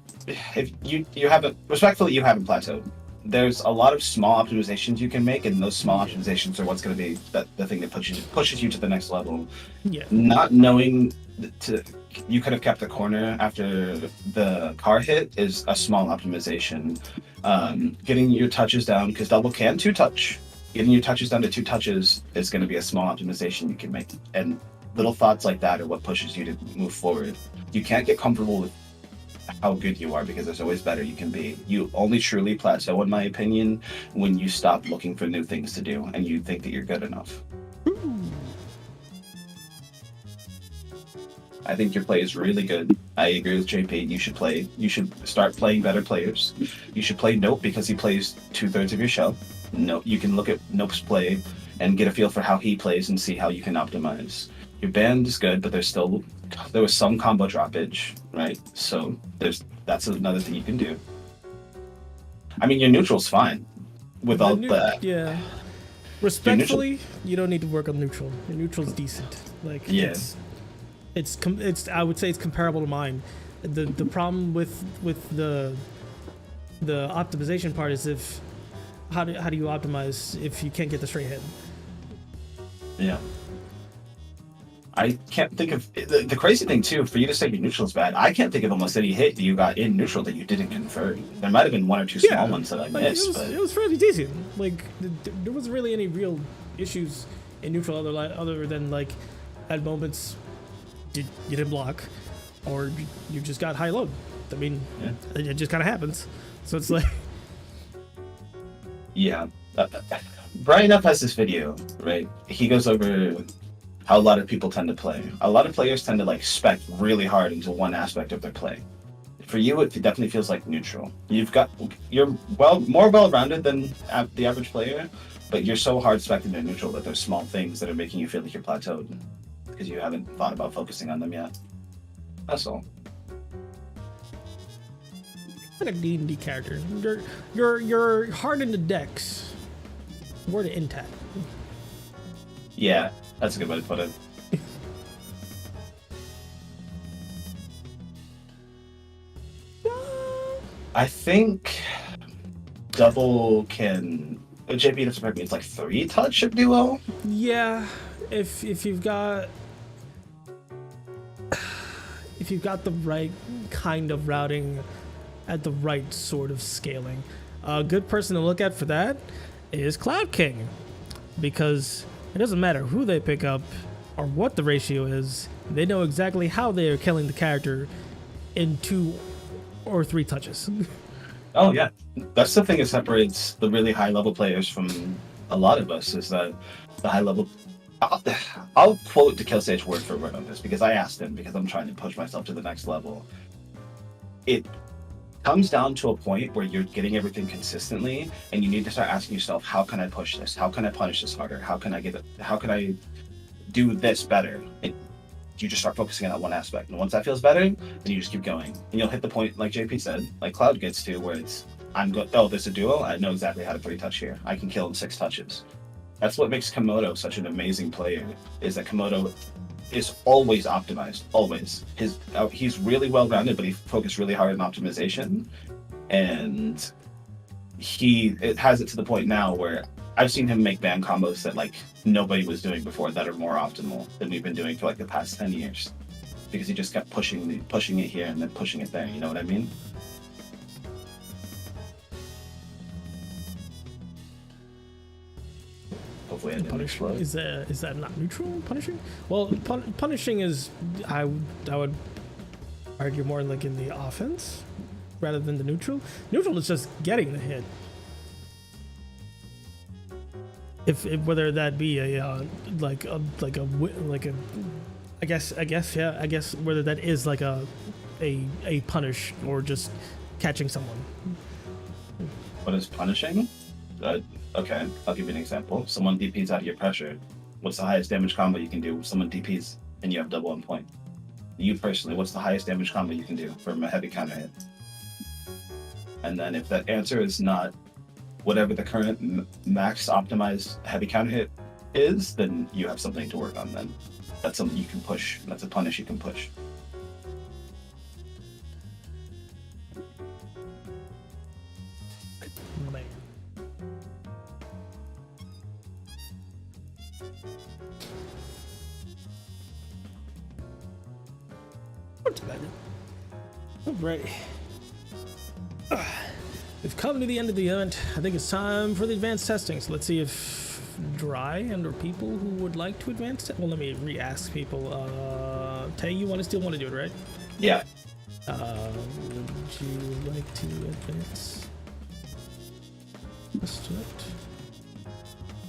haven't, respectfully, you haven't plateaued. There's a lot of small optimizations you can make, and those small optimizations are what's going to be the thing that pushes you to the next level. Yeah. Not knowing you could have kept the corner after the car hit is a small optimization. Getting your touches down, because double can 2-touch. Getting your touches down to 2 touches is going to be a small optimization you can make. And little thoughts like that are what pushes you to move forward. You can't get comfortable with how good you are, because there's always better you can be. You only truly plateau, in my opinion, when you stop looking for new things to do and you think that you're good enough. I think your play is really good. I agree with JP. You should start playing better players. You should play Nope because he plays 2/3 of your show. Nope, you can look at Nope's play and get a feel for how he plays and see how you can optimize. Your band is good, but there was some combo droppage, right? So that's another thing you can do. I mean, your neutral's fine with all that. Yeah. Respectfully, you don't need to work on neutral. Your neutral's decent. Like, yeah. It's I would say it's comparable to mine. The problem with the optimization part is how do you optimize if you can't get the straight hit? Yeah. I can't think of the crazy thing too. For you to say your neutral is bad, I can't think of almost any hit that you got in neutral that you didn't convert. There might have been 1 or 2 small ones that I missed. It was fairly decent. Like there wasn't really any real issues in neutral other than like at moments you didn't block or you just got high load. I mean, it just kind of happens. So it's like, yeah. Brian Up has this video, right? He goes over how a lot of people tend to play. A lot of players tend to like spec really hard into one aspect of their play. For you, it definitely feels like neutral. You're more well-rounded than the average player, but you're so hard-spec'd into neutral that there's small things that are making you feel like you're plateaued because you haven't thought about focusing on them yet. That's all. Like a D&D character. You're hard in the decks. Word intact. Yeah, that's a good way to put it. I think double can. JP doesn't remember me. It's like 3-touch of duo. Yeah, if you've got the right kind of routing at the right sort of scaling, a good person to look at for that is Cloud King, because it doesn't matter who they pick up or what the ratio is. They know exactly how they are killing the character in 2 or 3 touches. Oh yeah, that's the thing that separates the really high level players from a lot of us, is that the high level. I'll quote the Kill Stage word for word on this because I asked him, because I'm trying to push myself to the next level. It comes down to a point where you're getting everything consistently, and you need to start asking yourself, how can I push this? How can I punish this harder? How can I do this better? You just start focusing on that one aspect, and once that feels better, then you just keep going, and you'll hit the point, like JP said, like Cloud gets to, where it's there's a duo, I know exactly how to 3-touch here. I can kill in 6 touches. That's what makes Komodo such an amazing player, is that Komodo is always optimized, always. He's really well rounded, but he focused really hard on optimization, and it has it to the point now where I've seen him make band combos that like nobody was doing before, that are more optimal than we've been doing for like the past 10 years, because he just kept pushing it here and then pushing it there. You know what I mean? Hopefully, I didn't explode. Is that not neutral? Punishing? Well, punishing is, I would argue, more like in the offense rather than the neutral. Neutral is just getting the hit. If whether that be I guess whether that is like a punish or just catching someone. What is punishing? Okay, I'll give you an example. Someone DPs out of your pressure. What's the highest damage combo you can do? Someone DPs and you have double on point. You personally, what's the highest damage combo you can do from a heavy counter hit? And then if that answer is not whatever the current max optimized heavy counter hit is, then you have something to work on then. That's something you can push. That's a punish you can push. Man. What's better? Alright. We've come to the end of the event. I think it's time for the advanced testing. So let's see if Dry and or people who would like to advance it. Well, let me re-ask people. Tay, you still want to do it, right? Yeah. Would you like to advance? Let's do it.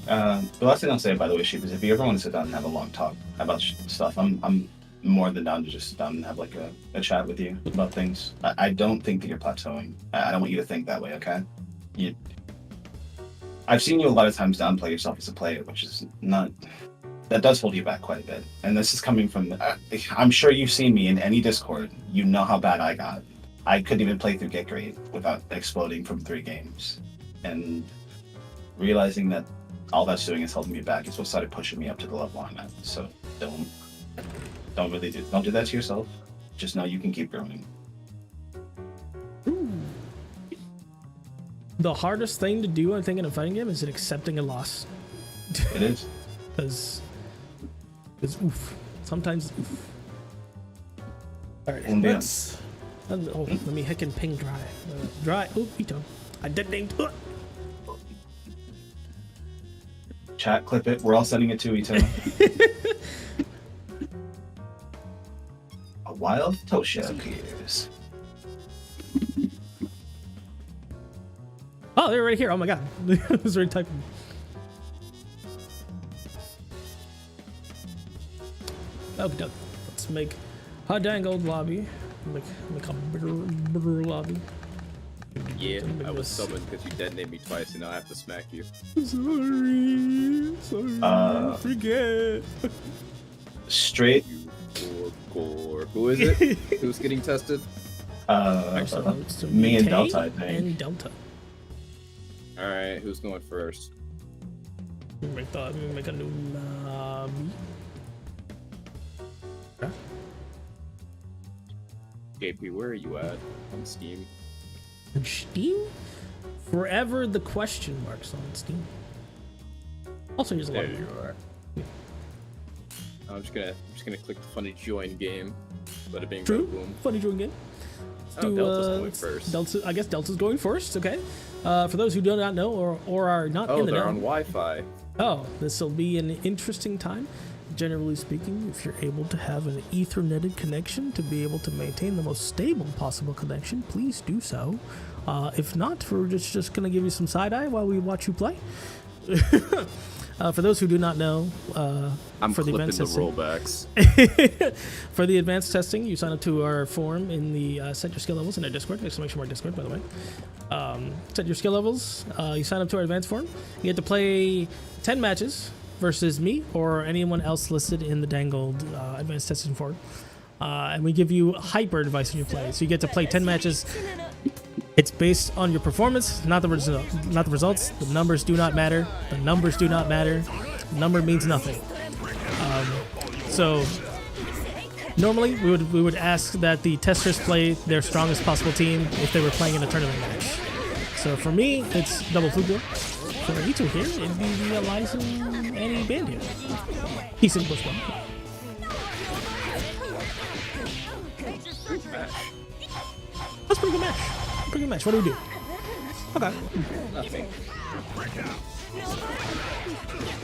The last thing I'll say, by the way, Sheep, is if you ever want to sit down and have a long talk about stuff, I'm more than down to just sit down and have like a chat with you about things. I don't think that you're plateauing. I don't want you to think that way, okay? I've seen you a lot of times downplay yourself as a player, which is not... That does hold you back quite a bit. And this is coming from... I'm sure you've seen me in any Discord. You know how bad I got. I couldn't even play through Get Gr8 without exploding from 3 games. And realizing that all that's doing is holding me back is what started pushing me up to the level I'm at. So don't do that to yourself. Just know you can keep growing. The hardest thing to do, I think, in a fighting game is accepting a loss. It is. Because oof. Sometimes oof. Alright, let's... let me heckin' ping Dry. Dry. Oh, Ito. I dead named. Chat, clip it. We're all sending it to Ito. A wild Tosha appears. Oh, they're right here. Oh my god. I was already typing. Okay, let's make a dangled lobby. Make a brr lobby. Yeah, I was summoned because you detonated me twice, and now I have to smack you. Sorry. Forget. Straight. Who is it? Who's getting tested? Me and Delta, I think. And Delta. All right, who's going first? Make a new lobby. Okay. JP, where are you at on Steam? On Steam? Forever the question marks on Steam. Also, here's a There lobby. you are. I'm just gonna click the funny join game. Let it bing True. boom. Funny join game. Delta's going first. Delta, I guess Delta's going first. Okay. For those who do not know or are not in the they're know. on Wi-Fi. Oh, this will be an interesting time. Generally speaking, if you're able to have an Etherneted connection to be able to maintain the most stable possible connection, please do so. If not, we're just going to give you some side-eye while we watch you play. For those who do not know, I'm for the clipping advanced the testing, rollbacks. for the advanced testing, you sign up to our forum in the set your skill levels in our Discord. Exclamation mark Discord, by the way. Set your skill levels. You sign up to our advanced forum. You get to play 10 matches versus me or anyone else listed in the dangled advanced testing forum. And we give you hyper advice in your play. So you get to play 10 matches. It's based on your performance, not the results. The numbers do not matter. The numbers do not matter. The number means nothing. So normally we would ask that the testers play their strongest possible team if they were playing in a tournament match. So for me, it's double Flugo. For Ito here, it'd be the Eliza and Bandit. He's in Bush one. That's a pretty good match. Pretty good match. What do we do? Okay. Nothing.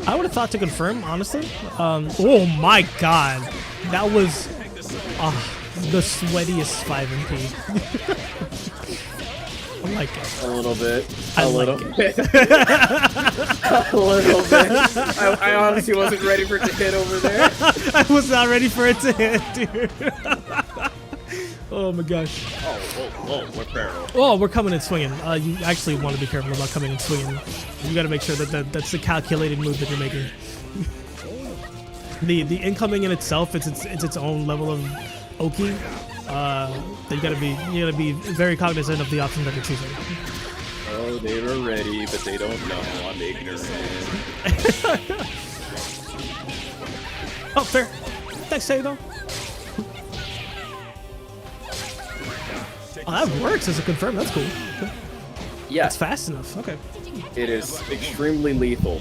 I would have thought to confirm, honestly. Oh my god. That was the sweatiest 5MP. I like it. A little bit. I A like little it. bit. A little bit. I honestly wasn't ready for it to hit over there. I was not ready for it to hit, dude. Oh my gosh. Oh, we're parallel. Oh, we're coming and swinging. You actually want to be careful about coming and swinging. You got to make sure that's the calculated move that you're making. The incoming in itself, it's its own level of oki. You gotta be very cognizant of the options that you're choosing. Oh, they were ready, but they don't know. I'm ignorant. Oh, fair. Thanks, Seigo. Oh, that works as a confirm. That's cool. Yeah, It's fast enough. Okay. it is extremely lethal.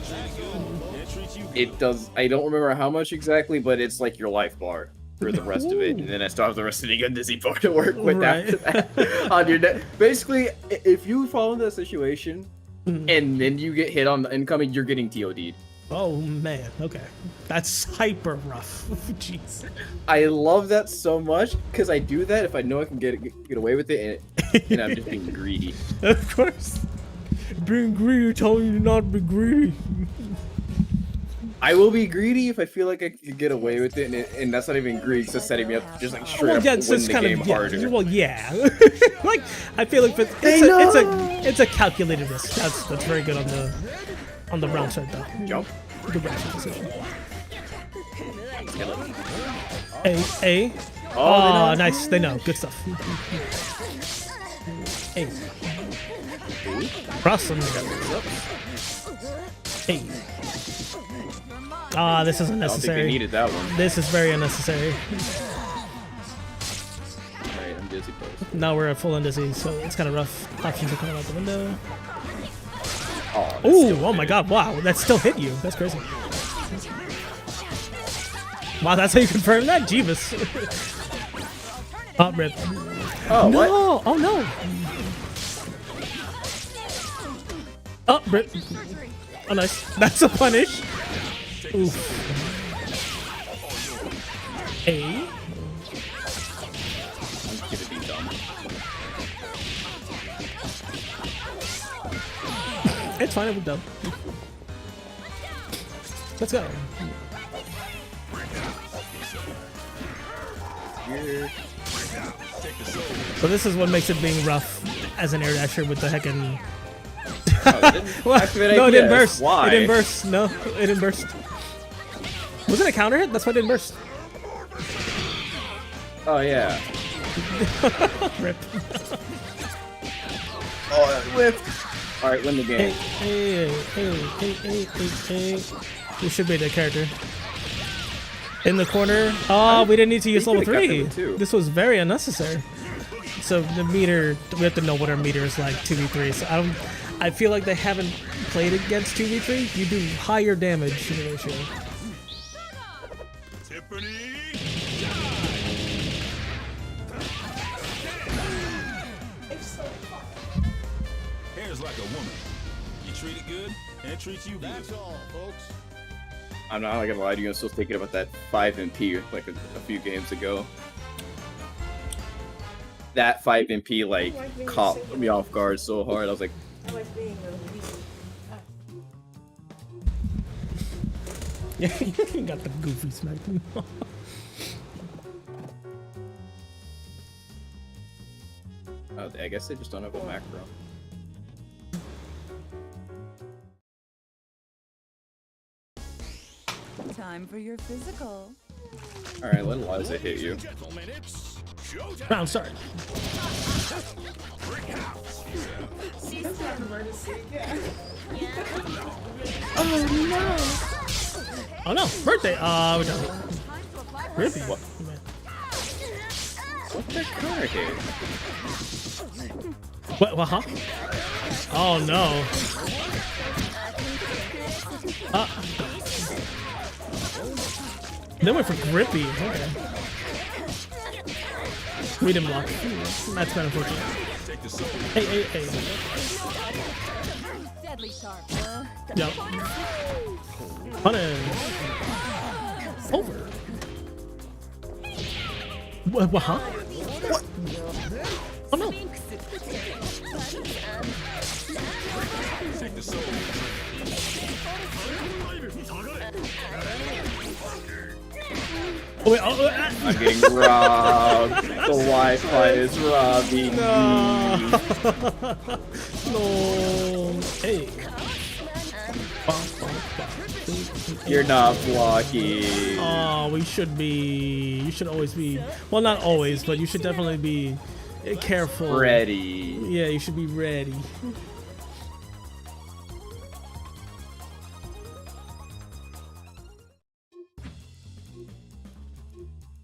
It does. I don't remember how much exactly, but it's like your life bar for the rest of it, and then I still have the rest of the gun dizzy bar to work with Right. after that on your neck. Basically, if you fall in that situation and then you get hit on the incoming, you're getting TOD'd. Oh man. Okay. That's hyper rough. Jeez. I love that so much because I do that if I know I can get away with it, and I'm just being greedy. Of course. Being greedy, telling you to not be greedy. I will be greedy if I feel like I can get away with it, and that's not even greedy. It's just setting me up to just like straight up win the game harder. Well, yeah. Like I feel like it's a calculated risk. That's very good on the round start though. Jump. Good round start decision. A. Oh, nice. They know. Good stuff. A. Cross them. A. Ah, this is I don't think they unnecessary. needed that one. This is very unnecessary. Alright, I'm dizzy post. Now we're at full indizzy, so it's kind of rough. Options are coming out the window. Oh, that's Ooh, still oh my god, wow, that still hit you. That's crazy. Wow, that's how you confirm that? Jeebus. Oh, rip. Oh, No! what? Oh no! Oh, rip. Oh, nice. That's a punish. Oof. A. I'm gonna be dumb. It's fine, I'm done. Let's go. Here. So this is what makes it being rough as an air dasher with the heckin'. What? No, it didn't burst. Why? It didn't burst. No, it didn't burst. Was it a counter hit? That's why it didn't burst. Oh yeah. Rip. Oh, it whipped. All right, win the game. Hey. You should be the character. In the corner. Oh, we didn't need to use level 3. This was very unnecessary. So the meter, we have to know what our meter is like 2v3. So I feel like they haven't played against 2v3. You do higher damage in the ratio. Hair's like a woman. You treat it good, and it treats you good. That's all, folks. I'm not gonna lie to you, I'm still thinking about that 5 MP like a few games ago. That 5 MP like caught me off guard so hard. I was like, I like being a weak. Yeah, you got the goofy smack. oh, I guess they just don't have a macro. Time for your physical. Alright, let Eliza hit you. Gentlemen, it's showtime. Round start. Oh no, birthday. We're done. Rippy. What? What's that counter hit? What, huh? Oh no. They went for grippy. Okay. We didn't block. That's been unfortunate. Hey. Deadly sharp. Yep. Punish. Over. What, huh? What? Oh no. Oh, wait, I'm getting robbed. The Wi-Fi is robbing me. No. Hey. You're not blocking. Oh, we should be. You should always be. Well, not always, but you should definitely be careful. Ready. Yeah, you should be ready.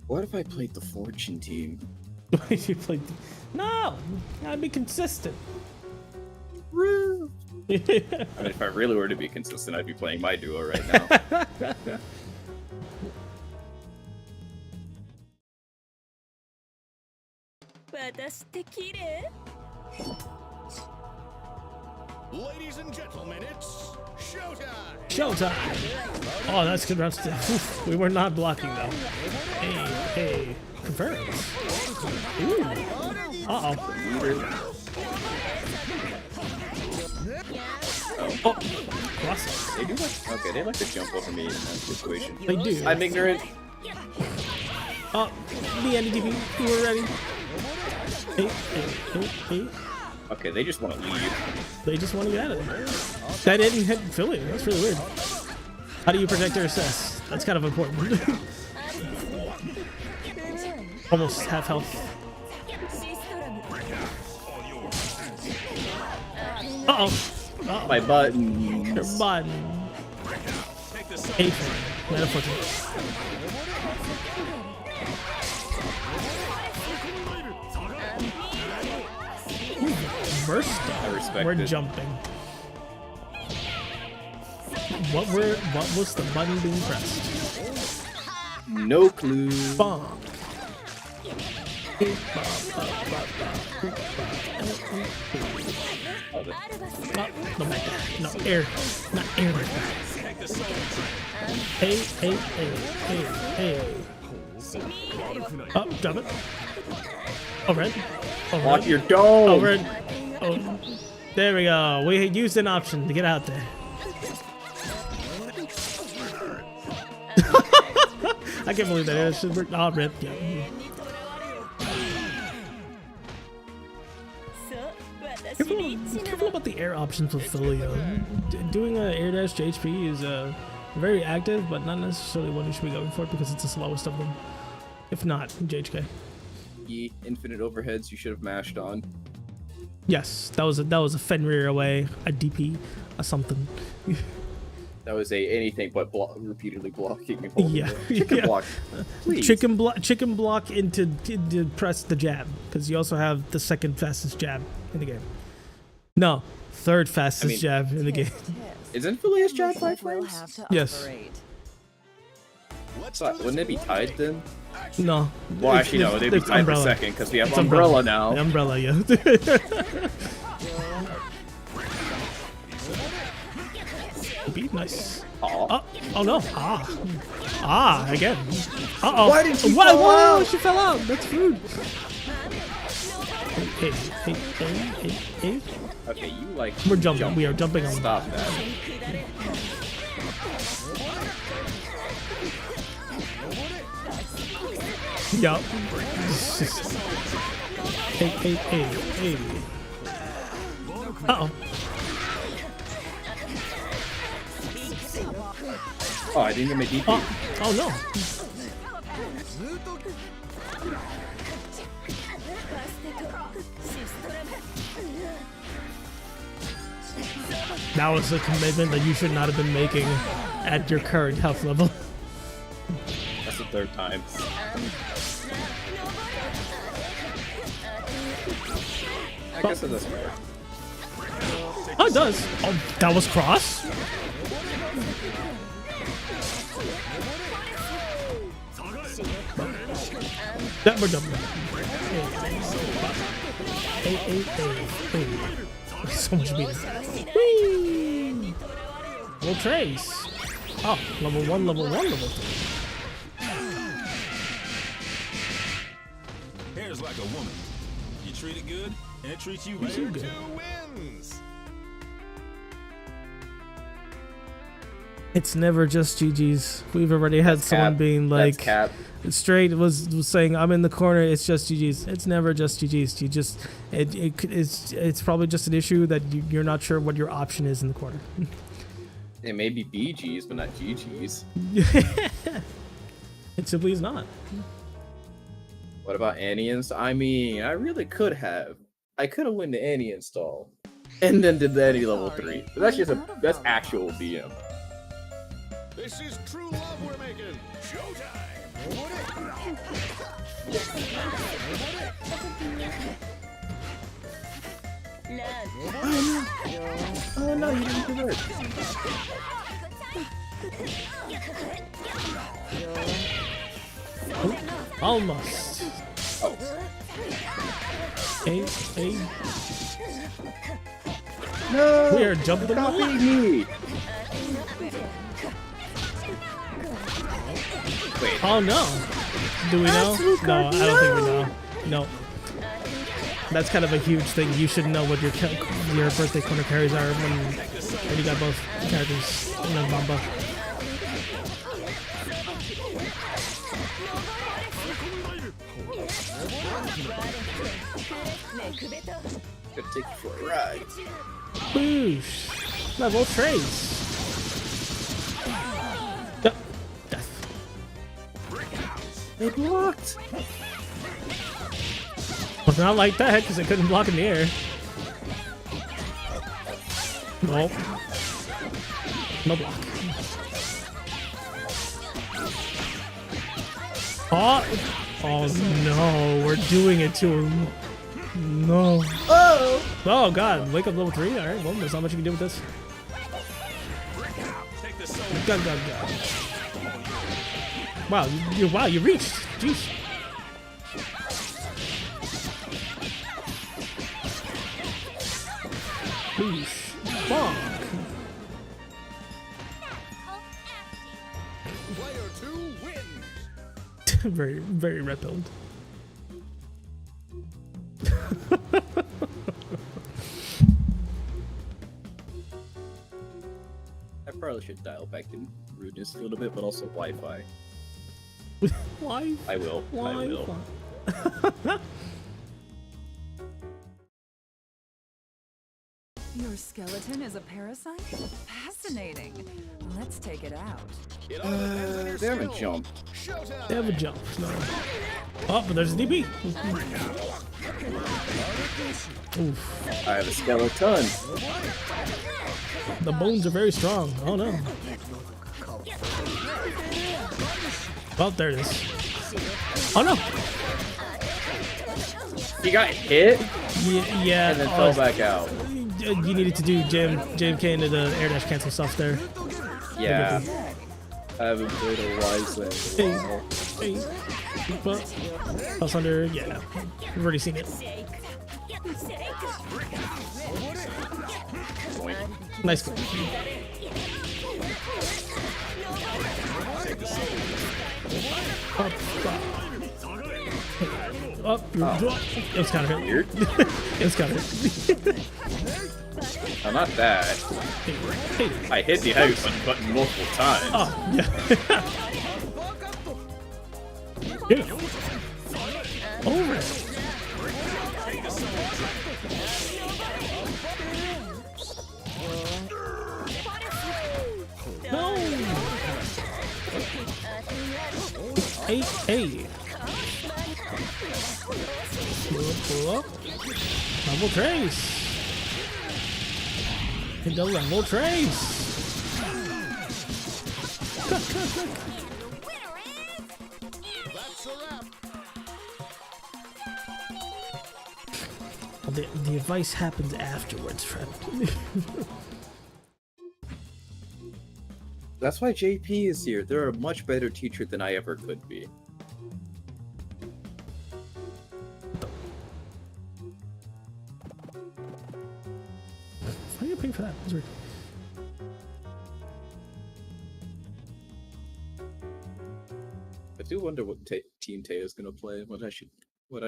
What if I played the Fortune team? You played. No, I'd be consistent. I mean, if I really were to be consistent, I'd be playing my duo right now. Ladies and gentlemen, it's showtime. Showtime. Oh, that's good. We were not blocking though. Hey. Confirms. Ooh. Uh-oh. Oh. Cross. They do like, okay, they like to jump over me in that situation. They do. I'm ignorant. Oh, the NDTV. You were ready. Hey. Okay, they just want to leave. They just want to get out of there. That didn't hit Philly. That's really weird. How do you protect your assess? That's kind of important. Almost half health. Uh-oh. My button. Your button. April. Metaphorically. Burst. I respect We're it. jumping. What was the button being pressed? No clue. Bomb. No back there. No air. Not air back there. Hey. Oh, drop it. Oh, red. Lock your dome. Oh, red. Oh, there we go. We used an option to get out there. I can't believe that. Oh, rip. Yeah. Careful about the air options with Filio. Doing a air dash to HP is very active, but not necessarily one you should be going for because it's the slowest of them. If not, JHK. The infinite overheads you should have mashed on. Yes, that was a Fenrir away, a DP, a something. That was a anything but repeatedly blocking me. Chicken Yeah. block. Please. Chicken block into to press the jab because you also have the second fastest jab in the game. No, third fastest jab in the game. Isn't Filia's jab Looks like 5 we'll frames? have to Yes. operate. So, wouldn't it be tied then? No. Well, actually, no, they'd be it's tied for umbrella. second because we have It's umbrella now. The umbrella, yeah. Be nice. Aw. Oh no. Again. Uh-oh. Why did she Whoa, fall whoa, out? she fell out. That's rude. Hey. Okay, you like. We're jumping. We are jumping on. Stop that. Yup. Hey. Uh-oh. Oh, I didn't get my DP. Oh no. That was a commitment that you should not have been making at your current health level. That's the third time. I guess it doesn't matter. Oh, it does. Oh, that was cross? That we're jumping. Hey. So much better. Whee! We'll trace. Oh, level 1, level 2. Hair's like a woman. You treat it good, and it treats you You good. good. Wins. It's never just GG's. We've already had someone Cap. being That's like cap. straight was saying I'm in the corner. It's just GG's. It's never just GG's. You just it's probably just an issue that you're not sure what your option is in the corner. It may be BG's, but not GG's. It simply is not. What about Annie install? I mean, I really could have. I could have went to Annie install, and then did the Annie level 3. But that's actual BM. This is true love we're making. Oh no, you didn't do it. Almost. Oh, Hey. no! We are jumping the Copying me! Wait, Oh no. Do we know? No, I don't think we know. No. That's kind of a huge thing. You should know what your birthday corner carries are when you got both characters in the Bamba. gonna take you for a ride. Boosh. Level trace. Death. They blocked! Well, not like that because it couldn't block in the air. Nope. No block. Oh no, we're doing it to him. No. Oh god, wake up level 3. Alright, well, there's not much you can do with this. Go. Wow, you reached. Jeez. Boosh. Bonk. Player 2 wins. very, very red pilled. I probably should dial back the rudeness a little bit, but also Wi-Fi. Why? I will. Why? I will. Your skeleton is a parasite? Fascinating. Let's take it out. It all depends on your They haven't skill. jumped. Showtime. They have a jump. No. Oh, but there's a DB. Oof. I have a skeleton. The bones are very strong. Oh no. Oh, there it is. Oh no. He got hit Yeah. and then fell back out. You needed to do JMK into the air dash cancel stuff there. Yeah. I haven't played a Wise in a while. Hey. Plus under, yeah. We've already seen it. Nice go. Up, up. It was kind of hit. Weird. It was kind of hit. Oh, not that. Hey. I hit the house button multiple times. Oh, yeah. Yeah. Over it. No. Hey. Pull up. Rumble trace. Hit the rumble trace. That's a wrap. Well, the advice happens afterwards, friend. That's why JP is here. They're a much better teacher than I ever could be. Why are you paying for that? That's weird. I do wonder what Team Tay is gonna play. What I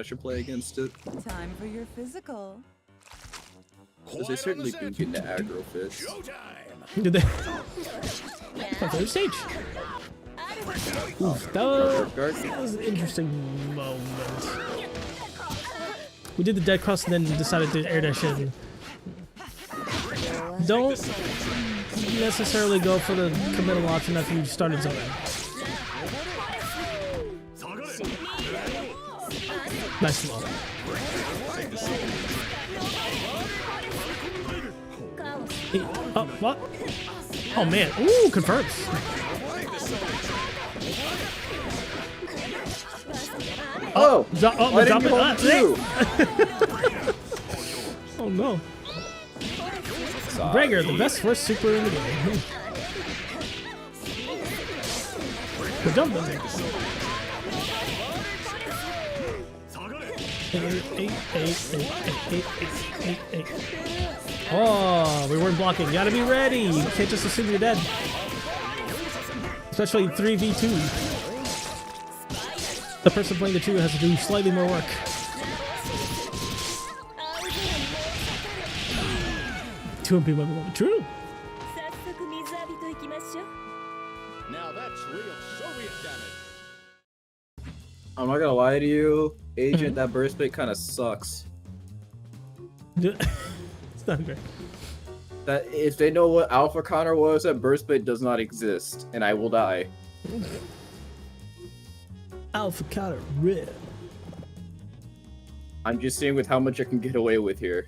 should play against it. Time for your physical. Because they certainly do get into aggro fits. Did they? Oh, third stage. Oof, that was an interesting moment. We did the dead cross and then decided to air dash in. Don't necessarily go for the committal option after you started something. Nice low. Hey, oh, what? Oh man, ooh, confirms. Oh! Drop Why didn't it. you hold two? Oh no. Sorry. Gregor, the best first super in the game. Good jump, then. Eight. Oh, we weren't blocking. You gotta be ready. You can't just assume you're dead. Especially 3v2. The person playing the 2 has to do slightly more work. Two people are true. Now that's real Soviet damage. I'm not gonna lie to you, Agent, that burst bait kind of sucks. It's not great. That if they know what Alpha Connor was, that burst bait does not exist, and I will die. Alpha counter red. I'm just seeing with how much I can get away with here.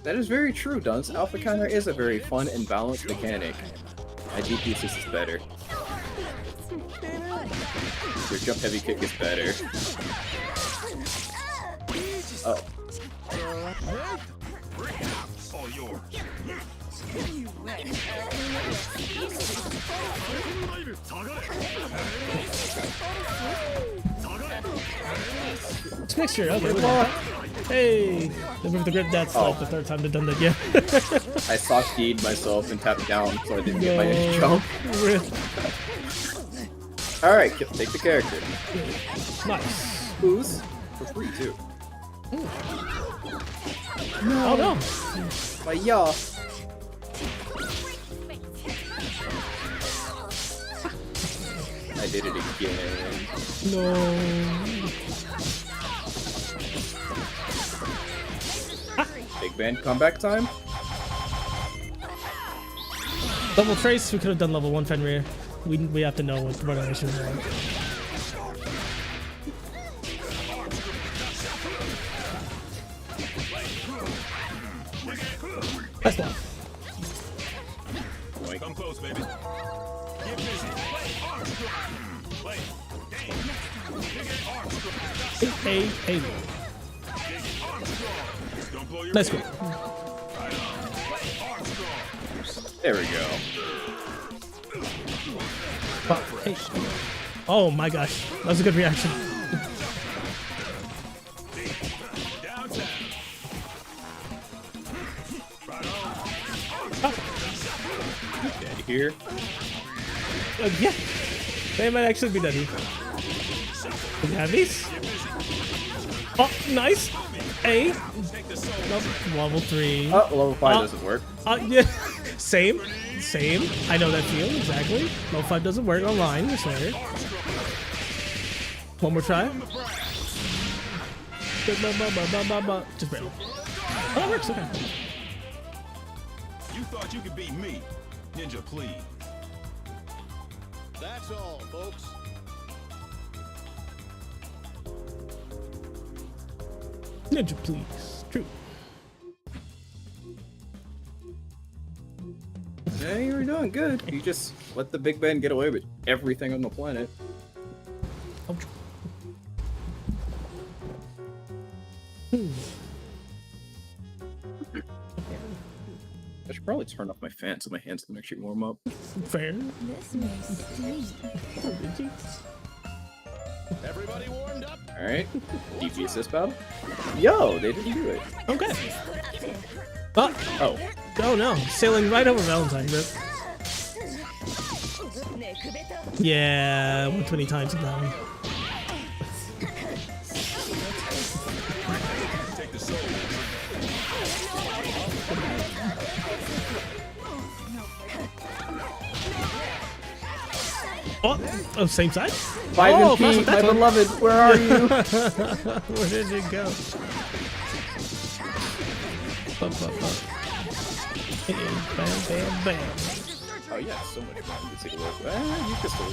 That is very true, Dunce. Alpha Counter is a very fun and balanced mechanic. My DP assist is better. Your jump heavy kick is better. Oh. All yours. It's mixture. Okay. Hey, they moved the grip. That's like the third time they've done that. Yeah. I soft keyed myself and tapped down so I didn't get my next jump. Alright, take the character. Nice. Who's? For free, too. Oh no. My yaw. did it again. No. Big band comeback time. Level trace, we could have done level 1 Fenrir. We have to know what our issues are. That's one. Come close, baby. Get busy. Play. Hey. Don't blow your Let's go. There we go. Hey. Oh my gosh, that was a good reaction. downtown. Dead here. Yeah, they might actually be dead. We have these. Oh, nice. A. Nope. Level 3. Oh, level 5 doesn't work. Yeah. Same. I know that feel exactly. Level 5 doesn't work online. I swear. One more try. Just barely. Oh, that works. Okay. You thought you could beat me. Ninja, please. That's all, folks. Ninja, please. True. Yeah, you were doing good. You just let the big band get away with everything on the planet. Oh. I should probably turn off my fan so my hands can actually warm up. Fair. This may sting. Everybody warmed up? Alright. DP assist battle. Yo, they didn't do it. Okay. Oh. Oh no. Sailing right over Valentine, bro. Yeah, 120 times in that one. Oh, same side? 5 Oh, and P, cross my that one. beloved, where are you? Where did it go? Bam, bam. Oh yeah, so much fun. You take a look. Ah, you pistol.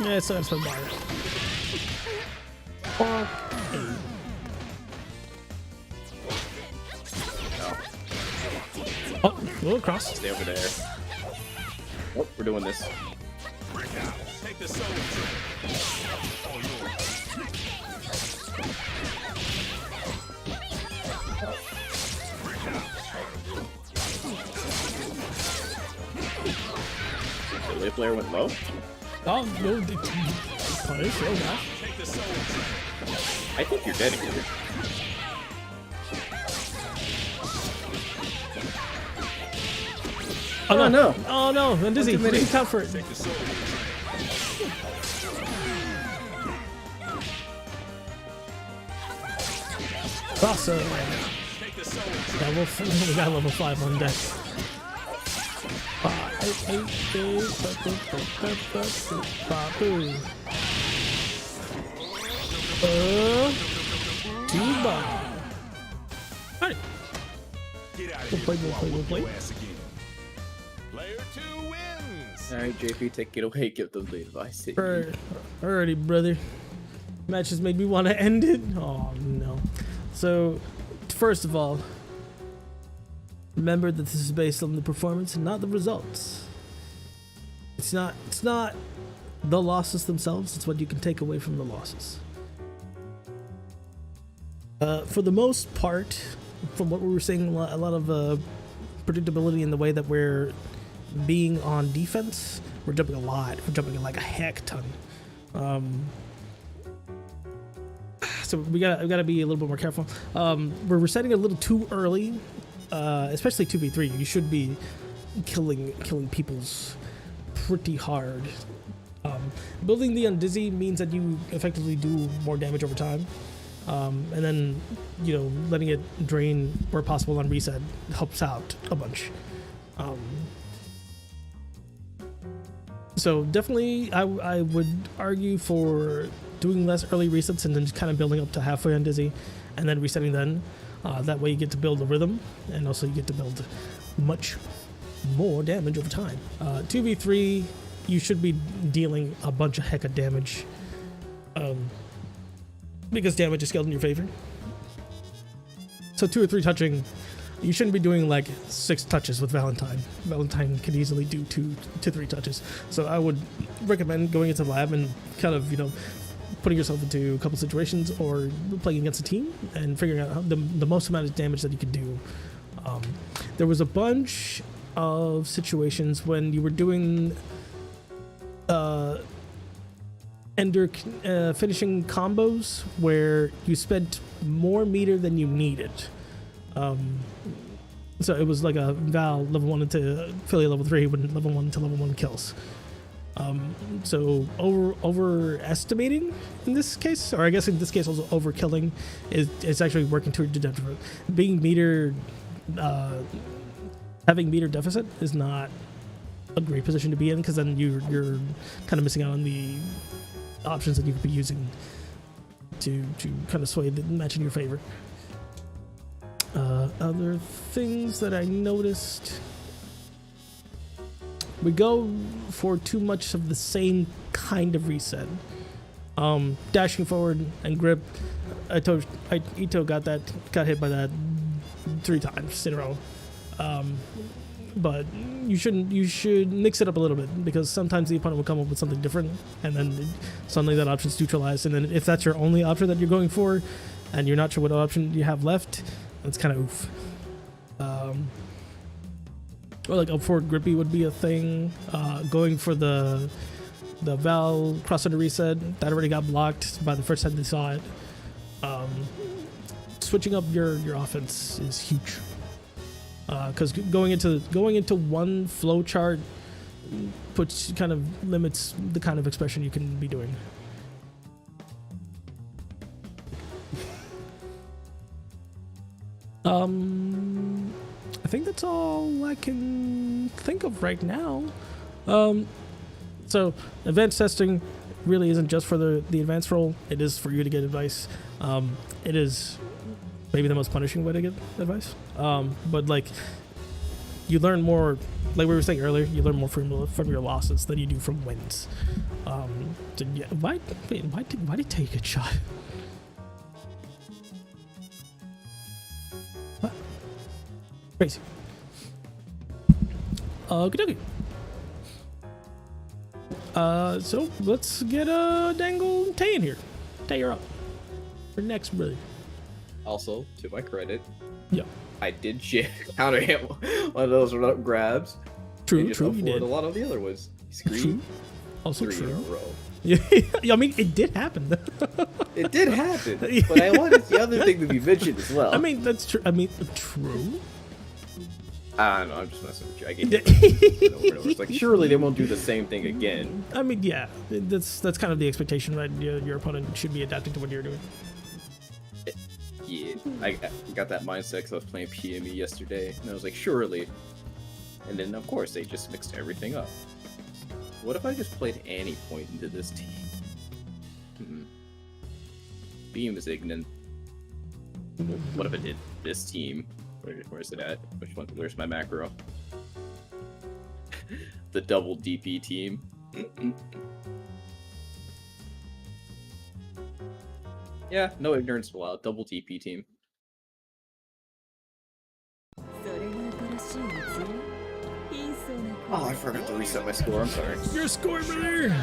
Yeah, so that's my bar. Oh, little cross. Stay over there. Oh, we're doing this. Take the soul The lay player went low. Oh, no. Punish, oh gosh. Take the soul I think you're dead here. Oh, no. Oh no, I'm dizzy. We didn't count for it. Take the soul Awesome. Take the soul We got level 5 on deck. Alright. Get out of We'll here. play. Your ass again. Player 2 wins. Alright, JP, take it away. Give them the advice. Alrighty, brother. Match has made me want to end it. Oh no. So, first of all, remember that this is based on the performance and not the results. It's not the losses themselves, it's what you can take away from the losses. For the most part, from what we were saying, a lot of predictability in the way that we're being on defense. We're jumping a lot. We're jumping like a heck ton. So we gotta be a little bit more careful. We're resetting a little too early, especially 2v3. You should be killing people's pretty hard. Building the Undizzy means that you effectively do more damage over time, and then letting it drain where possible on reset helps out a bunch. So definitely, I would argue for doing less early resets and then just kind of building up to halfway on Dizzy, and then resetting then. That way you get to build a rhythm, and also you get to build much more damage over time. 2v3, you should be dealing a bunch of hecka damage, because damage is scaled in your favor. So 2 or 3 touching, you shouldn't be doing like 6 touches with Valentine. Valentine can easily do 2 to 3 touches. So I would recommend going into the lab and kind of, putting yourself into a couple situations or playing against a team and figuring out how the most amount of damage that you could do. There was a bunch of situations when you were doing finishing combos where you spent more meter than you needed. So it was like a Val level 1 into Philly level 3 when level 1 to level 1 kills. So overestimating in this case, or I guess in this case also overkilling, is actually working toward detriment. Being meter, having meter deficit is not a great position to be in, because then you're kind of missing out on the options that you could be using to kind of sway the match in your favor. Other things that I noticed, we go for too much of the same kind of reset. Dashing forward and grip. Ito got hit by that 3 times in a row. But you should mix it up a little bit, because sometimes the opponent will come up with something different, and then suddenly that option's neutralized. And then if that's your only option that you're going for, and you're not sure what option you have left, that's kind of oof. Or like up forward grippy would be a thing. Going for the Val cross under reset that already got blocked by the first time they saw it. Switching up your offense is huge. Because going into one flow chart kind of limits the kind of expression you can be doing. I think that's all I can think of right now. So advanced testing really isn't just for the advanced role. It is for you to get advice. It is maybe the most punishing way to get advice. But like, you learn more, like we were saying earlier, you learn more from your losses than you do from wins. Why did he take a shot? What? Crazy. Okie dokie. So let's get Dangle Tay in here. Tay, you're up. For next, brother. Also, to my credit, yeah, I did counter hit one of those grabs. True, you did. A lot of the other ones. Scream. Also 3 true. in a row. Yeah, I mean, it did happen. It did happen, but I wanted the other thing to be mentioned as well. I mean, that's true. I mean, true. I don't know, I'm just messing with you. I get it. It's like, surely they won't do the same thing again. I mean, yeah, that's kind of the expectation, right? Your opponent should be adapting to what you're doing. Yeah, I got that mindset because I was playing PME yesterday, and I was like, surely. And then, of course, they just mixed everything up. What if I just played Annie Point into this team? Beam is ignorant. What if I did this team? Where's it at? Which one? Where's my macro? The double DP team. Yeah, no ignorance allowed. Double DP team. Oh, I forgot to reset my score. I'm sorry. Your score, brother.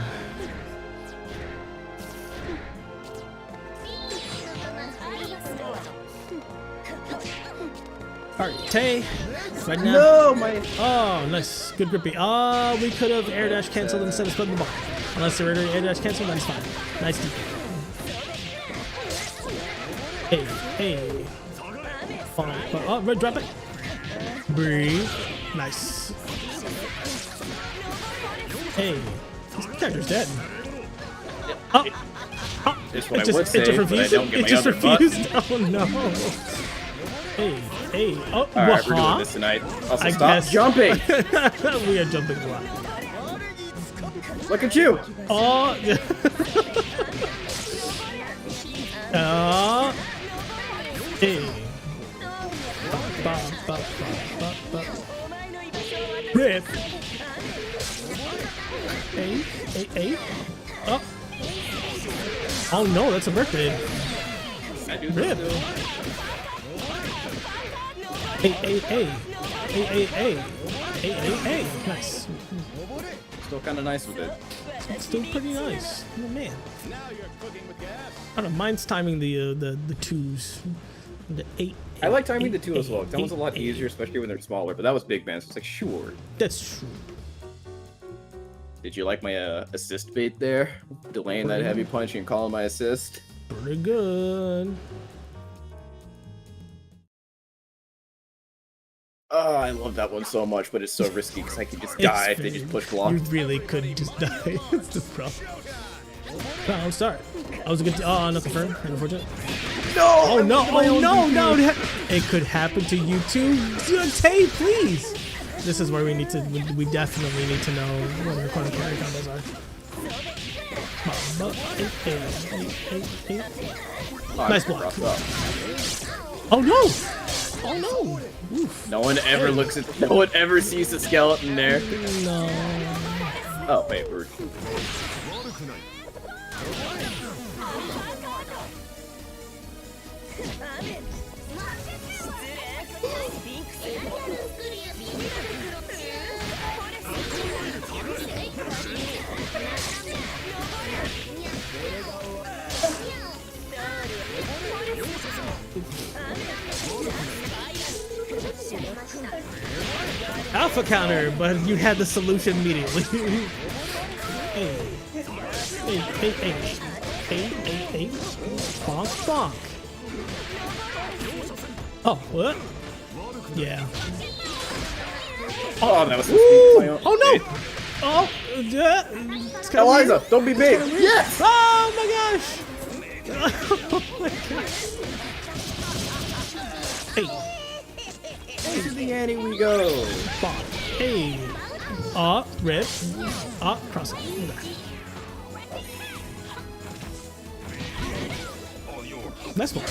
Alright, Tay, right now. No, my. Oh, nice. Good grippy. We could have air dash canceled instead of splitting the ball. Unless they're air dash canceled, that's fine. Nice DP. Hey. Fine. Oh, red, drop it. Breathe. Nice. Hey, this character's dead. Oh. It's what I would say, but I don't get my other refused. Oh no. Hey. Oh, alright, we're doing this tonight. Also, I stop guess. jumping! We are jumping a lot. Look at you! Oh! Hey. Rip. Hey. Oh. Oh no, that's a birthday. Rip. Hey. Nice. Still kind of nice with it. It's still pretty nice. Oh man. Now you're cooking with gas. I don't know, mine's timing the twos. The 8. I like timing the 2 as well. 'Cause that eight, one's a lot eight. easier, especially when they're smaller. But that was big man, so it's like, sure. That's true. Did you like my assist bait there? Delaying that heavy punch and calling my assist? Pretty good. Oh, I love that one so much, but it's so risky because I could just die if they just push block. You really could just die. That's the problem. No, start. I was a good. Oh, no confirm. Unfortunate. No! Oh no! Oh no! It could happen to you too. Tay, please. This is where we need to. We definitely need to know what our corner carry combos are. Nice block. Oh no! Oh no! Oof. No one ever looks at. No one ever sees the skeleton there. No. Oh wait, we're. Alpha counter, but you had the solution immediately. Hey. Bonk. Oh, what? Yeah. Oh, that was. Oh no! Oh, yeah. Eliza, don't be big. Yes. Oh my gosh! Oh my gosh! Hey. To the Annie we go. Bonk. Hey. Rip. Cross it. Nice one.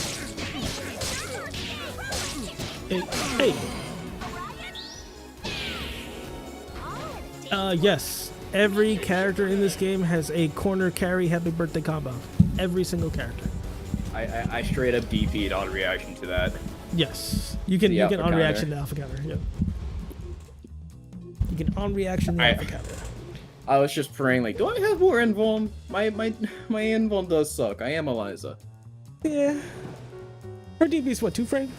Hey. Yes. Every character in this game has a corner carry happy birthday combo. Every single character. I straight up DP'd on reaction to that. Yes. You can on reaction to alpha counter. Yep. You can on reaction to alpha counter. I was just praying like, do I have more invuln? My invuln does suck. I am Eliza. Yeah. Her DP is what, 2 frame?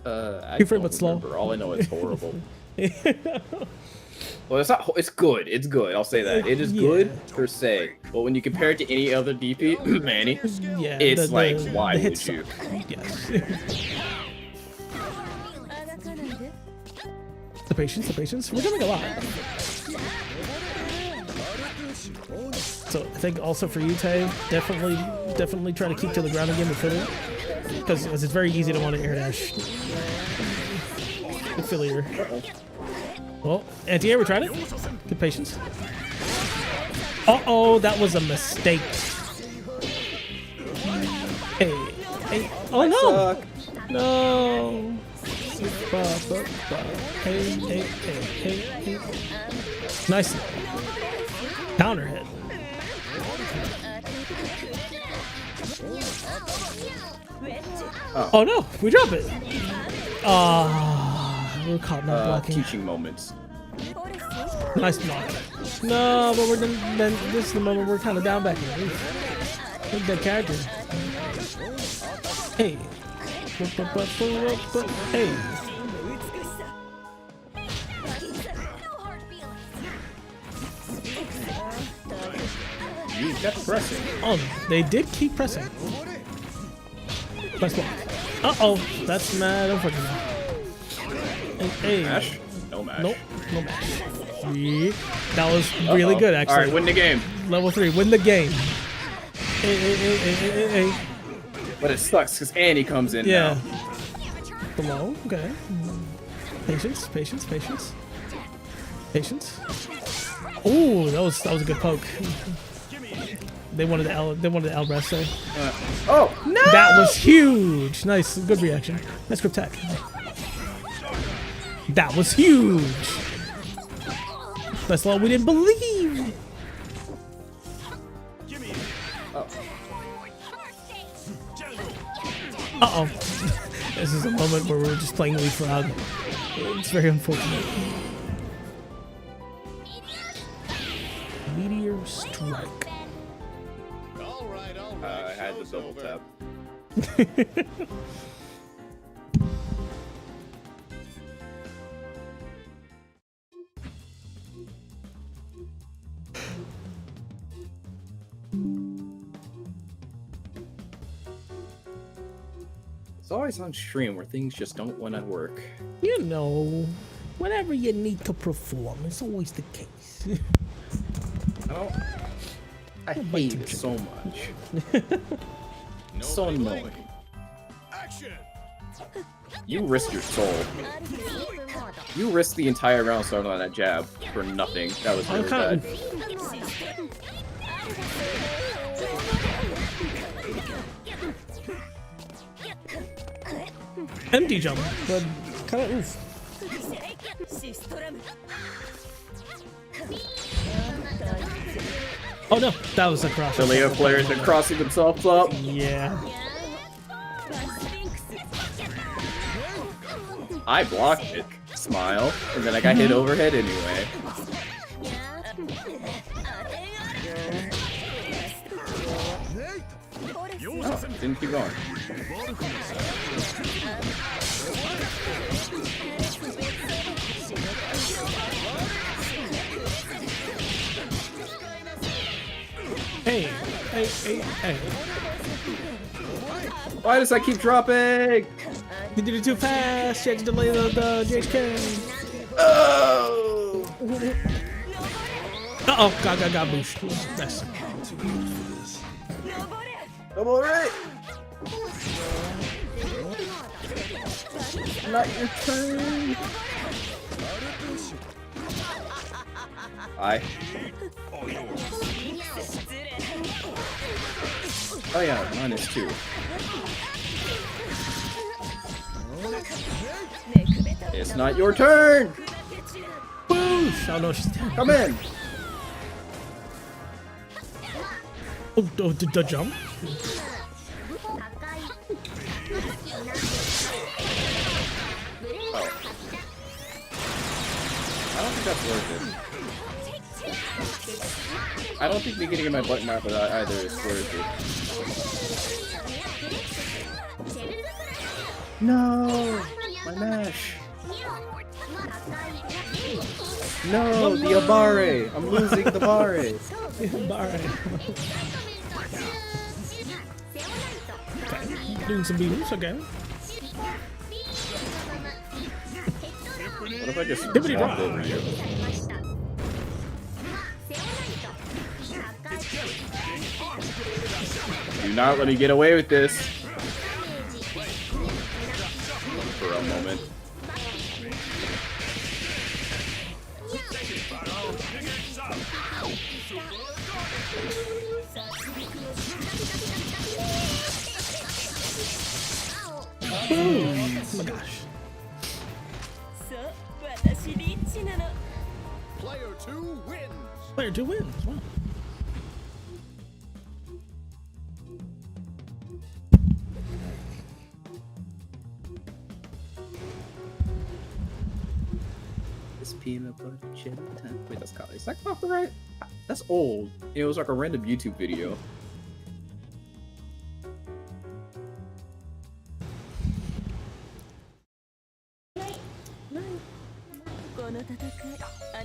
I 2 frame don't but slow. remember. All I know is horrible. Well, it's not. It's good. It's good. I'll say that. It is good per se. But when you compare it to any other DP, Manny, Yeah, it's like, why the would hits you? suck. Yes. The patience. We're doing a lot. So I think also for you, Tay, definitely try to keep to the ground again with Fiddler. Because it's very easy to want to air dash. Good Fiddler. Well, anti-air, we tried it. Good patience. Uh-oh, that was a mistake. Hey. Oh no! No! Hey. Nice. Counter hit. Oh no, we drop it. We're caught not blocking. Teaching moments. Nice block. No, but we're then this is the moment we're kind of down back here. Look at that character. Hey. Hey. You kept pressing. Oh, they did keep pressing. Nice block. Uh-oh, that's mad unfortunate. Hey. Mash? No mash. Nope, no mash. Yeah. That was really good, actually. Alright, win the game. Level 3, win the game. Hey. But it sucks because Annie comes in Yeah. now. Below, okay. Patience. Ooh, that was a good poke. They wanted the L rest there. Oh no! That was huge. Nice, good reaction. Nice grip tech. That was huge. That's all we didn't believe. Uh-oh. This is a moment where we're just playing Leapfrog. It's very unfortunate. Meteor Strike. All right, I had the double tap. It's always on stream where things just don't want to work. You know, whenever you need to perform, it's always the case. I hate it so much. So annoying. action. You risked your soul. You risked the entire round starting on that jab for nothing. That was really bad. Empty jump, but kind of oof. Oh no, that was a cross. The Leo players are crossing themselves up. Yeah. I blocked it. Smile. And then I got hit overhead anyway. Oh, didn't keep going. Hey. Why does I keep dropping? You did it too fast. You had to delay the JHK. Oh! Uh-oh, got boost. Nice. I'm alright. Not your turn. Oh yeah, -2. It's not your turn. Boosh. Oh no, she's dead. Come in. Oh, the jump. Oh. I don't think that's worth it. I don't think me getting in my button map without either is worth it. No! My mash! No! The Abare! I'm losing the Bare! Okay. Doing some beams, okay. What if I just Dippity walked drop. over you? Do not let me get away with this! For a moment. Oh my gosh. Player 2 wins. Player 2 wins. Wow. This peanut butter chip time. Wait, that's copyright. Is that copyright? That's old. It was like a random YouTube video.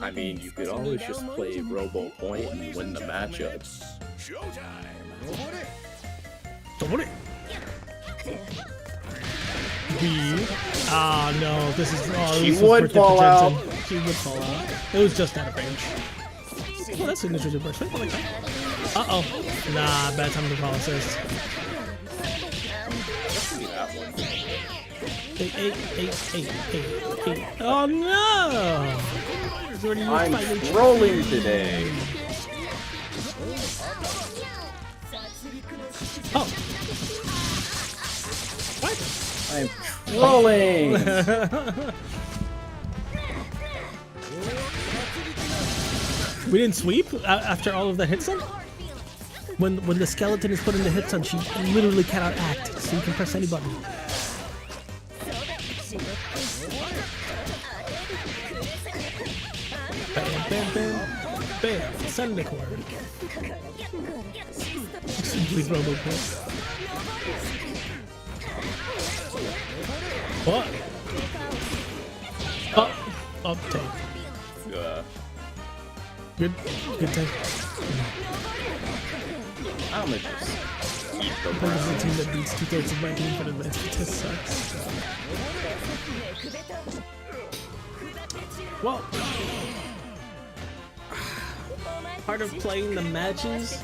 I mean, you could always just play Robo Point and win the matchup. Showtime. Don't Ah, no, this is. Oh, She this would is fall out. She would fall out. It was just out of range. Oh, that's an interesting burst. I like that. Uh-oh. Nah, bad time to call assist. That one. 8. Oh, no! It's already I'm fighting. trolling today. Oh. What? I'm trolling. We didn't sweep after all of the hit stun? When the skeleton is put in the hit stun, she literally cannot act, so you can press any button. Bam, bam, bam, bam. Send the cord. Please robo kill. What? Oh, take. Good take. I'm gonna just keep the This is a team that beats 2/3 of my team, but advanced test sucks. Well, part of playing the matches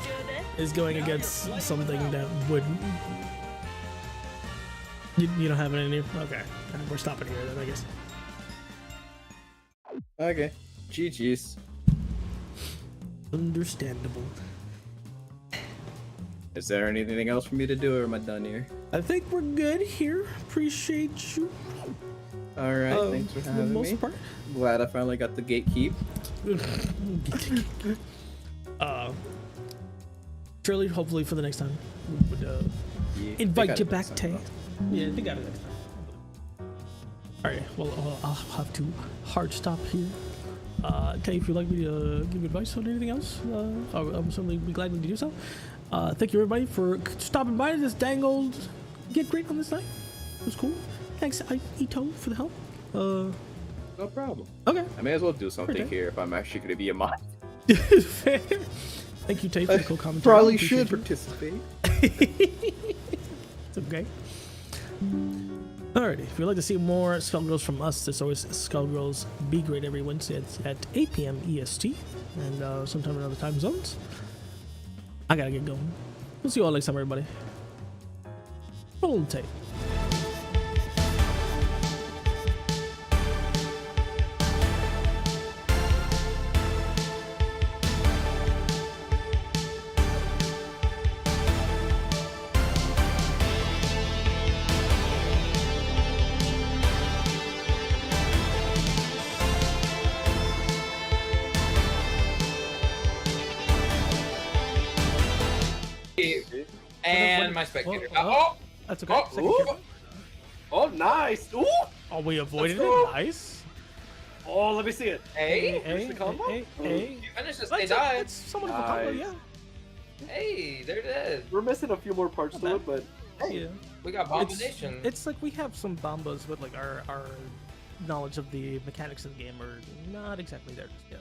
is going against something that would. You don't have it in you? Okay. We're stopping here then, I guess. Okay. GG's. Understandable. Is there anything else for me to do, or am I done here? I think we're good here. Appreciate you. Alright, thanks for having me. Part. Glad I finally got the gatekeep. Surely, hopefully for the next time, we would Yeah, invite you back, Tay. to. Yeah, they got it next time. Alright, well, I'll have to hard stop here. Tay, if you'd like me to give advice on anything else, I'm certainly be glad to do so. Thank you, everybody, for stopping by this dang old Get Great on this night. It was cool. Thanks, Ito, for the help. No problem. Okay. I may as well do something Okay. here if I'm actually going to be a mod. Fair. Thank you, Tay, for the cool commentary. Probably Appreciate should you. participate. It's okay. Alrighty, if you'd like to see more Skullgirls from us, there's always Skullgirls Be Great every Wednesday at 8 p.m. EST, and sometime in other time zones. I gotta get going. We'll see you all next time, everybody. Roll the tape. And my spectator. That's okay. Oh, Second ooh. camera. Oh, nice. Ooh. Oh, we avoided Let's go. it. Nice. Oh, let me see it. Hey, Hey, the combo. hey, hey. You finished this. That's, They died. that's somewhat of a combo, Nice. yeah. Hey, they're dead. We're missing a few more parts Not to bad. it, but hey, Yeah. We got Abomination. It's like we have some bombas, but like our knowledge of the mechanics of the game are not exactly there just yet.